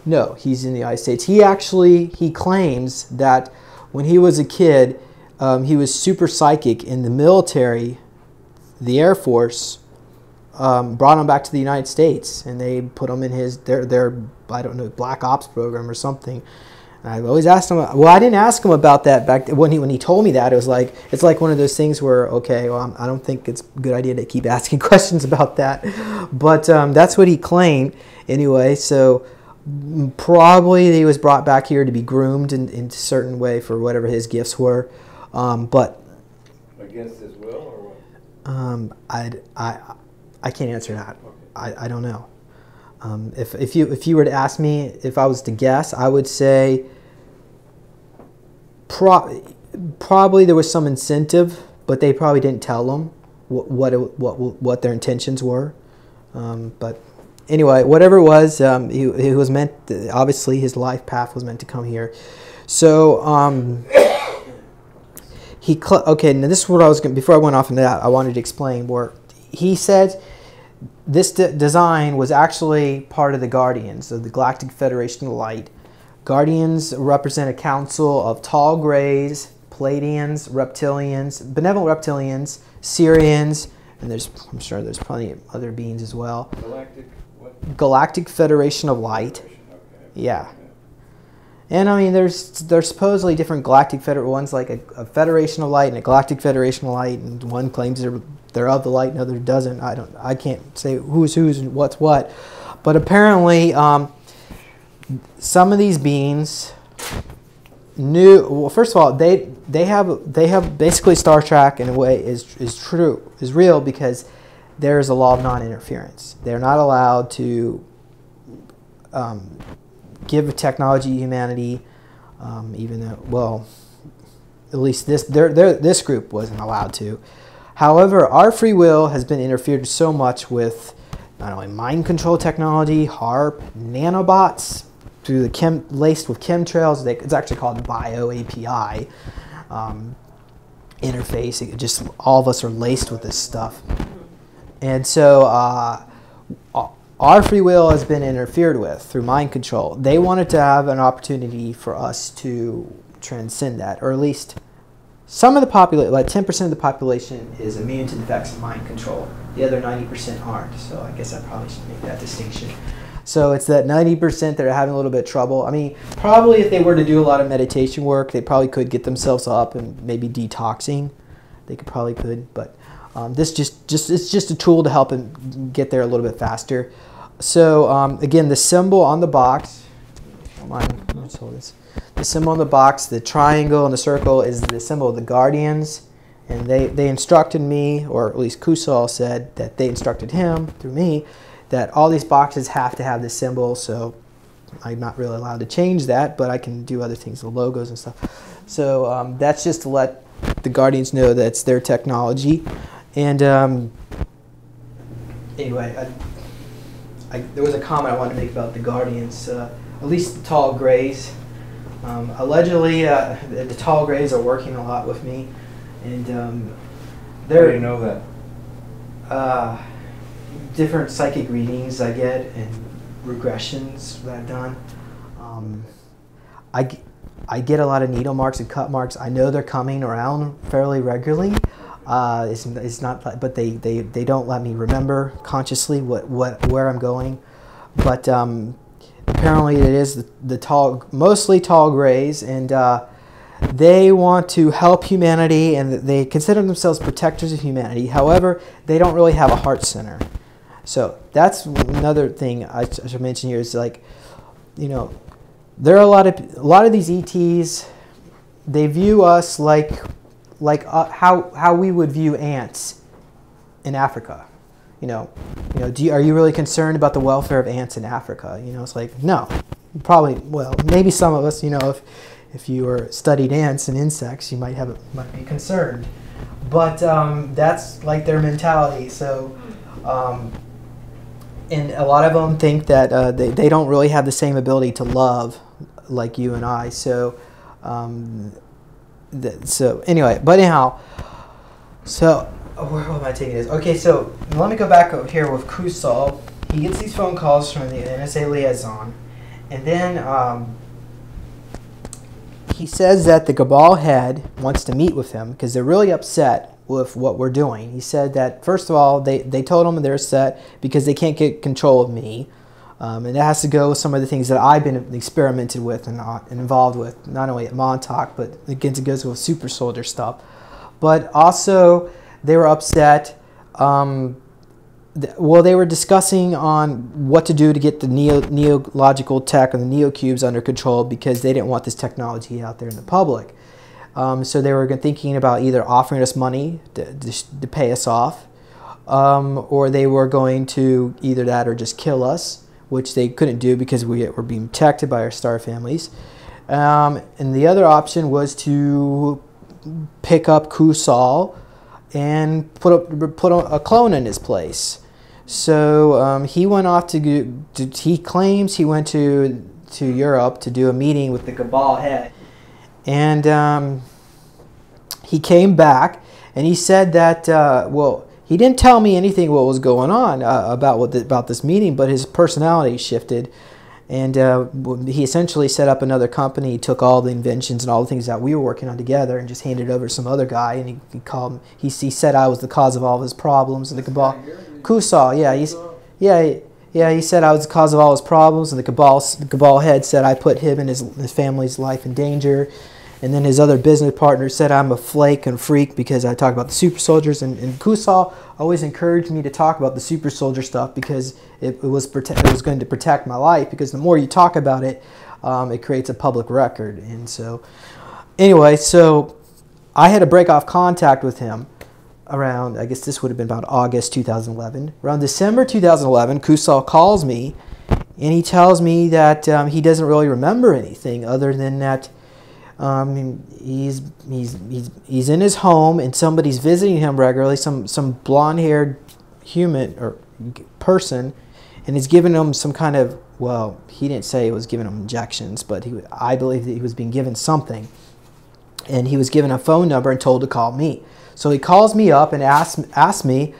No, he's in the United States. He claims that when he was a kid, he was super psychic in the military. The Air Force brought him back to the United States, and they put him in their I don't know, Black Ops program or something. And I've always asked him. Well, I didn't ask him about that back when he told me that. It was like, it's like one of those things where, okay, well, I don't think it's a good idea to keep asking questions about that. But that's what he claimed anyway. So probably he was brought back here to be groomed in a certain way for whatever his gifts were. But against his will or what? I can't answer that. I don't know. If you were to ask me, if I was to guess, I would say probably there was some incentive, but they probably didn't tell him what their intentions were. But anyway, whatever it was, he was meant. Obviously, his life path was meant to come here. So okay. Now this is what I was going. Before I went off into that, I wanted to explain where he said this design was actually part of the Guardians of the Galactic Federation of Light. Guardians represent a council of tall grays, Palladians, reptilians, benevolent reptilians, Syrians, and I'm sure there's plenty of other beings as well. Galactic what? Galactic Federation of Light. Okay. Yeah. And I mean, there's supposedly different galactic ones, like a Federation of Light and a Galactic Federation of Light, and one claims they're of the light, and the other doesn't. I can't say who's and what's what, but apparently some of these beings knew. Well, first of all, they have basically Star Trek in a way is real, because there is a law of non-interference. They're not allowed to give technology to humanity, even though, well, at least this group wasn't allowed to. However, our free will has been interfered so much with not only mind control technology, HARP, nanobots, through the laced with chemtrails. It's actually called Bio API interface. Just all of us are laced with this stuff, and so our free will has been interfered with through mind control. They wanted to have an opportunity for us to transcend that, or at least some of the population, like 10% of the population, is immune to the effects of mind control. The other 90% aren't. So I guess I probably should make that distinction. So it's that 90% that are having a little bit of trouble. I mean, probably if they were to do a lot of meditation work, they probably could get themselves up and maybe detoxing. They probably could, but This it's just a tool to help him get there a little bit faster. So again, the symbol on the box. Let's hold this. The symbol on the box, the triangle and the circle, is the symbol of the Guardians. And they instructed me, or at least Kusal said that they instructed him through me, that all these boxes have to have this symbol. So I'm not really allowed to change that, but I can do other things, the logos and stuff. So that's just to let the Guardians know that it's their technology. And anyway, there was a comment I wanted to make about the Guardians, at least the tall grays. Allegedly, the tall grays are working a lot with me. And how do you know that? Different psychic readings I get and regressions that I've done. I get a lot of needle marks and cut marks. I know they're coming around fairly regularly. It's not, but they don't let me remember consciously where I'm going. But apparently it is mostly tall grays, and they want to help humanity, and they consider themselves protectors of humanity. However, they don't really have a heart center. So that's another thing I should mention here is, like, you know, there are a lot of these ETs. They view us like how we would view ants in Africa. Are you really concerned about the welfare of ants in Africa? It's like, no, probably. Well, maybe some of us, if you were studied ants and insects, you might be concerned. But that's like their mentality. So, and a lot of them think that they don't really have the same ability to love like you and I. So, where am I taking this? Okay, so let me go back over here with Kusal. He gets these phone calls from the NSA liaison, and then he says that the Cabal head wants to meet with him because they're really upset with what we're doing. He said that, first of all, they told him they're upset because they can't get control of me. And it has to go with some of the things that I've been experimented with and involved with, not only at Montauk, but again, it goes with super soldier stuff. But also, they were upset. They were discussing on what to do to get the neological tech and the neocubes under control because they didn't want this technology out there in the public. So they were thinking about either offering us money to pay us off, or they were going to either that or just kill us, which they couldn't do because we were being protected by our star families. And the other option was to pick up Kusal and put a clone in his place. So he went off he claims he went to Europe to do a meeting with the Cabal head. And he came back and he said that, he didn't tell me anything what was going on about this meeting, but his personality shifted. And he essentially set up another company. He took all the inventions and all the things that we were working on together and just handed it over to some other guy. And he called him. He said I was the cause of all of his problems. And the Cabal, Kusal, he said I was the cause of all his problems. And the Cabal head said I put him and his family's life in danger. And then his other business partner said I'm a flake and freak because I talk about the super soldiers. And Kusal always encouraged me to talk about the super soldier stuff because it was going to protect my life, because the more you talk about it, it creates a public record. And so, anyway, so I had to break off contact with him around, I guess this would have been about August 2011. Around December 2011, Kusal calls me and he tells me that he doesn't really remember anything other than that he's in his home and somebody's visiting him regularly, some blonde-haired human or person, and he's giving him some kind of, well, he didn't say he was giving him injections, but I believe that he was being given something, and he was given a phone number and told to call me. So he calls me up and asks me.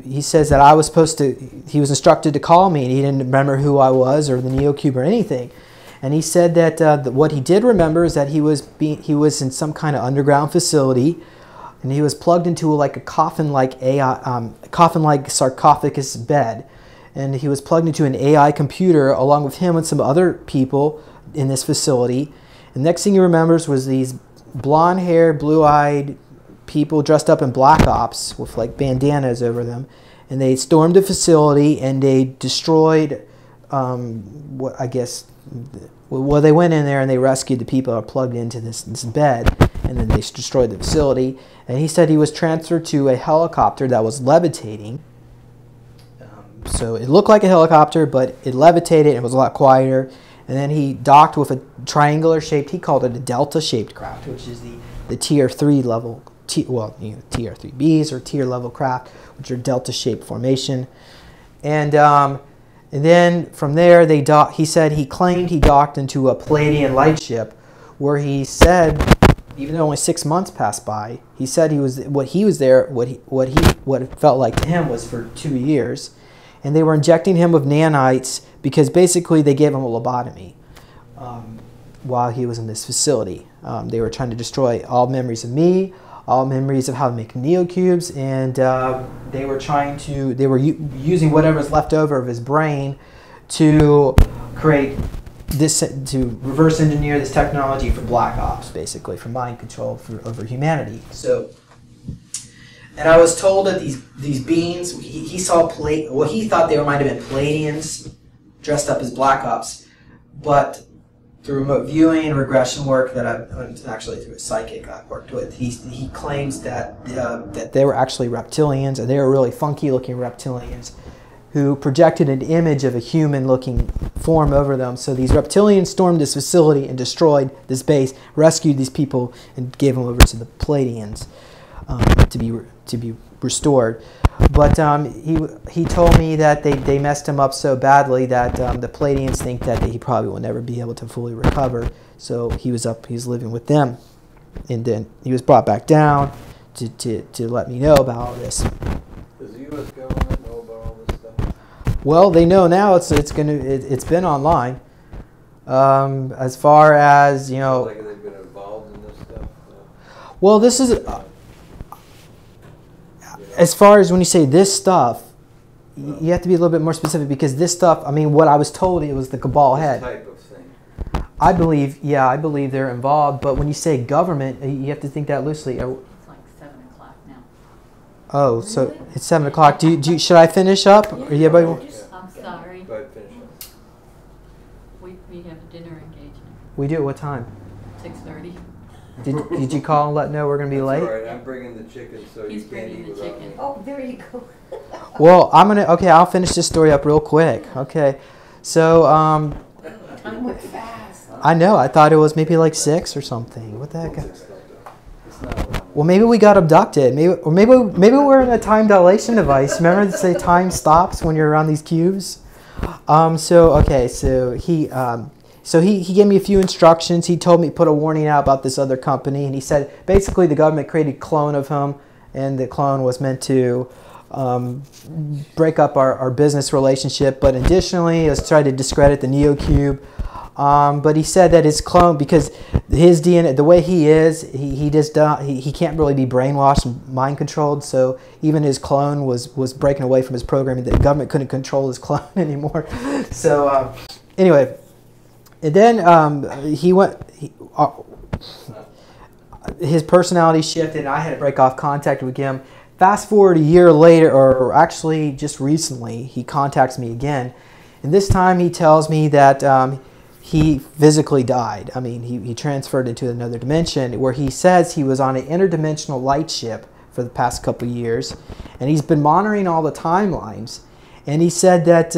He says that he was instructed to call me, and he didn't remember who I was or the neocube or anything. And he said that what he did remember is that he was in some kind of underground facility, and he was plugged into like a coffin-like sarcophagus bed, and he was plugged into an AI computer along with him and some other people in this facility. And next thing he remembers was these blonde-haired, blue-eyed people dressed up in black ops with like bandanas over them, and they stormed the facility and they destroyed what I guess. Well, they went in there and they rescued the people that are plugged into this bed, and then they destroyed the facility. And he said he was transferred to a helicopter that was levitating. So it looked like a helicopter, but it levitated and it was a lot quieter. And then he docked with a triangular shaped, he called it a delta shaped craft, which is the tier 3 level, tier 3Bs or tier level craft, which are delta shaped formation. And then from there, he said he claimed he docked into a Palladian lightship, where he said, even though only 6 months passed by, he said what it felt like to him was for 2 years. And they were injecting him with nanites because basically they gave him a lobotomy while he was in this facility. They were trying to destroy all memories of me, all memories of how to make neocubes, and they were using whatever's left over of his brain to create this, to reverse engineer this technology for black ops, basically, for mind control over humanity. So, and I was told that these beings, he saw he thought they might have been Palladians dressed up as black ops, but through remote viewing and regression work that actually through a psychic I worked with, he claims that they were actually reptilians, and they were really funky looking reptilians who projected an image of a human looking form over them. So these reptilians stormed this facility and destroyed this base, rescued these people, and gave them over to the Palladians to be restored. But he told me that they messed him up so badly that the Palladians think that he probably will never be able to fully recover. So he was living with them, and then he was brought back down to let me know about all this. Does the U.S. government know about all this stuff? Well, they know now. It's been online. As far as Like they've been involved in this stuff. Well, this is. As far as when you say this stuff, you have to be a little bit more specific, because this stuff, I mean, what I was told, it was the cabal head. Type of thing. I believe they're involved, but when you say government, you have to think that loosely. It's like 7 o'clock now. Oh, so it's 7 o'clock. Should I finish up? Or you everybody? I'm sorry. Go ahead, finish up. We have a dinner engagement. We do at what time? 6:30. Did you call and let know we're going to be late? All right, I'm bringing the chicken, so He's you can't bringing eat the without chicken. me. Oh, there you go. Well, I'll finish this story up real quick. Okay, so Time went fast. I know. I thought it was maybe like 6 or something. What the heck? Well, maybe we got abducted. Maybe we're in a time dilation device. Remember to say time stops when you're around these cubes. So he gave me a few instructions. He told me, put a warning out about this other company, and he said basically the government created a clone of him, and the clone was meant to break up our business relationship, but additionally let's try to discredit the neocube. But he said that his clone, because his DNA, the way he is, he can't really be brainwashed and mind controlled. So even his clone was breaking away from his programming. The government couldn't control his clone anymore. So anyway, and then his personality shifted. And I had to break off contact with him. Fast forward a year later, or actually just recently, he contacts me again, and this time he tells me that he physically died. I mean, he transferred into another dimension, where he says he was on an interdimensional light ship for the past couple of years, and he's been monitoring all the timelines, and he said that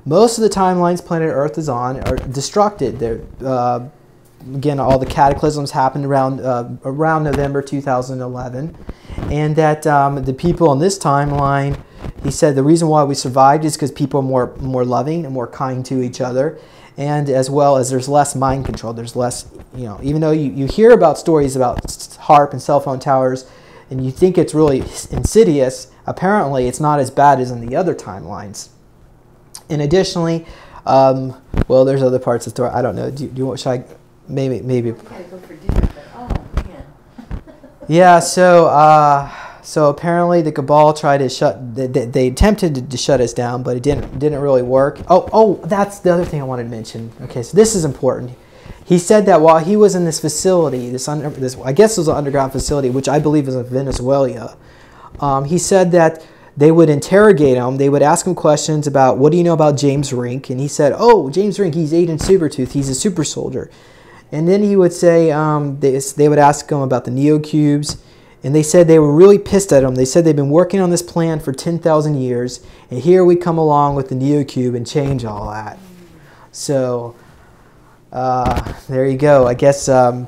most of the timelines planet Earth is on are destructed. Again, all the cataclysms happened around November 2011, and that the people in this timeline, he said the reason why we survived is because people are more loving and more kind to each other, and as well as there's less mind control. There's less, even though you hear about stories about HAARP and cell phone towers, and you think it's really insidious, apparently it's not as bad as in the other timelines. And additionally, well, there's other parts of the story. I don't know. Do you want? Should I? Maybe. I gotta go for dinner, but oh man. Yeah. So apparently the cabal tried to shut. They attempted to shut us down, but it didn't really work. Oh, that's the other thing I wanted to mention. Okay, so this is important. He said that while he was in this facility, this I guess it was an underground facility, which I believe is in Venezuela, he said that they would interrogate him. They would ask him questions about, what do you know about James Rink? And he said, oh, James Rink, he's Agent Supertooth. He's a super soldier. And then he would say, they would ask him about the Neocubes. And they said they were really pissed at him. They said they've been working on this plan for 10,000 years. And here we come along with the Neocube and change all that. So there you go. I guess, I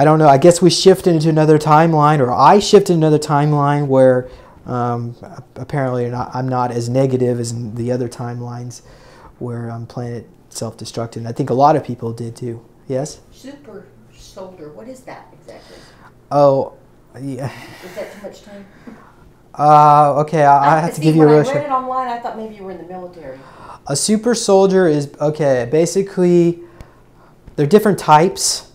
don't know. I guess we shifted into another timeline, or I shifted into another timeline where apparently I'm not as negative as in the other timelines where planet self-destructed. And I think a lot of people did too. Yes? Super soldier, what is that exactly? Oh, yeah. Is that too much time? Okay, I have to give you a real When I read it online, I thought maybe you were in the military. A super soldier is, okay, basically, they're different types.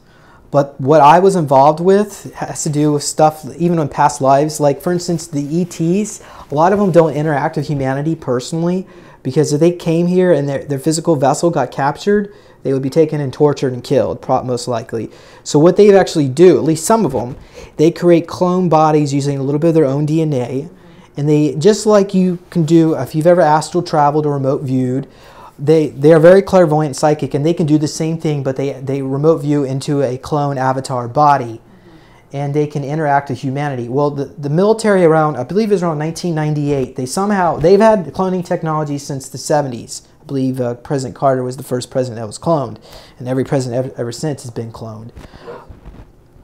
But what I was involved with has to do with stuff even in past lives. Like, for instance, the ETs, a lot of them don't interact with humanity personally, because if they came here and their physical vessel got captured, they would be taken and tortured and killed, most likely. So what they actually do, at least some of them, they create clone bodies using a little bit of their own DNA. And they, just like you can do, if you've ever astral traveled or remote viewed, they are very clairvoyant and psychic, and they can do the same thing, but they remote view into a clone avatar body, and they can interact with humanity. Well, the military around, I believe it was around 1998, they've had cloning technology since the 70s. I believe President Carter was the first president that was cloned, and every president ever since has been cloned.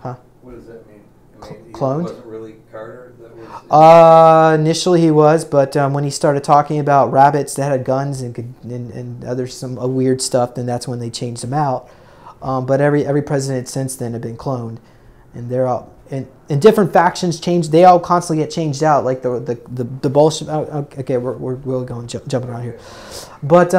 Huh? What does that mean? I mean, Cloned? Wasn't really Carter? That was Initially he was, but when he started talking about rabbits that had guns and other some weird stuff, then that's when they changed them out. But every president since then have been cloned, and they're all and different factions change. They all constantly get changed out, like the bullshit. Okay, we're really going jumping around here, but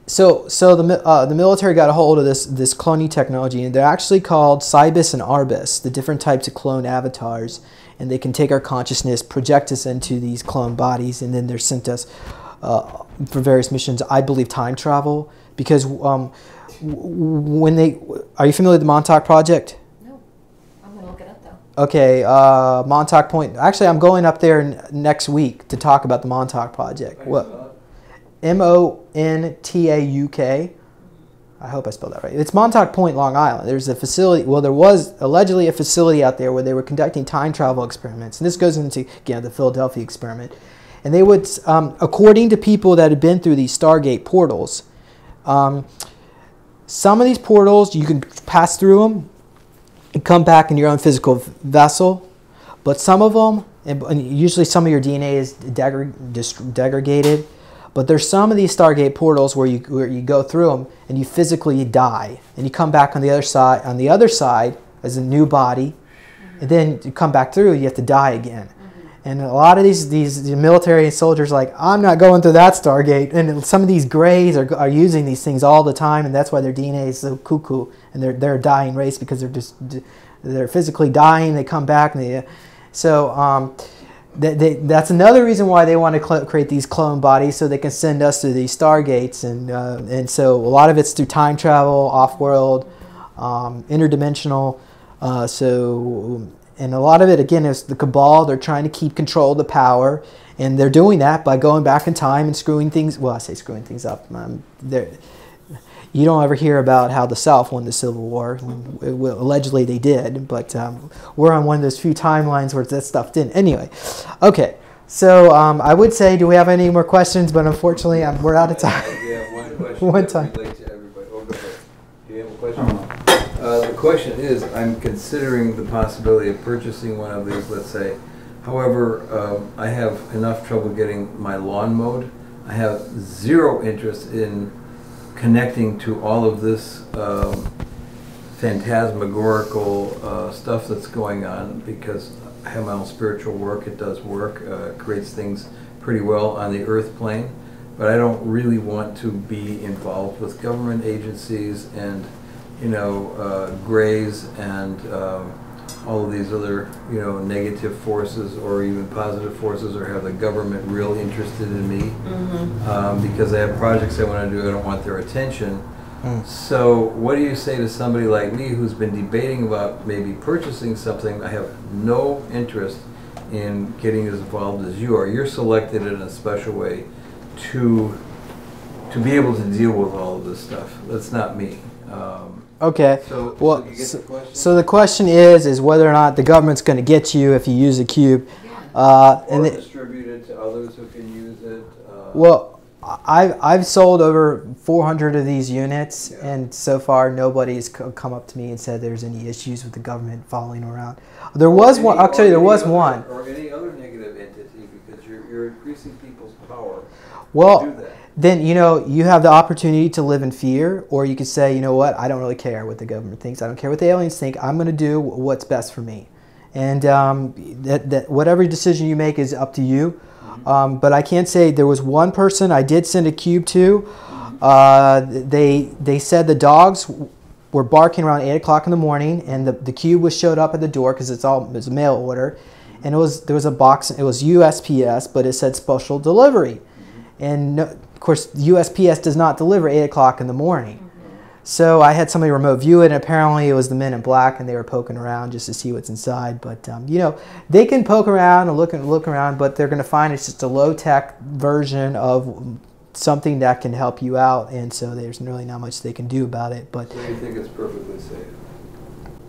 so the military got a hold of this cloning technology, and they're actually called Cybus and Arbus, the different types of clone avatars, and they can take our consciousness, project us into these clone bodies, and then they're sent us for various missions. I believe time travel, because when they, are you familiar with the Montauk Project? No, I'm gonna look it up though. Okay, Montauk Point. Actually, I'm going up there next week to talk about the Montauk Project. What? Montauk. I hope I spelled that right. It's Montauk Point, Long Island. There's a facility, well, there was allegedly a facility out there where they were conducting time travel experiments. And this goes into, again, the Philadelphia experiment. And they would, according to people that had been through these Stargate portals, some of these portals, you can pass through them and come back in your own physical vessel. But some of them, and usually some of your DNA is degraded. But there's some of these Stargate portals where you go through them and you physically die, and you come back on the other side. On the other side as a new body, and then you come back through. You have to die again. And a lot of these military soldiers are like, I'm not going through that Stargate. And some of these Greys are using these things all the time, and that's why their DNA is so cuckoo, and they're a dying race, because they're physically dying. They come back, and that's another reason why they want to create these clone bodies, so they can send us to these Stargates, and so a lot of it's through time travel, off-world, interdimensional. And a lot of it, again, is the cabal. They're trying to keep control of the power, and they're doing that by going back in time and screwing things. Well, I say screwing things up. You don't ever hear about how the South won the Civil War. Allegedly they did, but we're on one of those few timelines where that stuff didn't. Anyway, okay. So I would say, do we have any more questions? But unfortunately, we're out of time. Yeah, one question. One time. To everybody. Oh, go ahead. Do you have a question? The question is, I'm considering the possibility of purchasing one of these, let's say. However, I have enough trouble getting my lawn mowed. I have zero interest in connecting to all of this phantasmagorical stuff that's going on, because I have my own spiritual work. It does work, creates things pretty well on the earth plane, but I don't really want to be involved with government agencies and, you know, Greys and all of these other, you know, negative forces or even positive forces, or have the government real interested in me, because I have projects I want to do. I don't want their attention. So what do you say to somebody like me who's been debating about maybe purchasing something? I have no interest in getting as involved as you are. You're selected in a special way to be able to deal with all of this stuff. That's not me. Okay. So, Well, you get the question? so the question is whether or not the government's going to get you if you use a cube. Or distribute it to others who can use it. Well, I've sold over 400 of these units, and so far nobody's come up to me and said there's any issues with the government following around. There was one. Actually, there was one. Or any other negative entity, because you're increasing people's power. Well, to do that. then you have the opportunity to live in fear, or you could say, you know what, I don't really care what the government thinks. I don't care what the aliens think. I'm going to do what's best for me, and that whatever decision you make is up to you. But I can say there was one person I did send a cube to. They said the dogs were barking around 8 o'clock in the morning, and the cube was showed up at the door because it's a mail order, and there was a box. It was USPS, but it said special delivery, and of course USPS does not deliver 8 o'clock in the morning. So I had somebody remote view it, and apparently it was the men in black, and they were poking around just to see what's inside. But they can poke around and look around, but they're going to find it's just a low-tech version of something that can help you out, and so there's really not much they can do about it. But So you think it's perfectly safe?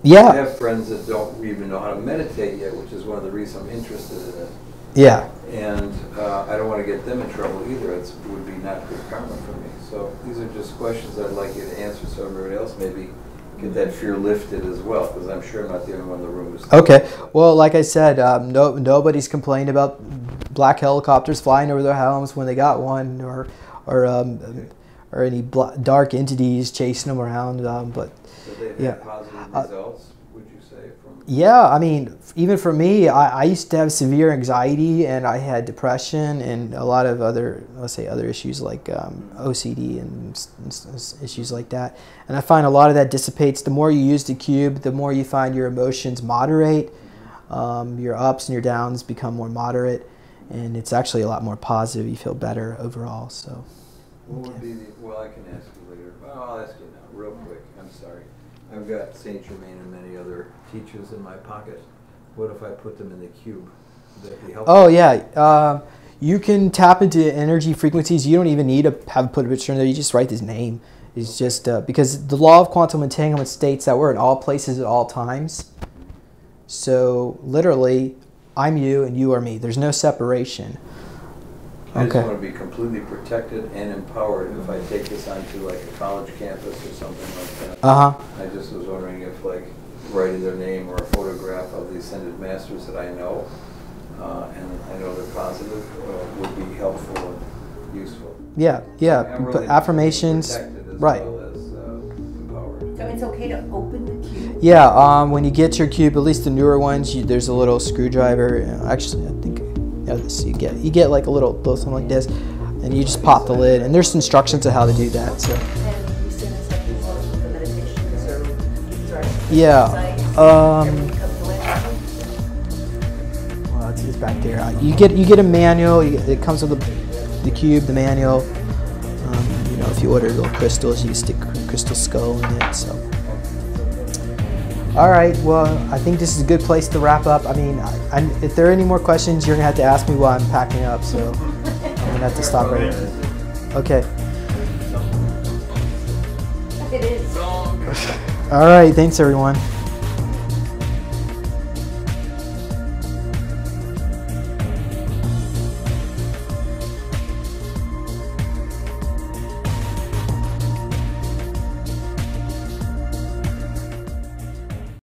yeah, I have friends that don't even know how to meditate yet, which is one of the reasons I'm interested in it. yeah. And I don't want to get them in trouble either. It would be not good karma for me. So these are just questions I'd like you to answer, so everybody else maybe get that fear lifted as well, because I'm sure I'm not the only one in the room who's Okay. Well, like I said, nobody's complained about black helicopters flying over their homes when they got one, or any dark entities chasing them around. But So they've yeah. had positive results, would you say? From Yeah, I mean, even for me, I used to have severe anxiety, and I had depression and a lot of other, let's say, other issues like OCD and issues like that. And I find a lot of that dissipates. The more you use the cube, the more you find your emotions moderate. Your ups and your downs become more moderate, and it's actually a lot more positive. You feel better overall. So. what would be well, I can ask you later. Well, I'll ask you now, real quick. I'm sorry. I've got Saint Germain and many other teachers in my pocket. What if I put them in the cube? Would that be helpful? Oh yeah, you can tap into energy frequencies. You don't even need to put a picture in there. You just write his name. It's just because the law of quantum entanglement states that we're in all places at all times. So literally, I'm you and you are me. There's no separation. I just want to be completely protected and empowered if I take this onto like a college campus or something like that. I just was wondering if like writing their name or a photograph of the Ascended Masters that I know, and I know they're positive, would be helpful and useful. Yeah, yeah. Really affirmations, right. Well as, empowered. So it's okay to open the cube? Yeah, when you get your cube, at least the newer ones, there's a little screwdriver. Actually, I think so you get like a little something like this, and you just pop the lid. And there's instructions on how to do that. So. Yeah. Well, it's back there. You get a manual. It comes with the cube, the manual. If you order little crystals, you can stick a crystal skull in it. So. All right. Well, I think this is a good place to wrap up. I mean, if there are any more questions, you're gonna have to ask me while I'm packing up. So I'm gonna have to stop right here. Okay. It is. All right. Thanks, everyone.